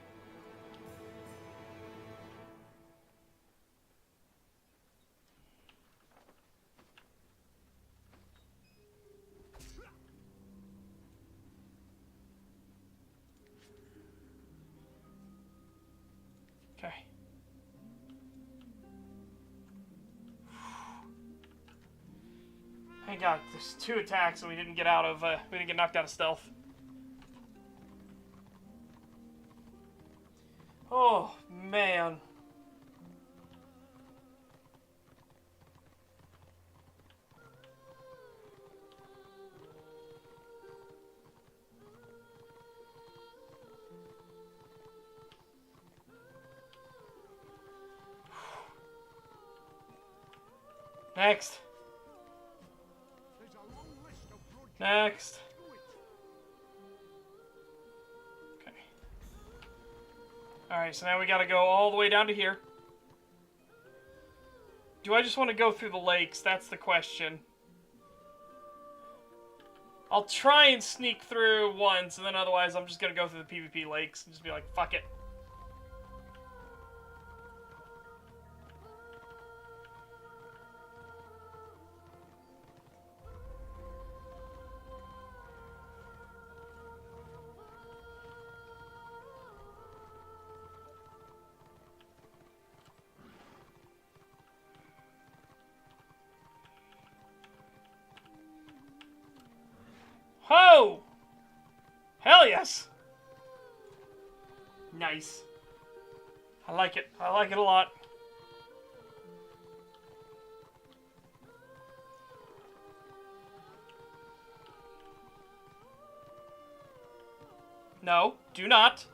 Okay. Thank God, there's 2 attacks and we didn't get out of, we didn't get knocked out of stealth. Oh, man. Next. Next. Okay. Alright, so now we gotta go all the way down to here. Do I just want to go through the lakes? That's the question. I'll try and sneak through once, and then otherwise I'm just gonna go through the PvP lakes and just be like, fuck it. Ho! Hell yes! Nice. I like it. I like it a lot. No, do not.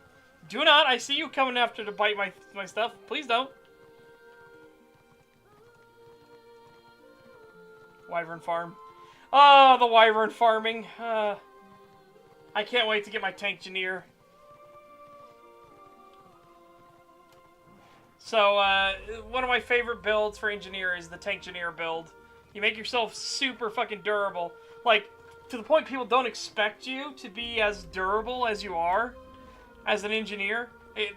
Do not. I see you coming after to bite my stuff. Please don't. Wyvern farm. Oh, the wyvern farming. I can't wait to get my tank engineer. So, one of my favorite builds for engineer is the tank engineer build. You make yourself super fucking durable. Like, to the point people don't expect you to be as durable as you are as an engineer.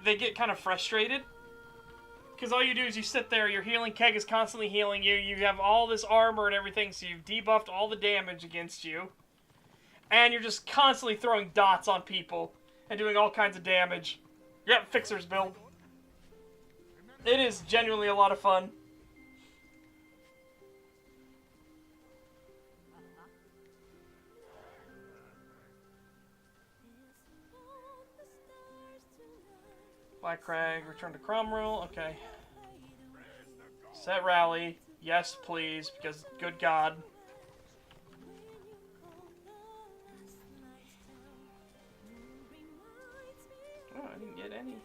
They get kind of frustrated. Because all you do is you sit there, your healing keg is constantly healing you, you have all this armor and everything, so you've debuffed all the damage against you. And you're just constantly throwing dots on people and doing all kinds of damage. Yep, Fixer's build. It is genuinely a lot of fun. Black Crag, return to Cromwell, okay. Set rally, yes please, because good God. Oh, I didn't get any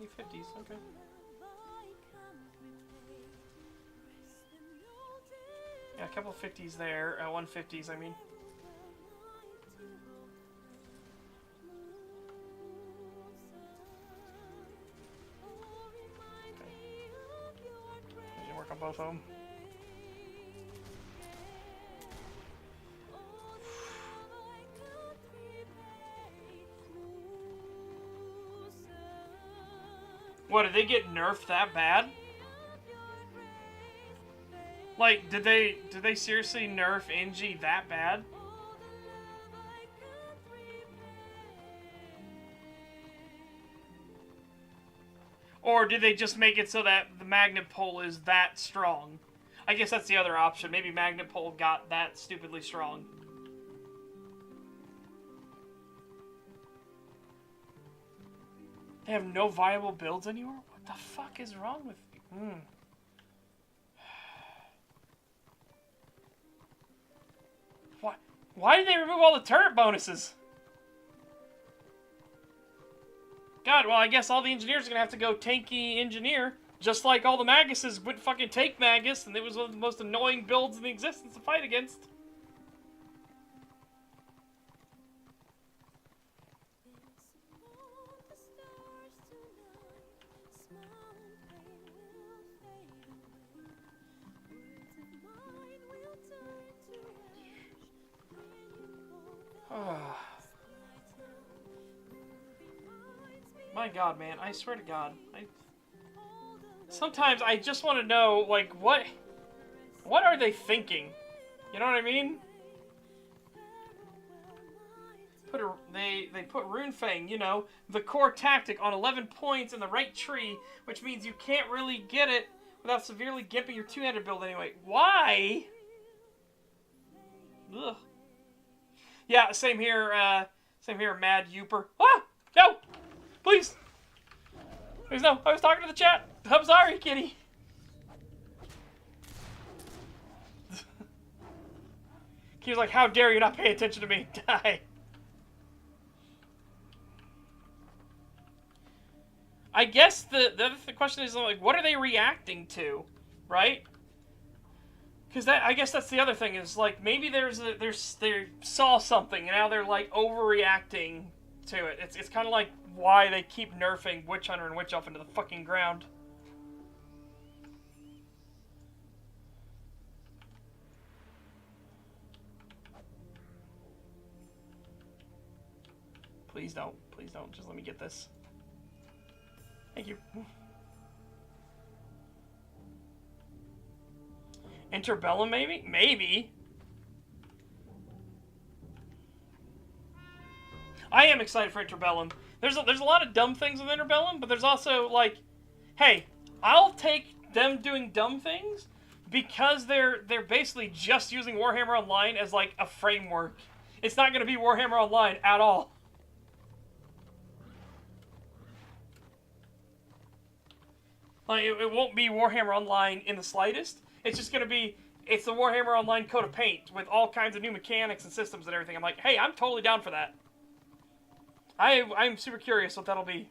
50s, okay. Yeah, a couple 50s there, 150s, I mean. On both of them. What, did they get nerfed that bad? Like, did they seriously nerf NG that bad? Or did they just make it so that the magnet pole is that strong? I guess that's the other option. Maybe magnet pole got that stupidly strong. They have no viable builds anymore? What the fuck is wrong with you? Why did they remove all the turret bonuses? God, well, I guess all the engineers are going to have to go tanky engineer, just like all the Maguses went fucking tank Magus, and it was one of the most annoying builds in the existence to fight against. My God, man, I swear to God, sometimes I just want to know, like, what are they thinking? You know what I mean? They put Runefang, you know, the core tactic on 11 points in the right tree, which means you can't really get it without severely gimping your two-handed build anyway. Why? Ugh. Yeah, same here, Mad Youper. Ah! No! Please! Please, no. I was talking to the chat. I'm sorry, kitty. He was like, how dare you not pay attention to me? Die. I guess the question is, like, what are they reacting to? Right? Because I guess that's the other thing, is, like, maybe they saw something, and now they're, like, overreacting to it. It's kind of like why they keep nerfing Witch Hunter and Witch Elf into the fucking ground. Please don't. Please don't. Just let me get this. Thank you. Interbellum, maybe? Maybe. I am excited for Interbellum. There's a lot of dumb things with Interbellum, but there's also, like, hey, I'll take them doing dumb things because they're basically just using Warhammer Online as, like, a framework. It's not going to be Warhammer Online at all. Like, it won't be Warhammer Online in the slightest. It's just going to be, it's the Warhammer Online coat of paint with all kinds of new mechanics and systems and everything. I'm like, hey, I'm totally down for that. I'm super curious what that'll be.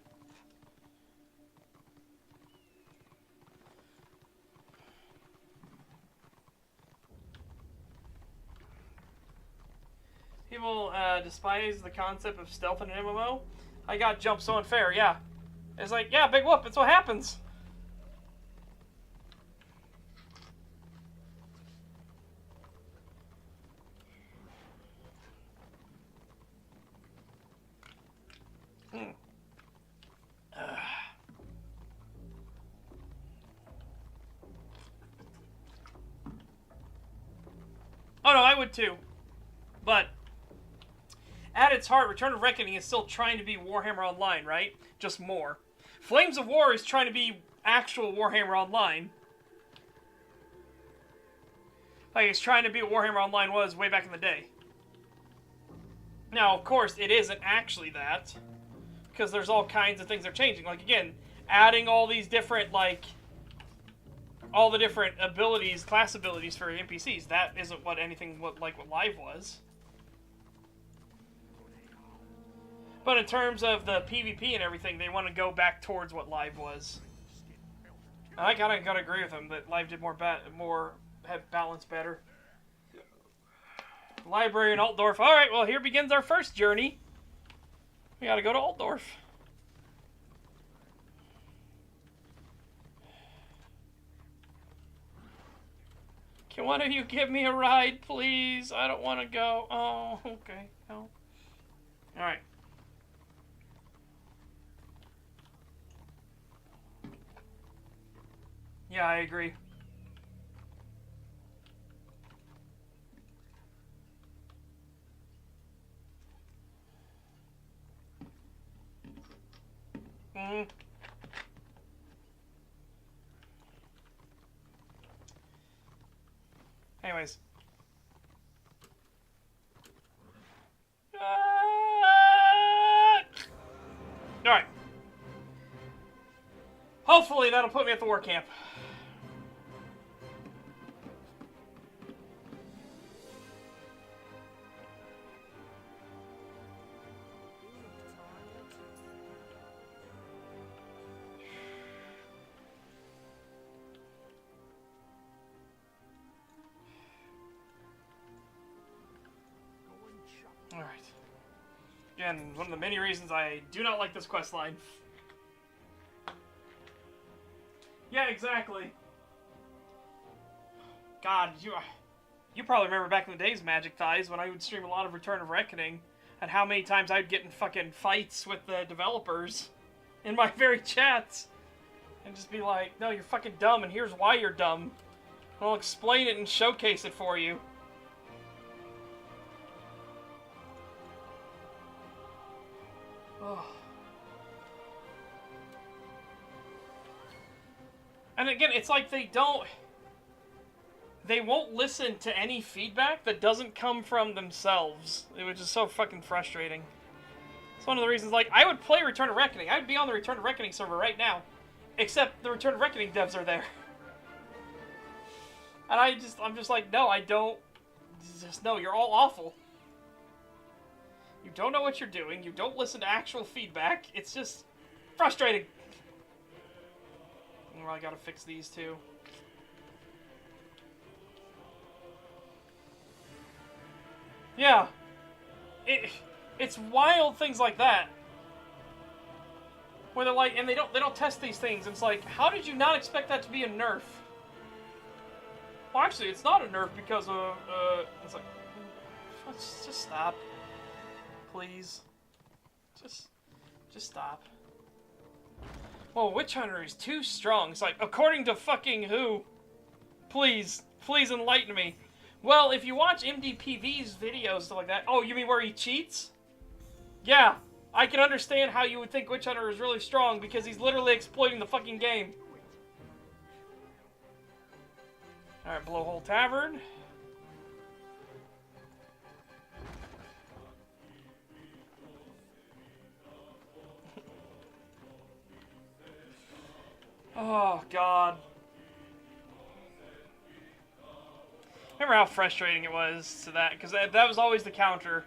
People despise the concept of stealth in an MMO. I got jumped so unfair, yeah. It's like, yeah, big whoop, it's what happens. Oh no, I would too. But at its heart, Return of Reckoning is still trying to be Warhammer Online, right? Just more. Flames of War is trying to be actual Warhammer Online. Like, it's trying to be what Warhammer Online was way back in the day. Now, of course, it isn't actually that. Because there's all kinds of things that are changing. Like, again, adding all these different, like, all the different abilities, class abilities for NPCs. That isn't what anything like what Live was. But in terms of the PvP and everything, they want to go back towards what Live was. And I kind of gotta agree with them that Live did have balance better. Library in Altdorf. All right, well, here begins our first journey. We gotta go to Altdorf. Can one of you give me a ride, please? I don't want to go. Oh, okay. No. All right. Yeah, I agree. Anyways. Alright. Hopefully that'll put me at the war camp. Alright. Again, one of the many reasons I do not like this quest line. Yeah, exactly. God, you probably remember back in the days, Magic Thighs, when I would stream a lot of Return of Reckoning, and how many times I'd get in fucking fights with the developers in my very chats, and just be like, no, you're fucking dumb, and here's why you're dumb. I'll explain it and showcase it for you. Oh. And again, it's like they won't listen to any feedback that doesn't come from themselves, which is so fucking frustrating. It's one of the reasons, like, I would play Return of Reckoning. I would be on the Return of Reckoning server right now, except the Return of Reckoning devs are there. And I'm just like, no, I don't, no, you're all awful. You don't know what you're doing, you don't listen to actual feedback, it's just frustrating. Well, I gotta fix these too. Yeah. It's wild things like that. Where they're like, and they don't test these things, and it's like, how did you not expect that to be a nerf? Well, actually, it's not a nerf because of, it's like, just stop. Please. Just stop. Well, Witch Hunter is too strong. It's like, according to fucking who? Please enlighten me. Well, if you watch MDPV's videos, stuff like that. Oh, you mean where he cheats? Yeah, I can understand how you would think Witch Hunter is really strong because he's literally exploiting the fucking game. Alright, Blowhole Tavern. Oh, God. Remember how frustrating it was to that? Because that was always the counter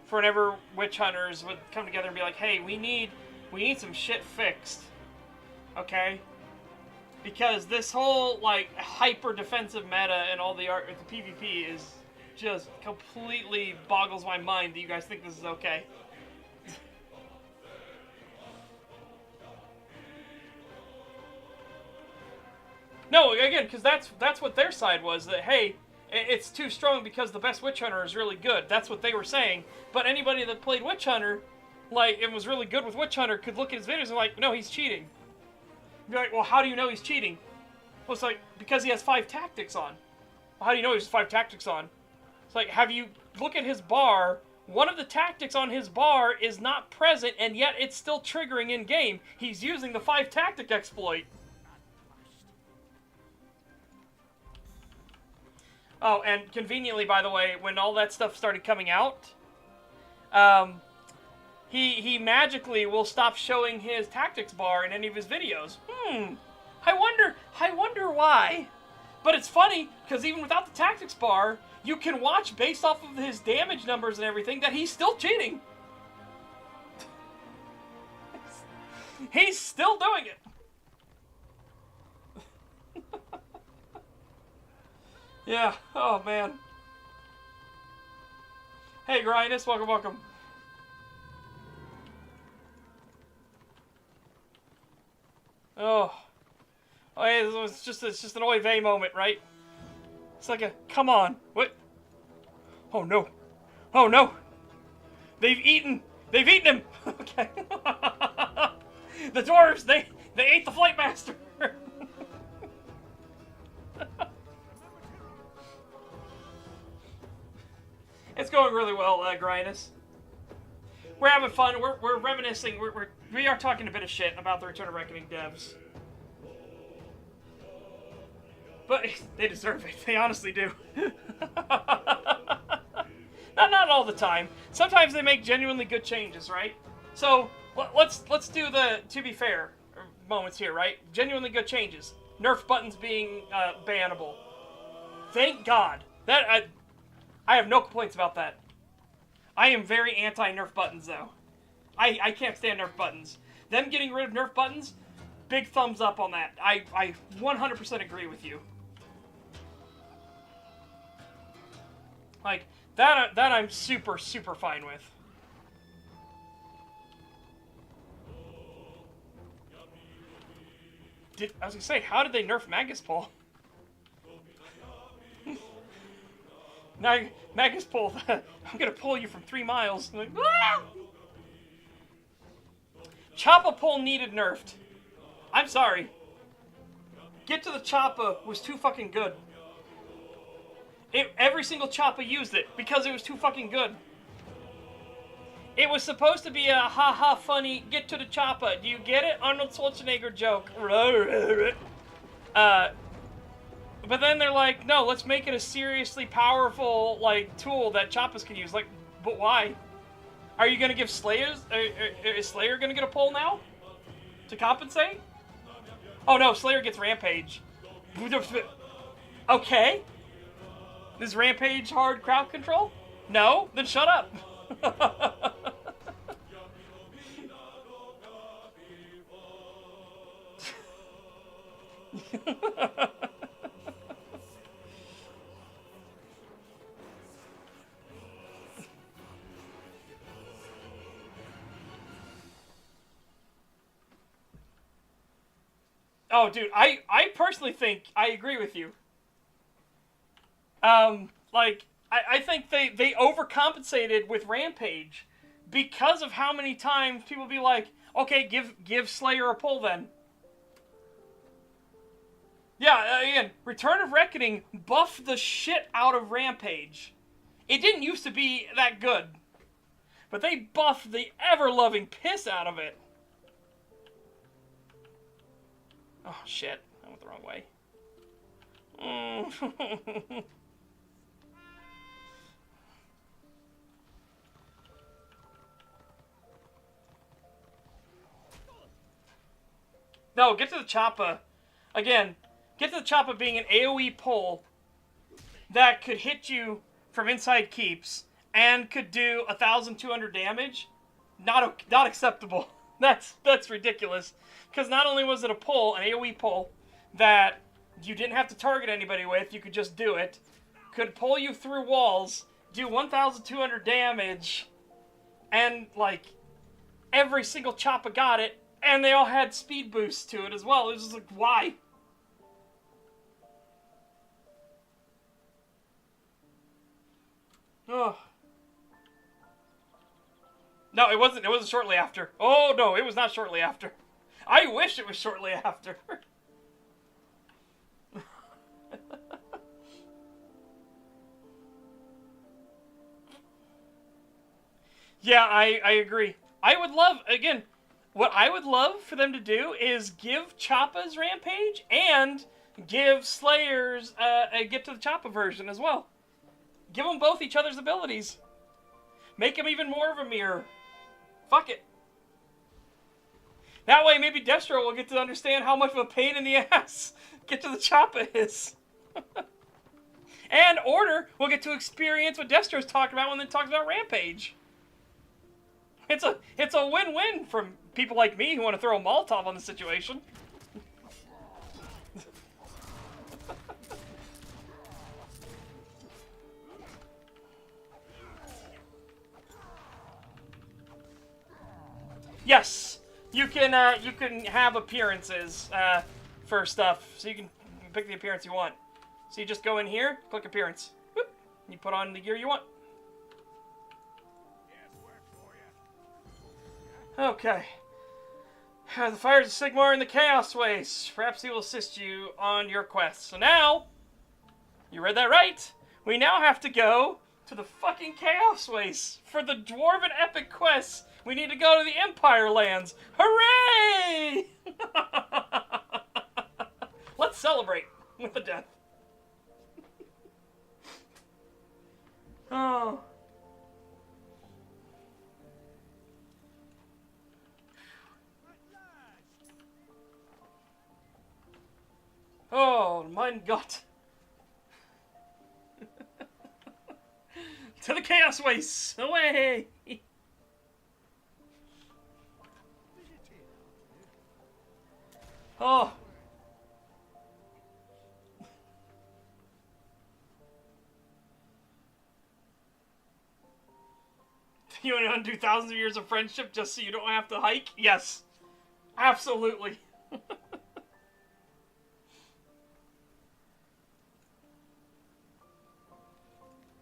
for whenever witch hunters would come together and be like, hey, we need some shit fixed. Okay? Because this whole, like, hyper-defensive meta and all the art with the PvP is just completely boggles my mind that you guys think this is okay. No, again, because that's what their side was, that, hey, it's too strong because the best Witch Hunter is really good. That's what they were saying. But anybody that played Witch Hunter, like, and was really good with Witch Hunter could look at his videos and like, no, he's cheating. Be like, well, how do you know he's cheating? Well, it's like, because he has 5 tactics on. Well, how do you know he has 5 tactics on? It's like, have you look at his bar. One of the tactics on his bar is not present, and yet it's still triggering in-game. He's using the 5 tactic exploit. Oh, and conveniently, by the way, when all that stuff started coming out, he magically will stop showing his tactics bar in any of his videos. I wonder why. But it's funny, because even without the tactics bar, you can watch based off of his damage numbers and everything that he's still cheating. He's still doing it. Yeah, oh man. Hey Grindus, welcome. Oh, hey, it's just an oy vey moment, right? It's like a, come on, what? Oh no, they've eaten him. Okay, the dwarves, they ate the flight master. It's going really well, Grindus. We're having fun. We're reminiscing. We are talking a bit of shit about the Return of Reckoning devs. But they deserve it. They honestly do. Not all the time. Sometimes they make genuinely good changes, right? So let's do the to be fair moments here, right? Genuinely good changes. Nerf buttons being bannable. Thank God. That I have no complaints about that. I am very anti-Nerf buttons, though. I can't stand Nerf buttons. Them getting rid of Nerf buttons, big thumbs up on that. I 100% agree with you. Like, that I'm super fine with. I was gonna say, how did they nerf Magus Pole? Magus Pole, I'm gonna pull you from 3 miles. Like, ah! Choppa Pole needed nerfed. I'm sorry. Get to the Choppa was too fucking good. Every single Choppa used it because it was too fucking good. It was supposed to be a ha-ha funny get to the Choppa. Do you get it? Arnold Schwarzenegger joke. But then they're like, no, let's make it a seriously powerful, like, tool that Choppas can use. Like, but why? Are you gonna give Slayers? Is Slayer gonna get a pull now? To compensate? Oh no, Slayer gets Rampage. Okay. Is Rampage hard crowd control? No? Then shut up. Oh, dude, I personally think I agree with you. Like, I think they overcompensated with Rampage because of how many times people be like, okay, give Slayer a pull then. Yeah, again, Return of Reckoning buffed the shit out of Rampage. It didn't used to be that good, but they buffed the ever-loving piss out of it. Oh, shit. I went the wrong way. No, get to the Choppa. Again, get to the Choppa being an AoE pull that could hit you from inside keeps and could do 1,200 damage. Not acceptable. That's ridiculous. Because not only was it a pull, an AoE pull, that you didn't have to target anybody with, you could just do it, could pull you through walls, do 1,200 damage, and, like, every single Choppa got it, and they all had speed boosts to it as well. It was just like, why? Ugh. No, it wasn't. It wasn't shortly after. Oh, no, it was not shortly after. I wish it was shortly after. Yeah, I agree. I would love, again, what I would love for them to do is give Choppa's Rampage and give Slayer's a Get to the Choppa version as well. Give them both each other's abilities. Make them even more of a mirror. Fuck it. That way, maybe Destro will get to understand how much of a pain in the ass Get to the Choppa is. And Order will get to experience what Destro's talking about when they talks about Rampage. It's a win-win from people like me who want to throw a Molotov on the situation. Yes, you can have appearances for stuff, so you can pick the appearance you want. So you just go in here, click appearance, whoop, you put on the gear you want. Okay. The fires of Sigmar and the Chaos Waste. Perhaps he will assist you on your quest. So now, you read that right. We now have to go to the fucking Chaos Waste for the Dwarven Epic Quest. We need to go to the Empire Lands. Hooray! Let's celebrate with the death. Oh. Oh, mein Gott. To the Chaos Waste. Away! Oh. You want to undo thousands of years of friendship just so you don't have to hike? Yes. Absolutely.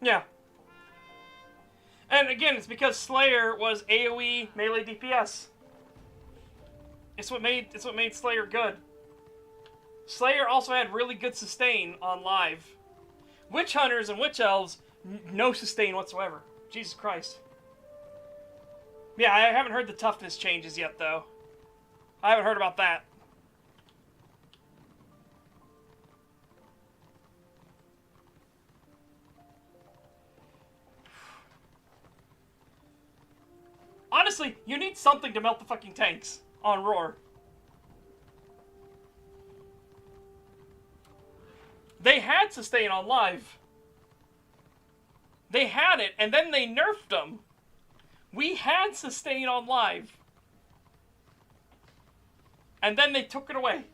Yeah. And again, it's because Slayer was AoE melee DPS. It's what made Slayer good. Slayer also had really good sustain on live. Witch Hunters and Witch Elves, no sustain whatsoever. Jesus Christ. Yeah, I haven't heard the toughness changes yet, though. I haven't heard about that. Honestly, you need something to melt the fucking tanks on Roar. They had sustain on live. They had it, and then they nerfed them. We had sustain on live. And then they took it away.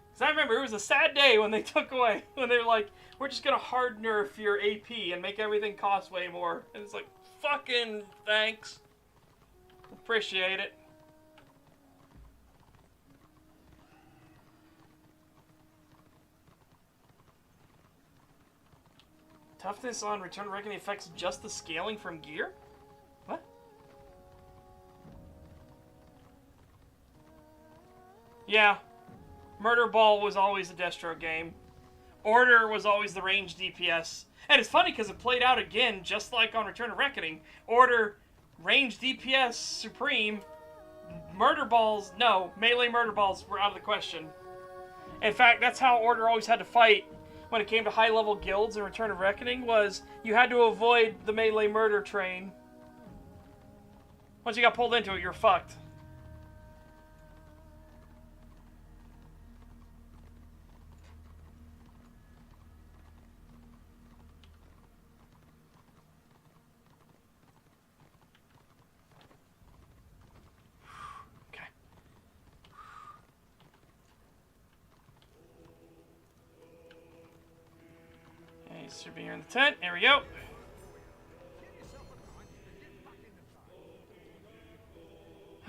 Because I remember it was a sad day when they took away. When they were like, we're just going to hard nerf your AP and make everything cost way more. And it's like, fucking thanks. Appreciate it. Toughness on Return to Reckoning affects just the scaling from gear? What? Yeah. Murder Ball was always a Destro game. Order was always the ranged DPS. And it's funny because it played out again just like on Return to Reckoning. Order, ranged DPS, Supreme. Murder Balls, no. Melee Murder Balls were out of the question. In fact, that's how Order always had to fight when it came to high-level guilds in Return of Reckoning, was you had to avoid the melee murder train. Once you got pulled into it, you're fucked. Should be here in the tent. There we go.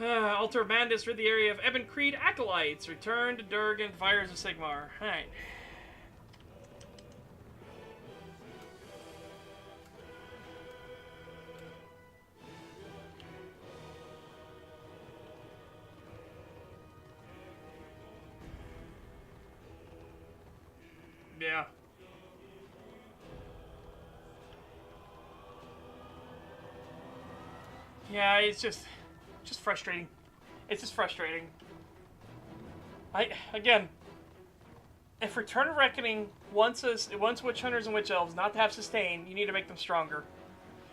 Altar of Bandits rid the area of Ebon Creed Acolytes. Return to Durgan, Fires of Sigmar. Alright. Yeah. Yeah, it's just frustrating. It's just frustrating. Again, if Return of Reckoning wants Witch Hunters and Witch Elves not to have sustain, you need to make them stronger.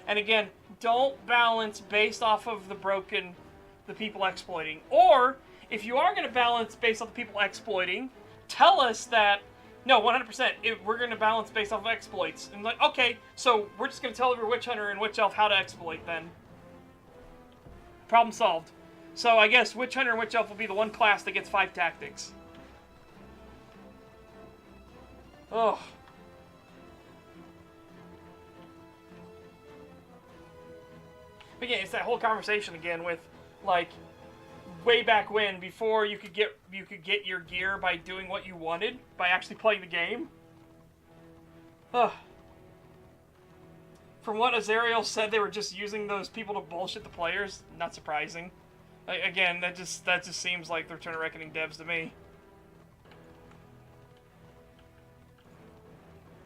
And again, don't balance based off of the people exploiting. Or, if you are going to balance based off the people exploiting, tell us that, no, 100%, we're going to balance based off of exploits. And like, okay, so we're just going to tell every Witch Hunter and Witch Elf how to exploit then. Problem solved. So I guess Witch Hunter and Witch Elf will be the one class that gets 5 tactics. Ugh. But yeah, it's that whole conversation again with, like, way back when, before you could get your gear by doing what you wanted, by actually playing the game. Ugh. From what Azariel said, they were just using those people to bullshit the players. Not surprising. Again, that just seems like the Return of Reckoning devs to me.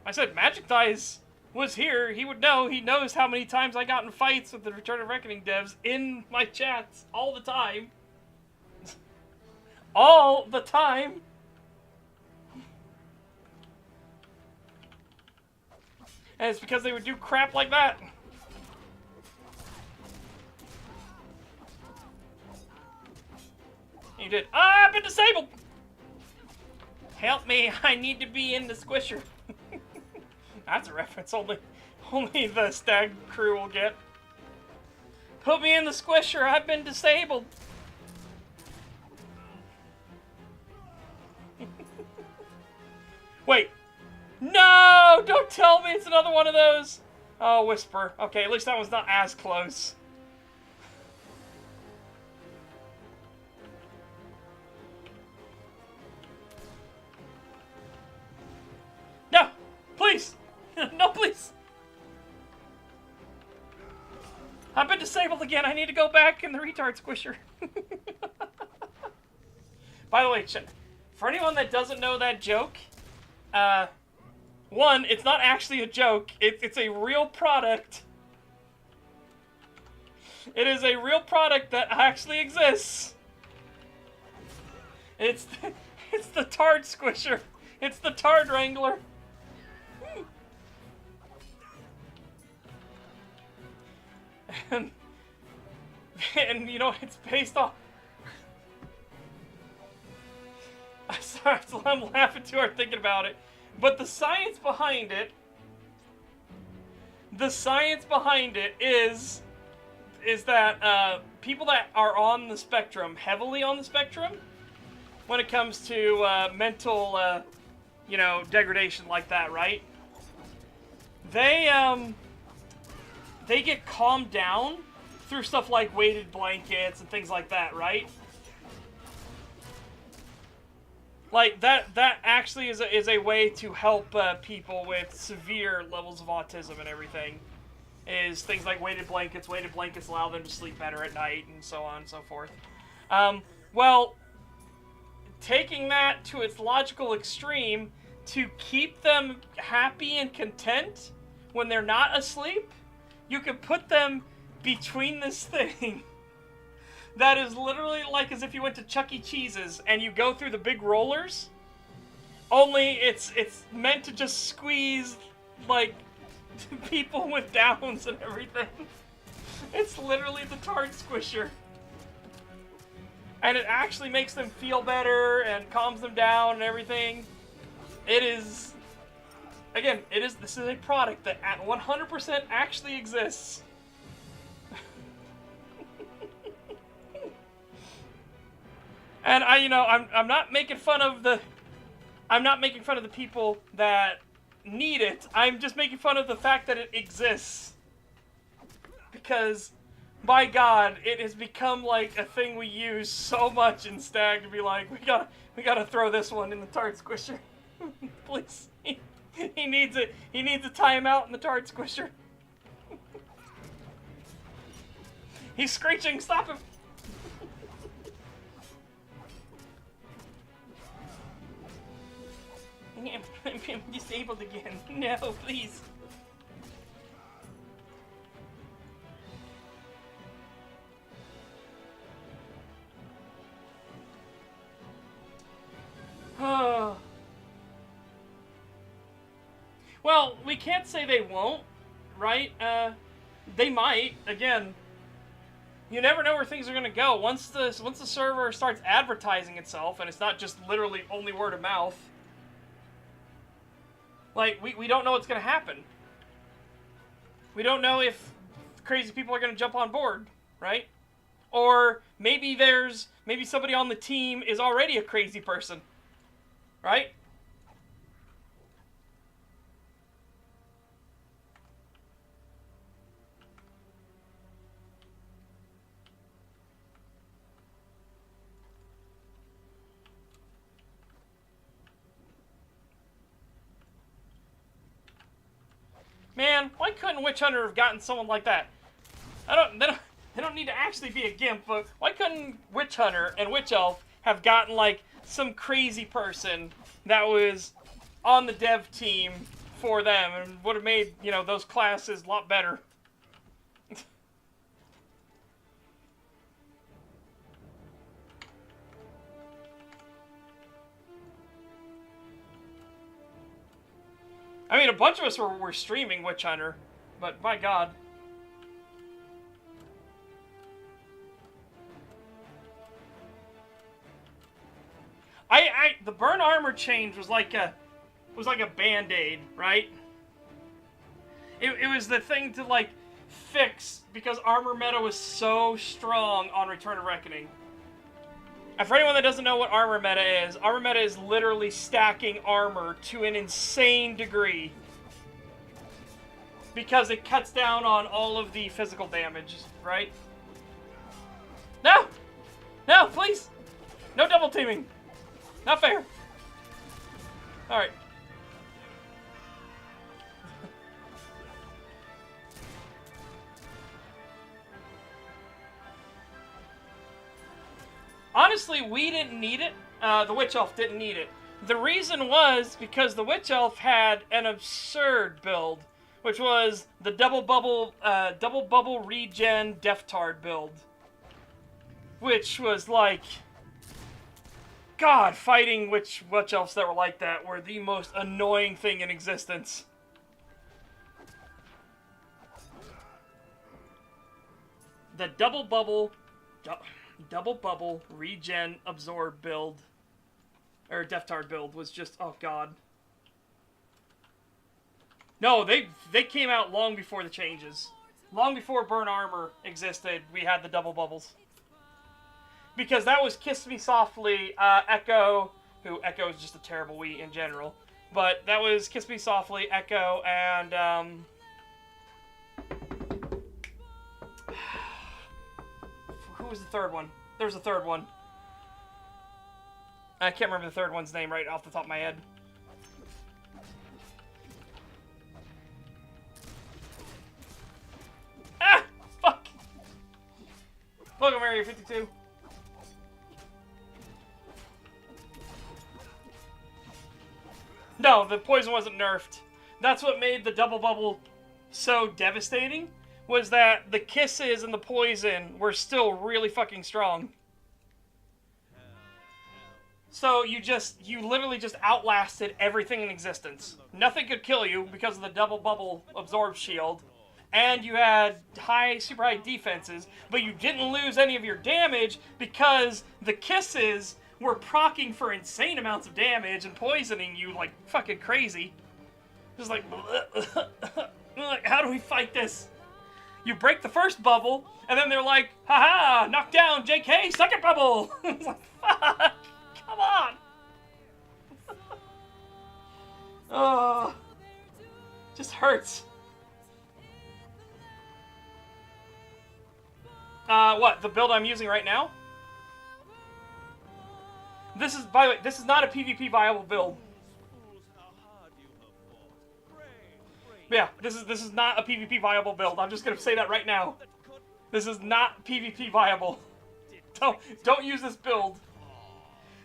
I said Magic Dice was here. He would know. He knows how many times I got in fights with the Return of Reckoning devs in my chats all the time. All the time. And it's because they would do crap like that. You did. Ah, I've been disabled! Help me, I need to be in the squisher. That's a reference only the stag crew will get. Put me in the squisher, I've been disabled. Wait. No! Don't tell me it's another one of those! Oh, Whisper. Okay, at least that one's not as close. No! Please! No, please! I've been disabled again. I need to go back in the retard squisher. By the way, for anyone that doesn't know that joke, one, it's not actually a joke. It's a real product. It is a real product that actually exists. It's the Tard Squisher. It's the Tard Wrangler. And you know, it's based off... I'm sorry, I'm laughing too hard thinking about it. But the science behind it is that people that are on the spectrum, heavily on the spectrum, when it comes to mental, you know, degradation like that, right? They get calmed down through stuff like weighted blankets and things like that, right? Like, that actually is a way to help people with severe levels of autism and everything. Is things like weighted blankets. Weighted blankets allow them to sleep better at night, and so on and so forth. Well, taking that to its logical extreme, to keep them happy and content when they're not asleep, you can put them between this thing. That is literally like as if you went to Chuck E. Cheese's and you go through the big rollers. Only it's meant to just squeeze, like, people with downs and everything. It's literally the Tard Squisher. And it actually makes them feel better and calms them down and everything. It is... Again, this is a product that at 100% actually exists. And I'm not making fun of the people that need it. I'm just making fun of the fact that it exists. Because, by God, it has become like a thing we use so much in Stag to be like, we gotta throw this one in the tart squisher. Please. He needs it. He needs a timeout in the tart squisher. He's screeching. Stop him. I'm disabled again. No, please. Oh. Well, we can't say they won't, right? They might. Again, you never know where things are gonna go. Once the server starts advertising itself, and it's not just literally only word of mouth. Like, we don't know what's going to happen. We don't know if crazy people are going to jump on board, right? Or maybe somebody on the team is already a crazy person, right? Man, why couldn't Witch Hunter have gotten someone like that? They don't need to actually be a gimp, but why couldn't Witch Hunter and Witch Elf have gotten, like, some crazy person that was on the dev team for them and would have made, you know, those classes a lot better? I mean, a bunch of us were streaming Witch Hunter, but by God. The burn armor change was like a band-aid, right? It was the thing to, like, fix because armor meta was so strong on Return of Reckoning. And for anyone that doesn't know what armor meta is literally stacking armor to an insane degree. Because it cuts down on all of the physical damage, right? No! No, please! No double teaming! Not fair! Alright. Honestly, we didn't need it. The Witch Elf didn't need it. The reason was because the Witch Elf had an absurd build, which was the double bubble regen Deftard build. Which was like, God, fighting Witch Elves that were like that were the most annoying thing in existence. The double bubble regen absorb build, or Deftard build, was just, oh God. No, they came out long before the changes. Long before Burn Armor existed, we had the double bubbles. Because that was Kiss Me Softly, Echo, who Echo is just a terrible Wii in general. But that was Kiss Me Softly, Echo, and, who was the third one? There was a third one. I can't remember the third one's name right off the top of my head. Ah! Fuck! Welcome, Area 52. No, the poison wasn't nerfed. That's what made the double bubble so devastating, was that the kisses and the poison were still really fucking strong. So you literally just outlasted everything in existence. Nothing could kill you because of the double bubble absorb shield. And you had super high defenses, but you didn't lose any of your damage because the kisses were proccing for insane amounts of damage and poisoning you like fucking crazy. Just like, how do we fight this? You break the first bubble, and then they're like, haha, knock down JK, second bubble! It's like, fuck, come on! Oh. Just hurts. What? The build I'm using right now? This is, by the way, this is not a PvP viable build. Yeah, this is not a PvP viable build. I'm just gonna say that right now. This is not PvP viable. Don't use this build.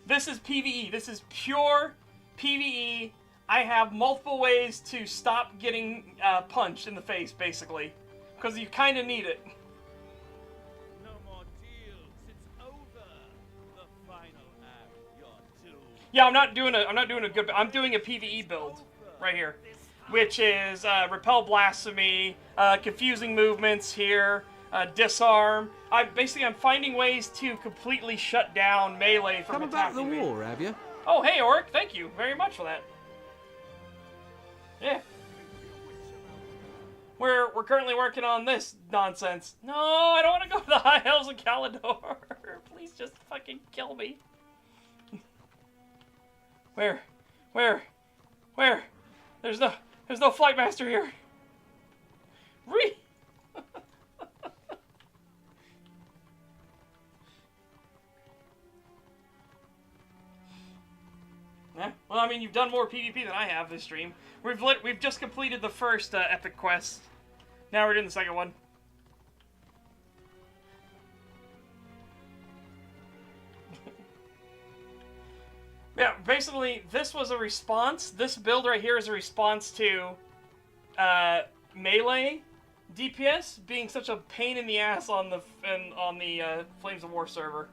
This is PvE. This is pure PvE. I have multiple ways to stop getting punched in the face, basically, because you kind of need it. No more deals. It's over. The final act. You're doomed. Yeah, I'm not doing a good. I'm doing a PvE build right here, which is repel blasphemy, confusing movements here, disarm. I'm finding ways to completely shut down melee from Come about the attacking me. war, have you? Oh, hey, Oric, thank you very much for that. Yeah. We're currently working on this nonsense. No, I don't want to go to the High Hells of Galador. Please just fucking kill me. Where? There's no Flight Master here. Yeah. Well, I mean, you've done more PvP than I have this stream. We've just completed the first epic quest. Now we're doing the second one. Yeah, basically, this was a response. This build right here is a response to melee DPS being such a pain in the ass on the Flames of War server.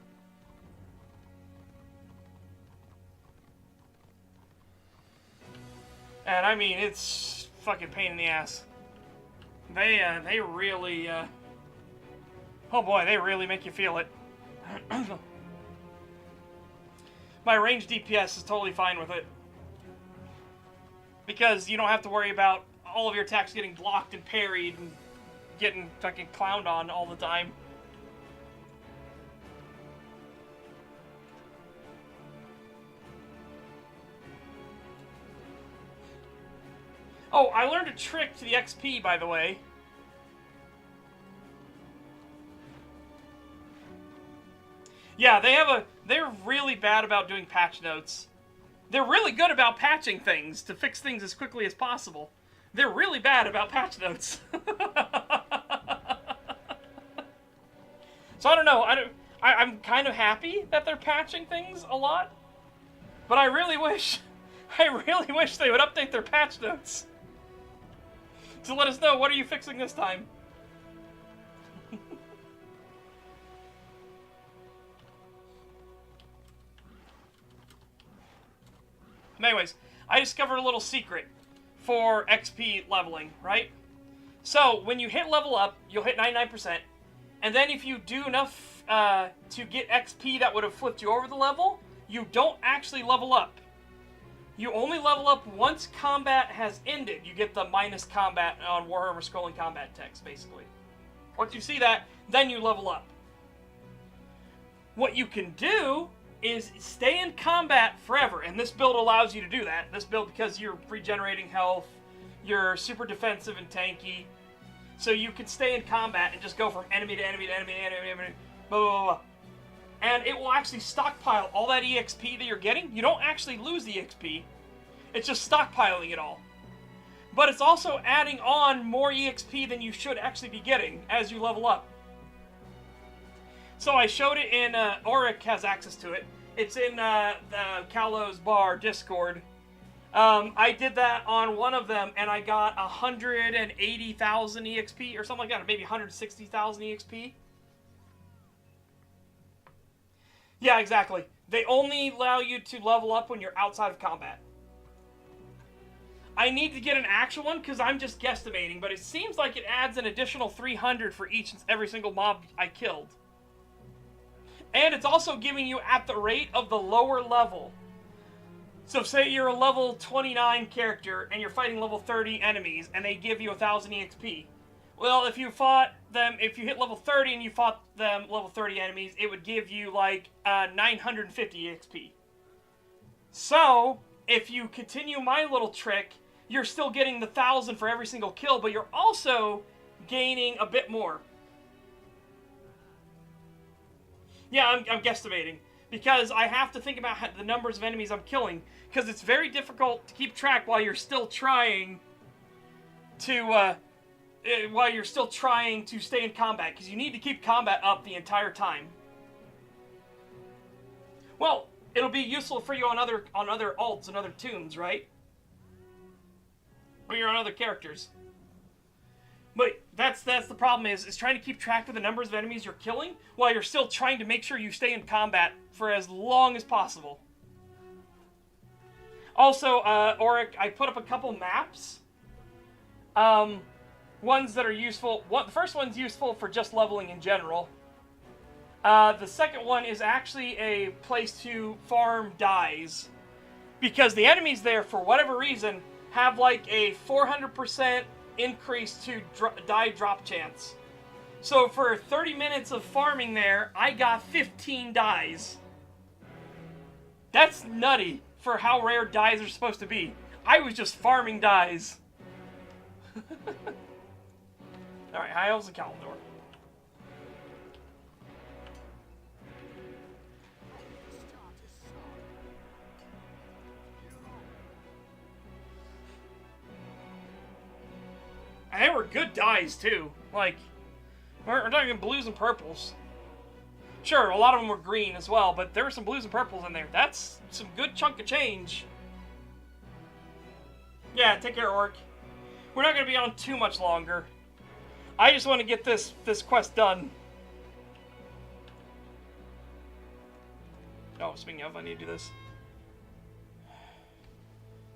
And I mean, it's fucking pain in the ass. They really, oh boy, they really make you feel it. My range DPS is totally fine with it. Because you don't have to worry about all of your attacks getting blocked and parried and getting fucking clowned on all the time. Oh, I learned a trick to the XP, by the way. Yeah, they're really bad about doing patch notes. They're really good about patching things to fix things as quickly as possible. They're really bad about patch notes. So I don't know. I'm kind of happy that they're patching things a lot, but I really wish they would update their patch notes to let us know, what are you fixing this time? Anyways, I discovered a little secret for XP leveling, right? So, when you hit level up, you'll hit 99%, and then if you do enough to get XP that would have flipped you over the level, you don't actually level up. You only level up once combat has ended. You get the minus combat on Warhammer scrolling combat text, basically. Once you see that, then you level up. What you can do is stay in combat forever, and this build allows you to do that. This build, because you're regenerating health, you're super defensive and tanky, so you can stay in combat and just go from enemy to enemy to enemy to enemy, blah, blah, blah. And it will actually stockpile all that EXP that you're getting. You don't actually lose the EXP. It's just stockpiling it all. But it's also adding on more EXP than you should actually be getting as you level up. So I showed it in, Oric has access to it. It's in the Kalos Bar Discord. I did that on one of them, and I got 180,000 EXP, or something like that, or maybe 160,000 EXP. Yeah, exactly. They only allow you to level up when you're outside of combat. I need to get an actual one, because I'm just guesstimating, but it seems like it adds an additional 300 for each and every single mob I killed. And it's also giving you at the rate of the lower level. So say you're a level 29 character, and you're fighting level 30 enemies, and they give you 1,000 EXP. Well, if you hit level 30 and you fought them level 30 enemies, it would give you like 950 EXP. So, if you continue my little trick, you're still getting the 1,000 for every single kill, but you're also gaining a bit more. Yeah, I'm guesstimating. Because I have to think about the numbers of enemies I'm killing. Because it's very difficult to keep track while you're still trying to, stay in combat. Because you need to keep combat up the entire time. Well, it'll be useful for you on other alts and other tunes, right? When you're on other characters. But that's the problem is trying to keep track of the numbers of enemies you're killing while you're still trying to make sure you stay in combat for as long as possible. Also, Auric, I put up a couple maps. Ones that are useful. The first one's useful for just leveling in general. The second one is actually a place to farm dyes. Because the enemies there, for whatever reason, have like a 400% increase to die drop chance. So for 30 minutes of farming there, I got 15 dies. That's nutty for how rare dies are supposed to be. I was just farming dies. Alright, High Elves and Kalimdor. And they were good dyes, too. Like, we're talking blues and purples. Sure, a lot of them were green as well, but there were some blues and purples in there. That's some good chunk of change. Yeah, take care, Orc. We're not going to be on too much longer. I just want to get this quest done. Oh, speaking of, I need to do this.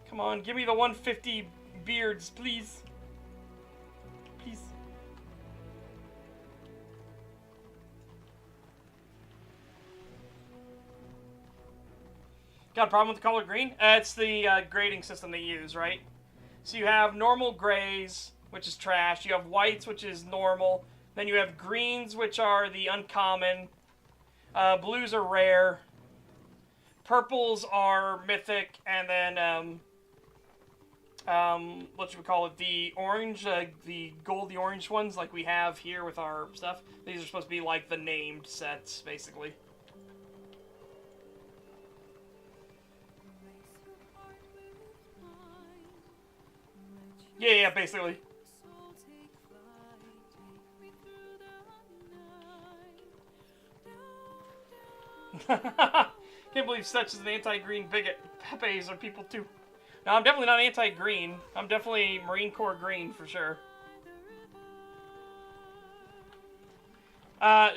Come on, give me the 150 beards, please. Please. Got a problem with the color green? It's the grading system they use, right? So you have normal grays, which is trash. You have whites, which is normal. Then you have greens, which are the uncommon. Blues are rare. Purples are mythic. And then, what should we call it? The orange, the goldy orange ones like we have here with our stuff. These are supposed to be like the named sets, basically. Yeah, basically. Can't believe such as an anti-green bigot. Pepes are people too. No, I'm definitely not anti-green. I'm definitely Marine Corps green for sure.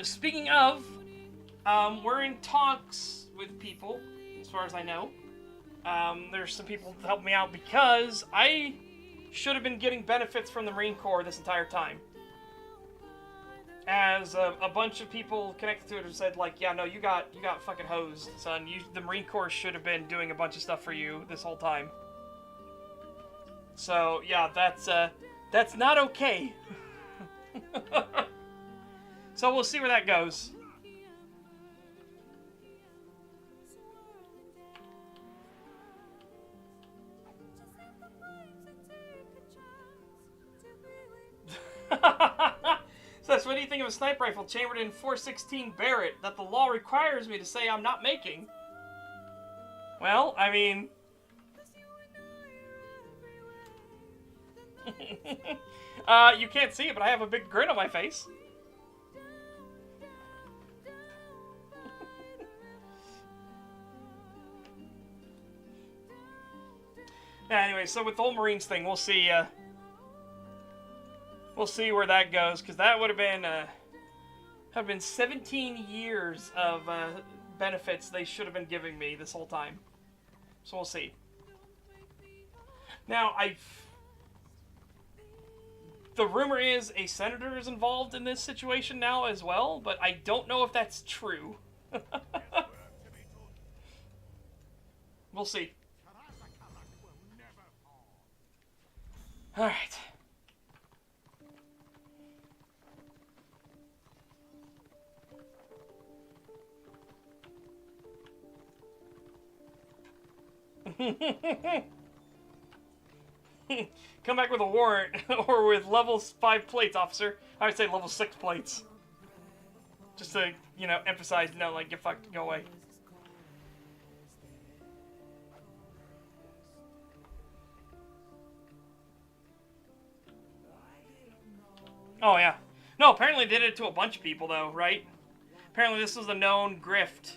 Speaking of, we're in talks with people, as far as I know. There's some people to help me out because I should have been getting benefits from the Marine Corps this entire time. As a bunch of people connected to it have said, like, yeah, no, you got fucking hosed, son. The Marine Corps should have been doing a bunch of stuff for you this whole time. So, yeah, that's not okay. So we'll see where that goes. So what do you think of a sniper rifle chambered in 416 Barrett that the law requires me to say I'm not making? Well, I mean... you can't see it, but I have a big grin on my face. Yeah, anyway, so with the whole Marines thing, we'll see where that goes, because that would have been 17 years of benefits they should have been giving me this whole time. So we'll see. Now, the rumor is a senator is involved in this situation now as well, but I don't know if that's true. We'll see. Alright. Come back with a warrant, or with level 5 plates, officer. I would say level 6 plates. Just to, you know, emphasize, no, like, get fucked, go away. Oh, yeah. No, apparently they did it to a bunch of people, though, right? Apparently this was a known grift.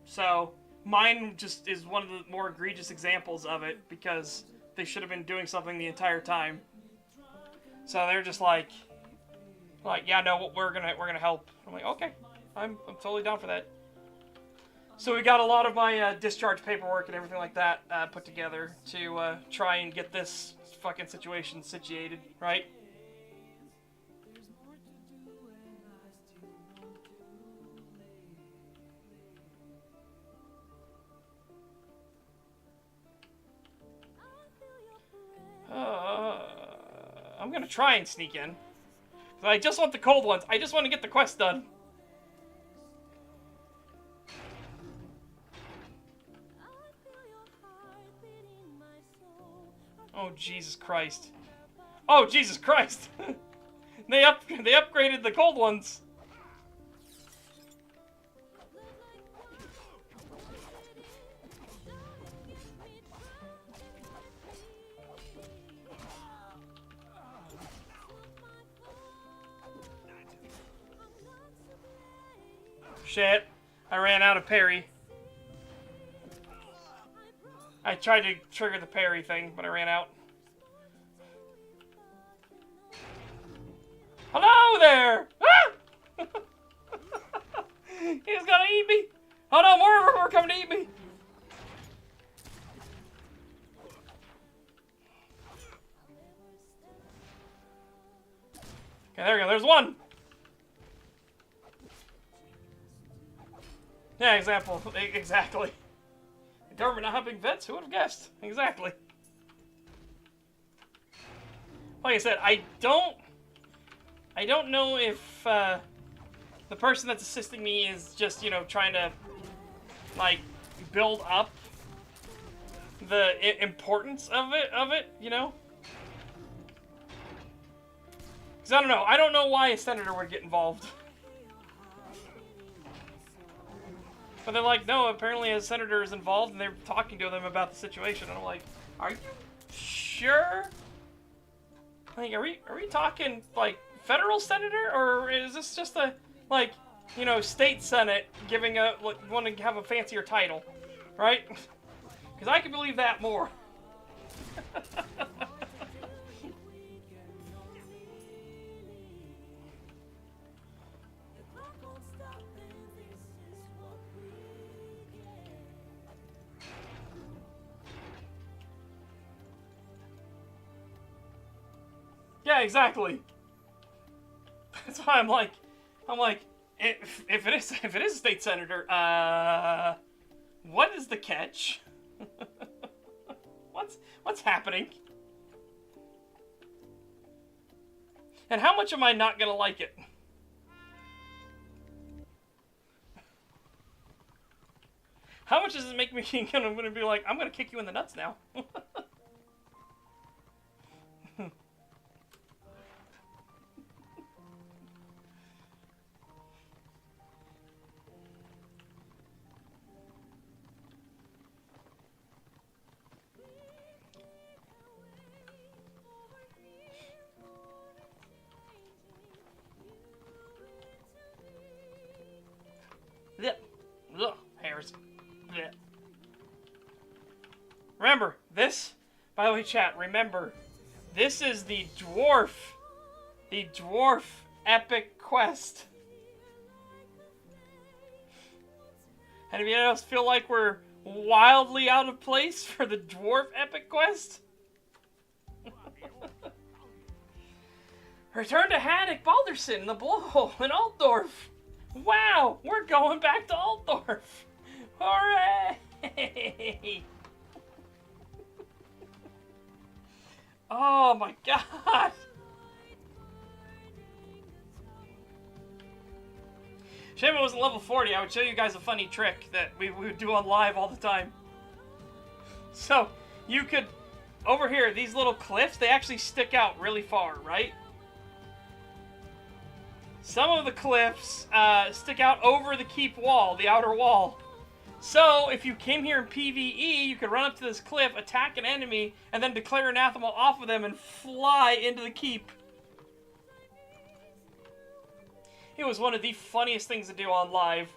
So, mine just is one of the more egregious examples of it, because they should have been doing something the entire time. So they're just like, yeah, no, we're gonna help. I'm like, okay, I'm totally down for that. So we got a lot of my discharge paperwork and everything like that put together to try and get this fucking situation situated, right? I'm gonna try and sneak in. I just want the cold ones. I just want to get the quest done. Oh, Jesus Christ. Oh, Jesus Christ! They upgraded the cold ones. Shit. I ran out of parry. I tried to trigger the parry thing, but I ran out. Hello there! Ah! He's gonna eat me! Oh no, more of them are coming to eat me! Okay, there we go. There's one! Yeah, exactly. The government not having vets? Who would have guessed? Exactly. Like I said, I don't know if the person that's assisting me is just, you know, trying to, like, build up the importance of it, you know? Because I don't know. I don't know why a senator would get involved. But they're like, no, apparently a senator is involved, and they're talking to them about the situation. And I'm like, are you sure? Like, are we talking, like, federal senator? Or is this just a, like, you know, state senate giving a, like, wanting to have a fancier title? Right? Because I can believe that more. Yeah, exactly. That's why I'm like, if it is a state senator, what is the catch? What's happening? And how much am I not gonna like it? How much does it make me gonna be like, I'm gonna kick you in the nuts now? Ugh, hairs. Blech. Remember, this, by the way, chat, remember, this is the dwarf epic quest. Anybody else feel like we're wildly out of place for the dwarf epic quest? Return to Haddock, Balderson, the Blowhole, and Altdorf. Wow, we're going back to Altdorf. Hooray! Oh my god! Shame it wasn't level 40. I would show you guys a funny trick that we would do on live all the time. So, you could, over here, these little cliffs, they actually stick out really far, right? Some of the cliffs stick out over the keep wall, the outer wall. So, if you came here in PvE, you could run up to this cliff, attack an enemy, and then declare anathema off of them and fly into the keep. It was one of the funniest things to do on live.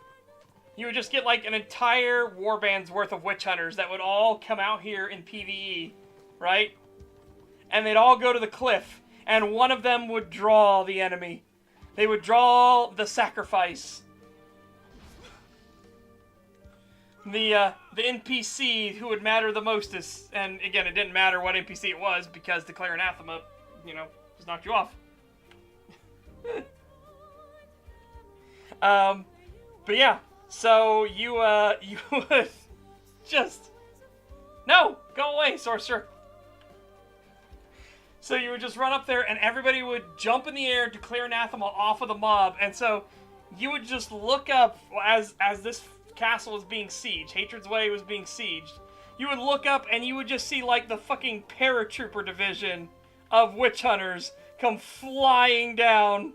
You would just get like an entire warband's worth of witch hunters that would all come out here in PvE, right? And they'd all go to the cliff, and one of them would draw the enemy. They would draw the sacrifice. The NPC who would matter the most is, and again, it didn't matter what NPC it was because declare anathema, you know, just knocked you off. But yeah, so you would just, no, go away, sorcerer. So you would just run up there and everybody would jump in the air, declare anathema off of the mob, and so you would just look up as this castle was being sieged, Hatred's Way was being sieged, you would look up and you would just see like the fucking paratrooper division of witch hunters come flying down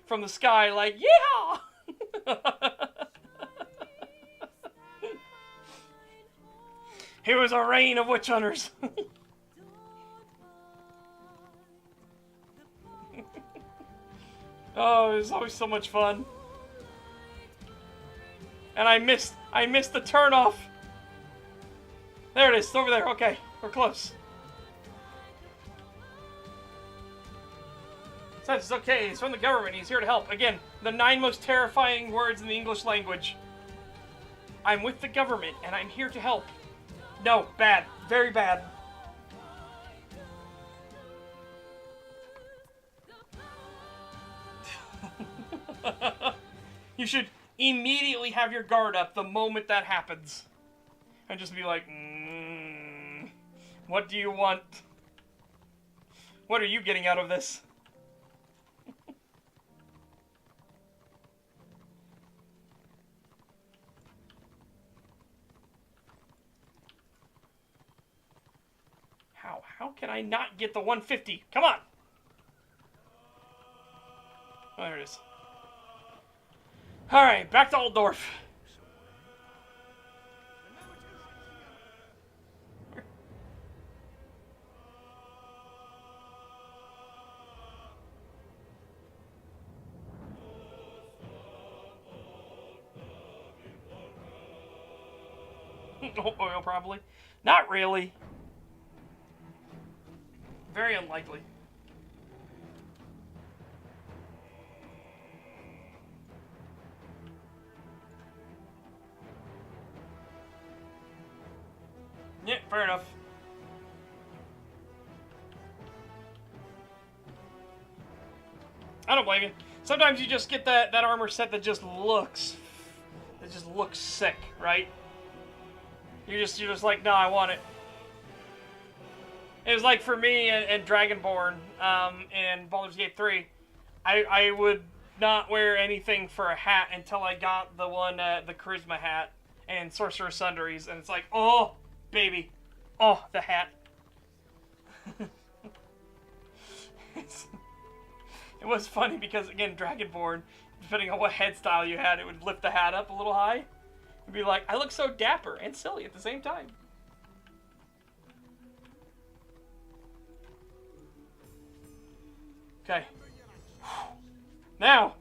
from the sky like, yeah! It was a rain of witch hunters. Oh, it was always so much fun. And I missed the turnoff. There it is, it's over there. Okay, we're close. Says it's okay, he's from the government, he's here to help. Again, the 9 most terrifying words in the English language. I'm with the government, and I'm here to help. No, bad. Very bad. You should immediately have your guard up the moment that happens. And just be like, what do you want? What are you getting out of this? How can I not get the 150? Come on! Oh, there it is. Alright, back to Altdorf. Oil, probably. Not really. Very unlikely. Yeah, fair enough. I don't blame you. Sometimes you just get that armor set that just looks sick, right? You're just like, no, I want it. It was like for me and Dragonborn in Baldur's Gate 3, I would not wear anything for a hat until I got the one, the Charisma hat and Sorcerer Sundries, and it's like, oh, baby. Oh, the hat. It was funny because, again, Dragonborn, depending on what head style you had, it would lift the hat up a little high. It'd be like, I look so dapper and silly at the same time. Okay. Now.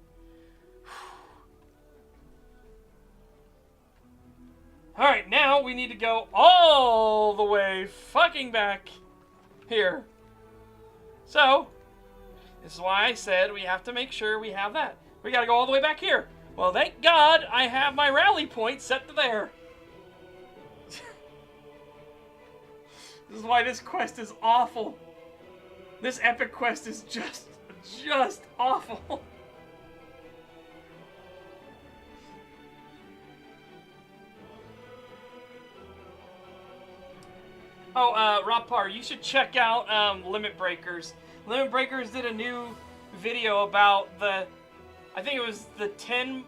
Alright, now we need to go all the way fucking back here. So, this is why I said we have to make sure we have that. We gotta go all the way back here. Well, thank God I have my rally point set to there. This is why this quest is awful. This epic quest is just awful. Oh, Rapar, you should check out Limit Breakers. Limit Breakers did a new video about I think it was the 10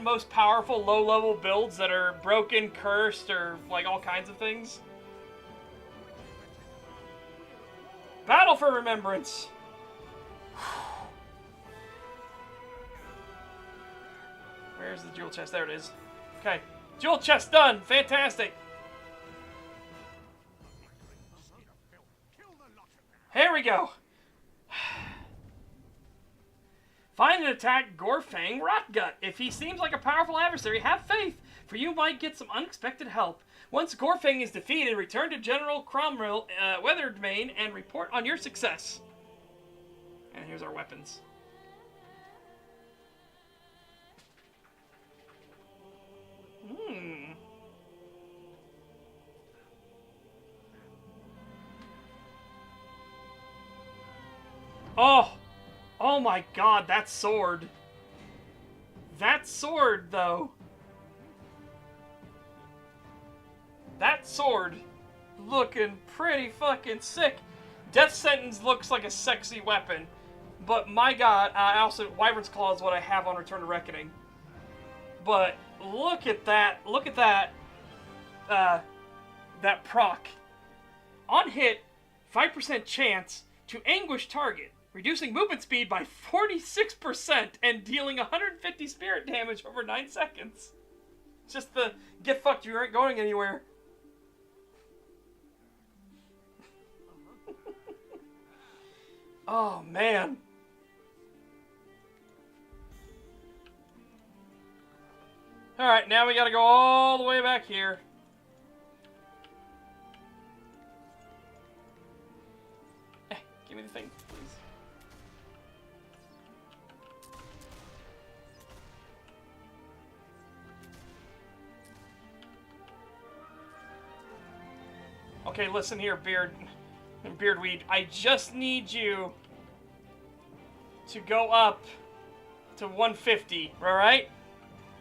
most powerful low-level builds that are broken, cursed, or like all kinds of things. Battle for remembrance. Where's the jewel chest? There it is. Okay. Jewel chest done. Fantastic. Here we go. Find and attack Gorfang Rotgut. If he seems like a powerful adversary, have faith, for you might get some unexpected help. Once Gorfang is defeated, return to General Cromwell, Weatherdomain, and report on your success. And here's our weapons. Oh my god, that sword. That sword, though. That sword looking pretty fucking sick. Death Sentence looks like a sexy weapon. But my god, also, Wyvern's Claw is what I have on Return to Reckoning. But look at that. Look at that. That proc. On hit, 5% chance to anguish target, reducing movement speed by 46% and dealing 150 spirit damage over 9 seconds. Just the get fucked, you aren't going anywhere. Oh, man. Alright, now we gotta go all the way back here. Give me the thing, please. Okay, listen here, Beardweed. I just need you to go up to 150, alright?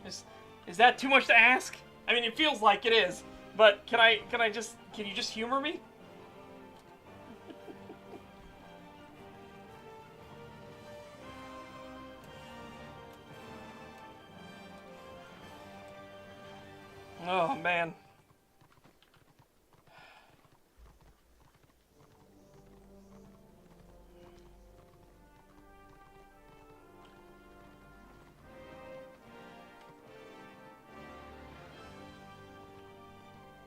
Is that too much to ask? I mean, it feels like it is, but can you just humor me? Oh, man.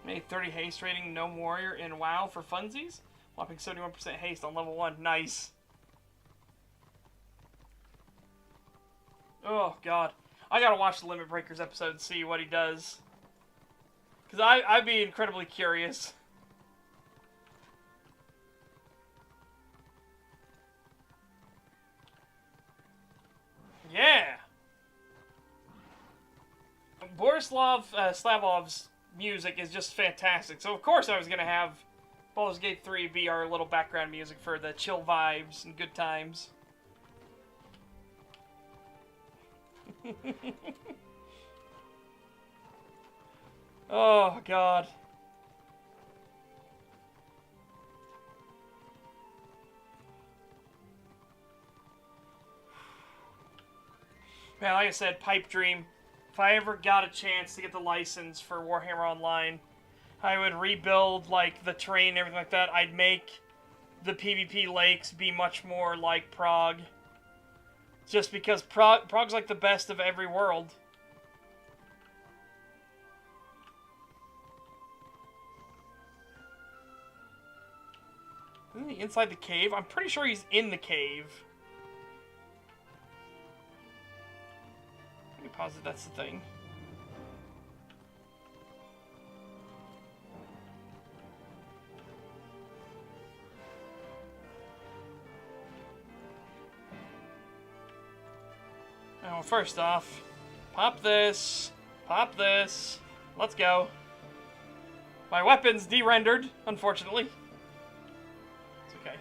Made 30 haste rating, no warrior in WoW for funsies. Whopping 71% haste on level 1. Nice. Oh, God. I gotta watch the Limit Breakers episode and see what he does. Because I'd be incredibly curious. Yeah! Slavov's music is just fantastic. So, of course, I was going to have Baldur's Gate 3 be our little background music for the chill vibes and good times. Oh, God. Man, like I said, pipe dream. If I ever got a chance to get the license for Warhammer Online, I would rebuild, like, the terrain and everything like that. I'd make the PvP lakes be much more like Prague. Just because Prague's, like, the best of every world. Isn't he inside the cave? I'm pretty sure he's in the cave. Let me pause it, that's the thing. Oh, first off, pop this, let's go. My weapon's de-rendered, unfortunately. It's okay.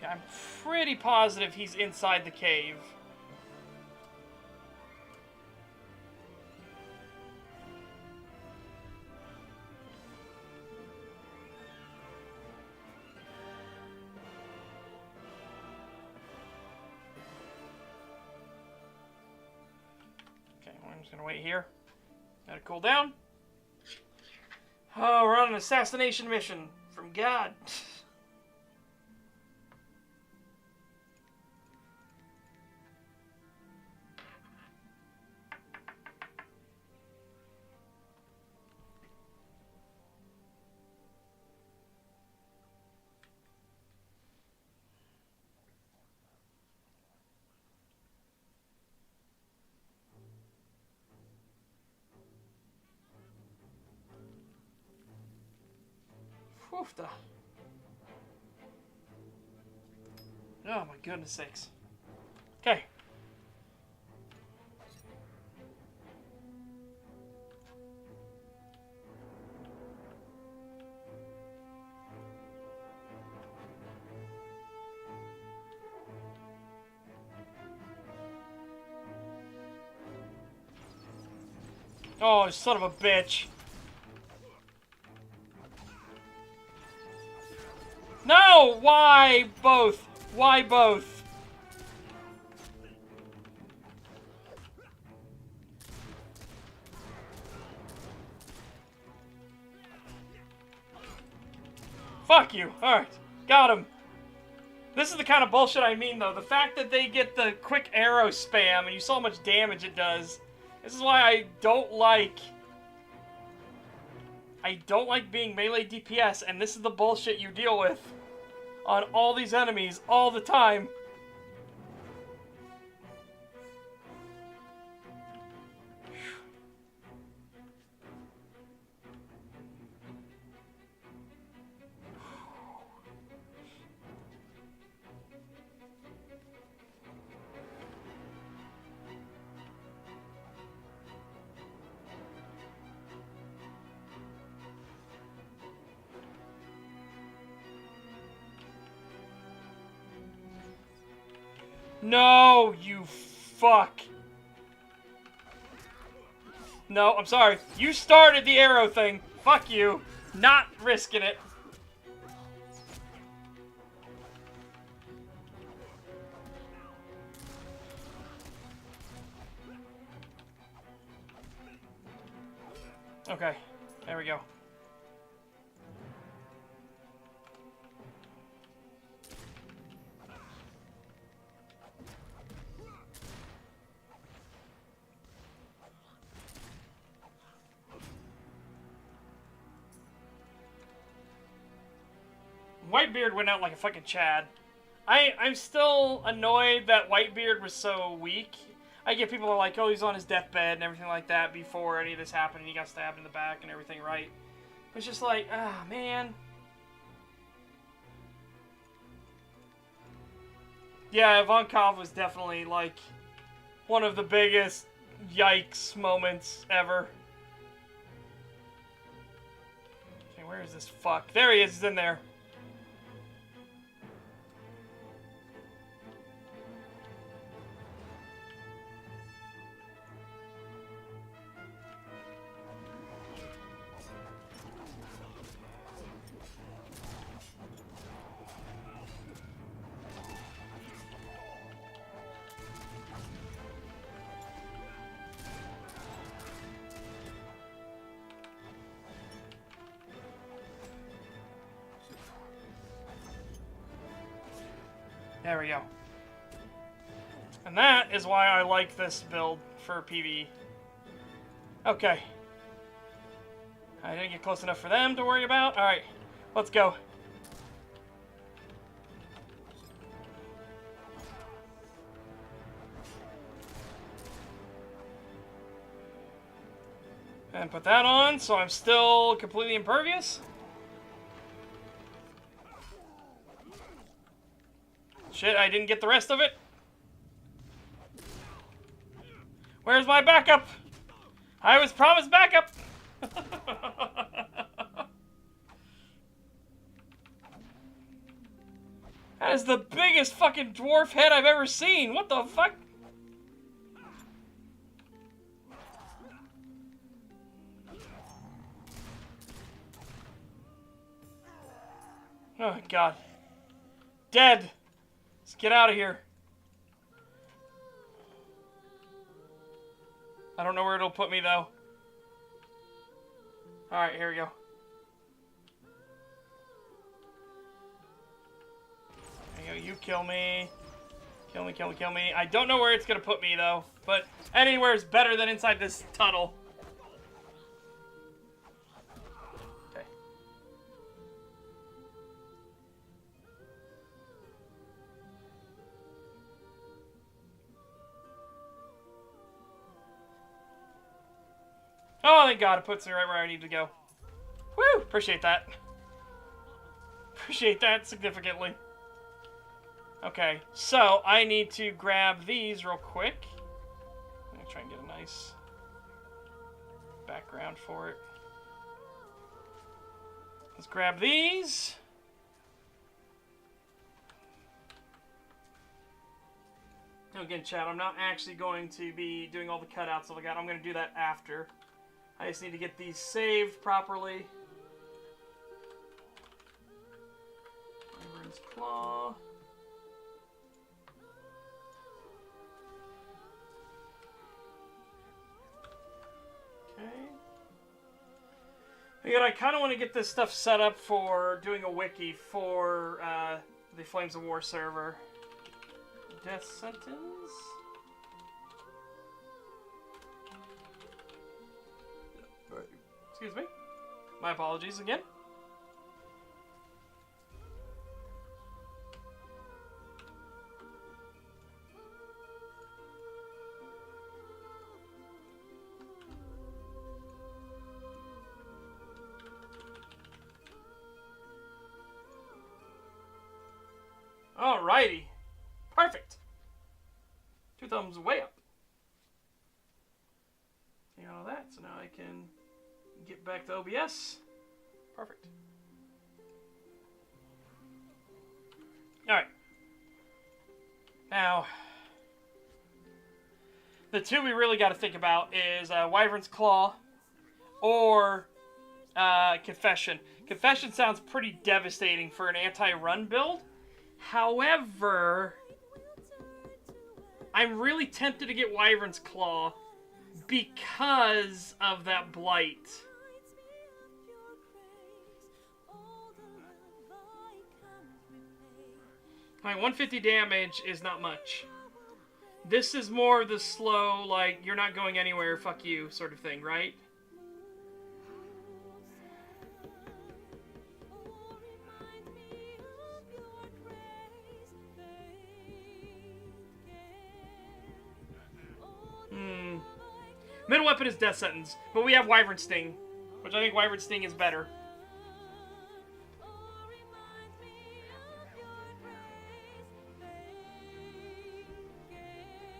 Yeah, I'm pretty positive he's inside the cave. I'm just gonna wait here. Gotta cool down. Oh, we're on an assassination mission from God. Oofta. Oh my goodness sakes. Okay. Oh, son of a bitch. No! Why both? Why both? Fuck you. Alright. Got him. This is the kind of bullshit I mean, though. The fact that they get the quick arrow spam and you saw how much damage it does. This is why I don't like being melee DPS, and this is the bullshit you deal with on all these enemies all the time. No, you fuck. No, I'm sorry. You started the arrow thing. Fuck you. Not risking it. Okay, there we go. Whitebeard went out like a fucking Chad. I'm still annoyed that Whitebeard was so weak. I get people are like, oh, he's on his deathbed and everything like that before any of this happened, and he got stabbed in the back and everything, right? It's just like, ah, man. Yeah, Ivankov was definitely, like, one of the biggest yikes moments ever. Okay, where is this fuck? There he is, he's in there. There we go. And that is why I like this build for PvE. Okay. I didn't get close enough for them to worry about. Alright, let's go. And put that on, so I'm still completely impervious. Shit, I didn't get the rest of it. Where's my backup? I was promised backup. That is the biggest fucking dwarf head I've ever seen. What the fuck? Oh, God. Dead. Let's get out of here. I don't know where it'll put me, though. Alright, here we go. There you go, you kill me. Kill me, kill me, kill me. I don't know where it's gonna put me, though. But anywhere is better than inside this tunnel. Okay. Oh, thank God, it puts me right where I need to go. Woo! Appreciate that. appreciate that significantly. Okay, so I need to grab these real quick. I'm gonna try and get a nice background for it. Let's grab these. Again, chat, I'm not actually going to be doing all the cutouts of the guy. I'm going to do that after. I just need to get these saved properly. Wyvern's Claw. Okay. Again, I kind of want to get this stuff set up for doing a wiki for the Flames of War server. Death sentence? Excuse me. My apologies again. Alrighty. Perfect. 2 thumbs way up. You know that, so now I can get back to OBS. Perfect. Alright. Now, the two we really got to think about is Wyvern's Claw or Confession. Confession sounds pretty devastating for an anti-run build. However, I'm really tempted to get Wyvern's Claw because of that blight. Alright, 150 damage is not much. This is more the slow, like, you're not going anywhere, fuck you, sort of thing, right? Middle weapon is Death Sentence, but we have Wyvern Sting, which I think Wyvern Sting is better.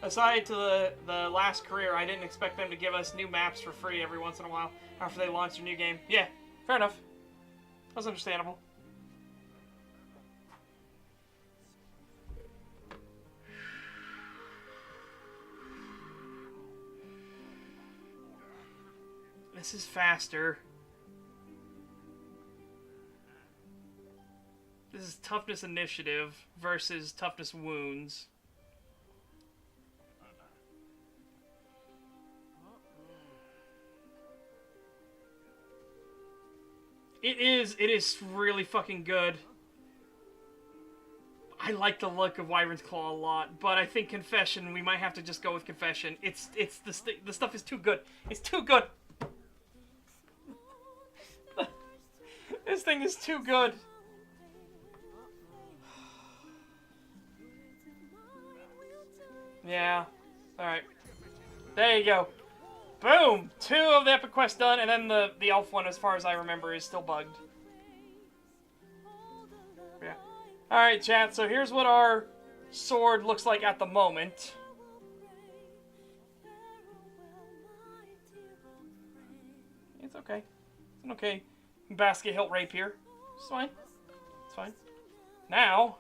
Aside to the last career, I didn't expect them to give us new maps for free every once in a while after they launched a new game. Yeah, fair enough. That's understandable. This is faster. This is toughness initiative versus toughness wounds. It is really fucking good. I like the look of Wyvern's Claw a lot, but I think Confession, we might have to just go with Confession. The stuff is too good. It's too good. This thing is too good. Yeah. Alright. There you go. Boom! 2 of the epic quests done, and then the elf one, as far as I remember, is still bugged. Yeah. Alright, chat, so here's what our sword looks like at the moment. It's okay. It's an okay basket hilt rapier. It's fine. It's fine. Now,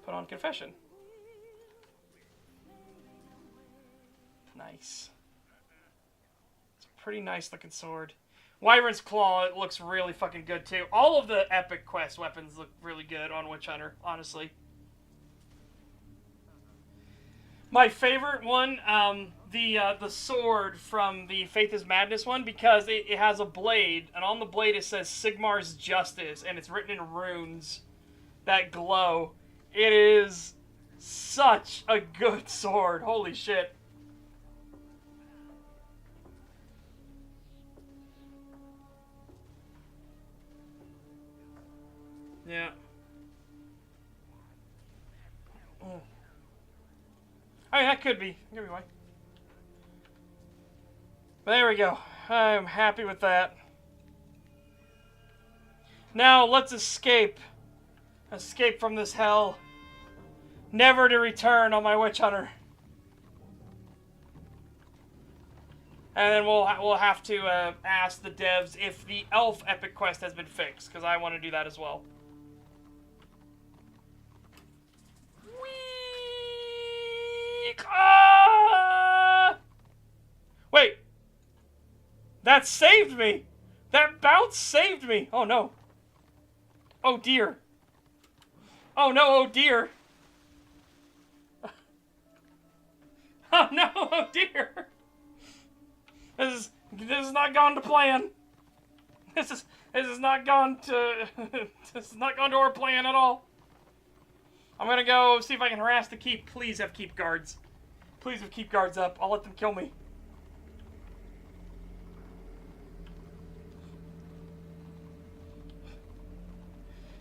put on Confession. Nice. It's a pretty nice looking sword. Wyvern's Claw, it looks really fucking good too. All of the epic quest weapons look really good on Witch Hunter, honestly. My favorite one, the sword from the Faith is Madness one, because it has a blade, and on the blade it says Sigmar's Justice, and it's written in runes that glow. It is such a good sword. Holy shit. Yeah. Oh. Hey, that could be. Could be why. There we go. I'm happy with that. Now, let's escape. Escape from this hell. Never to return on my witch hunter. And then we'll have to ask the devs if the elf epic quest has been fixed, because I want to do that as well. Wait. That saved me. That bounce saved me. Oh no. Oh dear. Oh no, oh dear. Oh no, oh dear. This is not gone to plan. This is not gone to this is not gone to our plan at all. I'm gonna go see if I can harass the keep. Please have keep guards. Please have keep guards up. I'll let them kill me.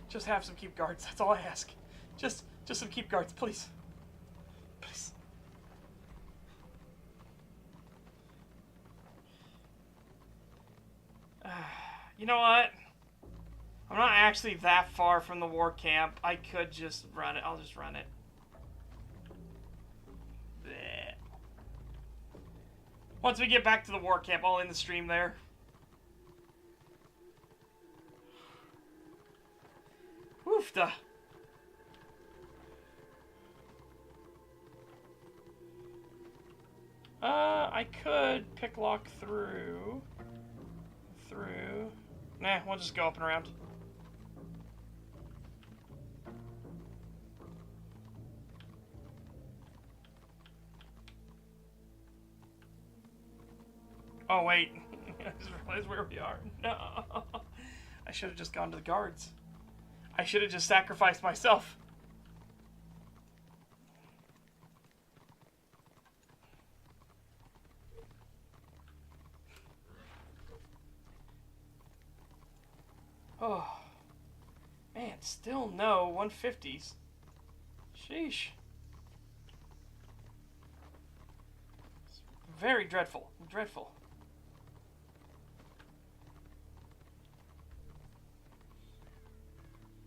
Just have some keep guards. That's all I ask. Just some keep guards, please. Please. You know what? I'm not actually that far from the war camp. I could just run it. I'll just run it. Blech. Once we get back to the war camp, I'll end the stream there. Oofda. I could pick lock through. Nah, we'll just go up and around. Oh, wait. I just realized where we are. No. I should have just gone to the guards. I should have just sacrificed myself. Oh. Man, still no 150s. Sheesh. It's very dreadful. Dreadful.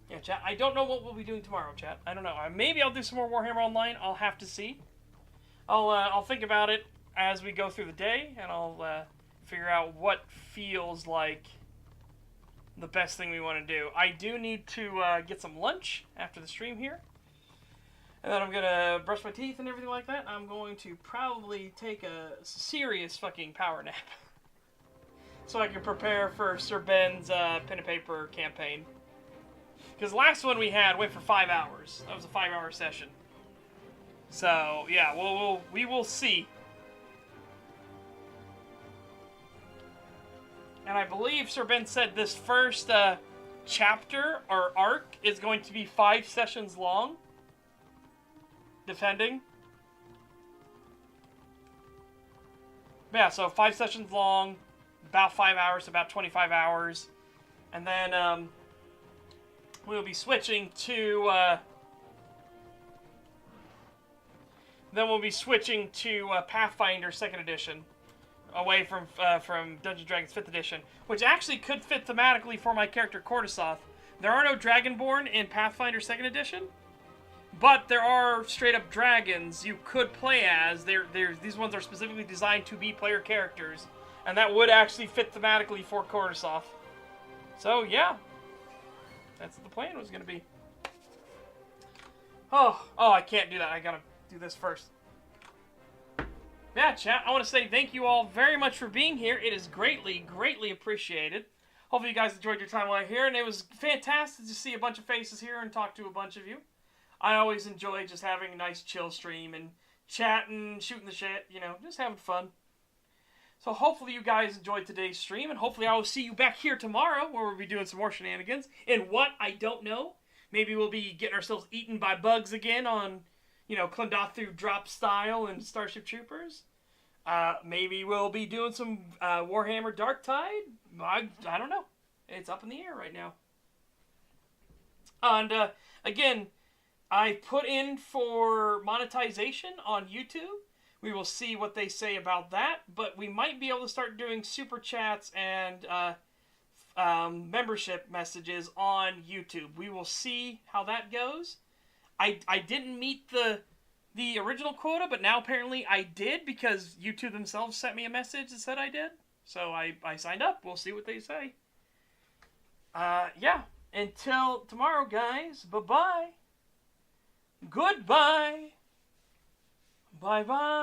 Yeah, chat. I don't know what we'll be doing tomorrow, chat. I don't know. Maybe I'll do some more Warhammer Online. I'll have to see. I'll think about it as we go through the day, and I'll figure out what feels like the best thing we want to do. I do need to get some lunch after the stream here. And then I'm going to brush my teeth and everything like that. I'm going to probably take a serious fucking power nap. So I can prepare for Sir Ben's pen and paper campaign. Because the last one we had went for 5 hours. That was a 5-hour session. So, yeah, we will see. And I believe Sir Ben said this first chapter or arc is going to be 5 sessions long. Depending. But yeah, so 5 sessions long, about 5 hours, about 25 hours. And then we'll be switching to Pathfinder 2nd Edition. Away from Dungeons & Dragons 5th Edition, which actually could fit thematically for my character Cortisoth. There are no Dragonborn in Pathfinder 2nd Edition, but there are straight-up dragons you could play as. These ones are specifically designed to be player characters, and that would actually fit thematically for Cortisoth. So, yeah. That's what the plan was going to be. Oh, I can't do that. I gotta do this first. Yeah, chat, I want to say thank you all very much for being here. It is greatly, greatly appreciated. Hopefully you guys enjoyed your time while here, and it was fantastic to see a bunch of faces here and talk to a bunch of you. I always enjoy just having a nice chill stream and chatting, shooting the shit, you know, just having fun. So hopefully you guys enjoyed today's stream, and hopefully I will see you back here tomorrow, where we'll be doing some more shenanigans. And what? I don't know. Maybe we'll be getting ourselves eaten by bugs again on, you know, Klendathu drop style and Starship Troopers. Maybe we'll be doing some Warhammer Dark Tide. I don't know. It's up in the air right now. And again, I put in for monetization on YouTube. We will see what they say about that. But we might be able to start doing super chats and membership messages on YouTube. We will see how that goes. I didn't meet the original quota, but now apparently I did because YouTube themselves sent me a message that said I did. So I signed up. We'll see what they say. Yeah. Until tomorrow, guys. Bye-bye. Goodbye. Bye-bye.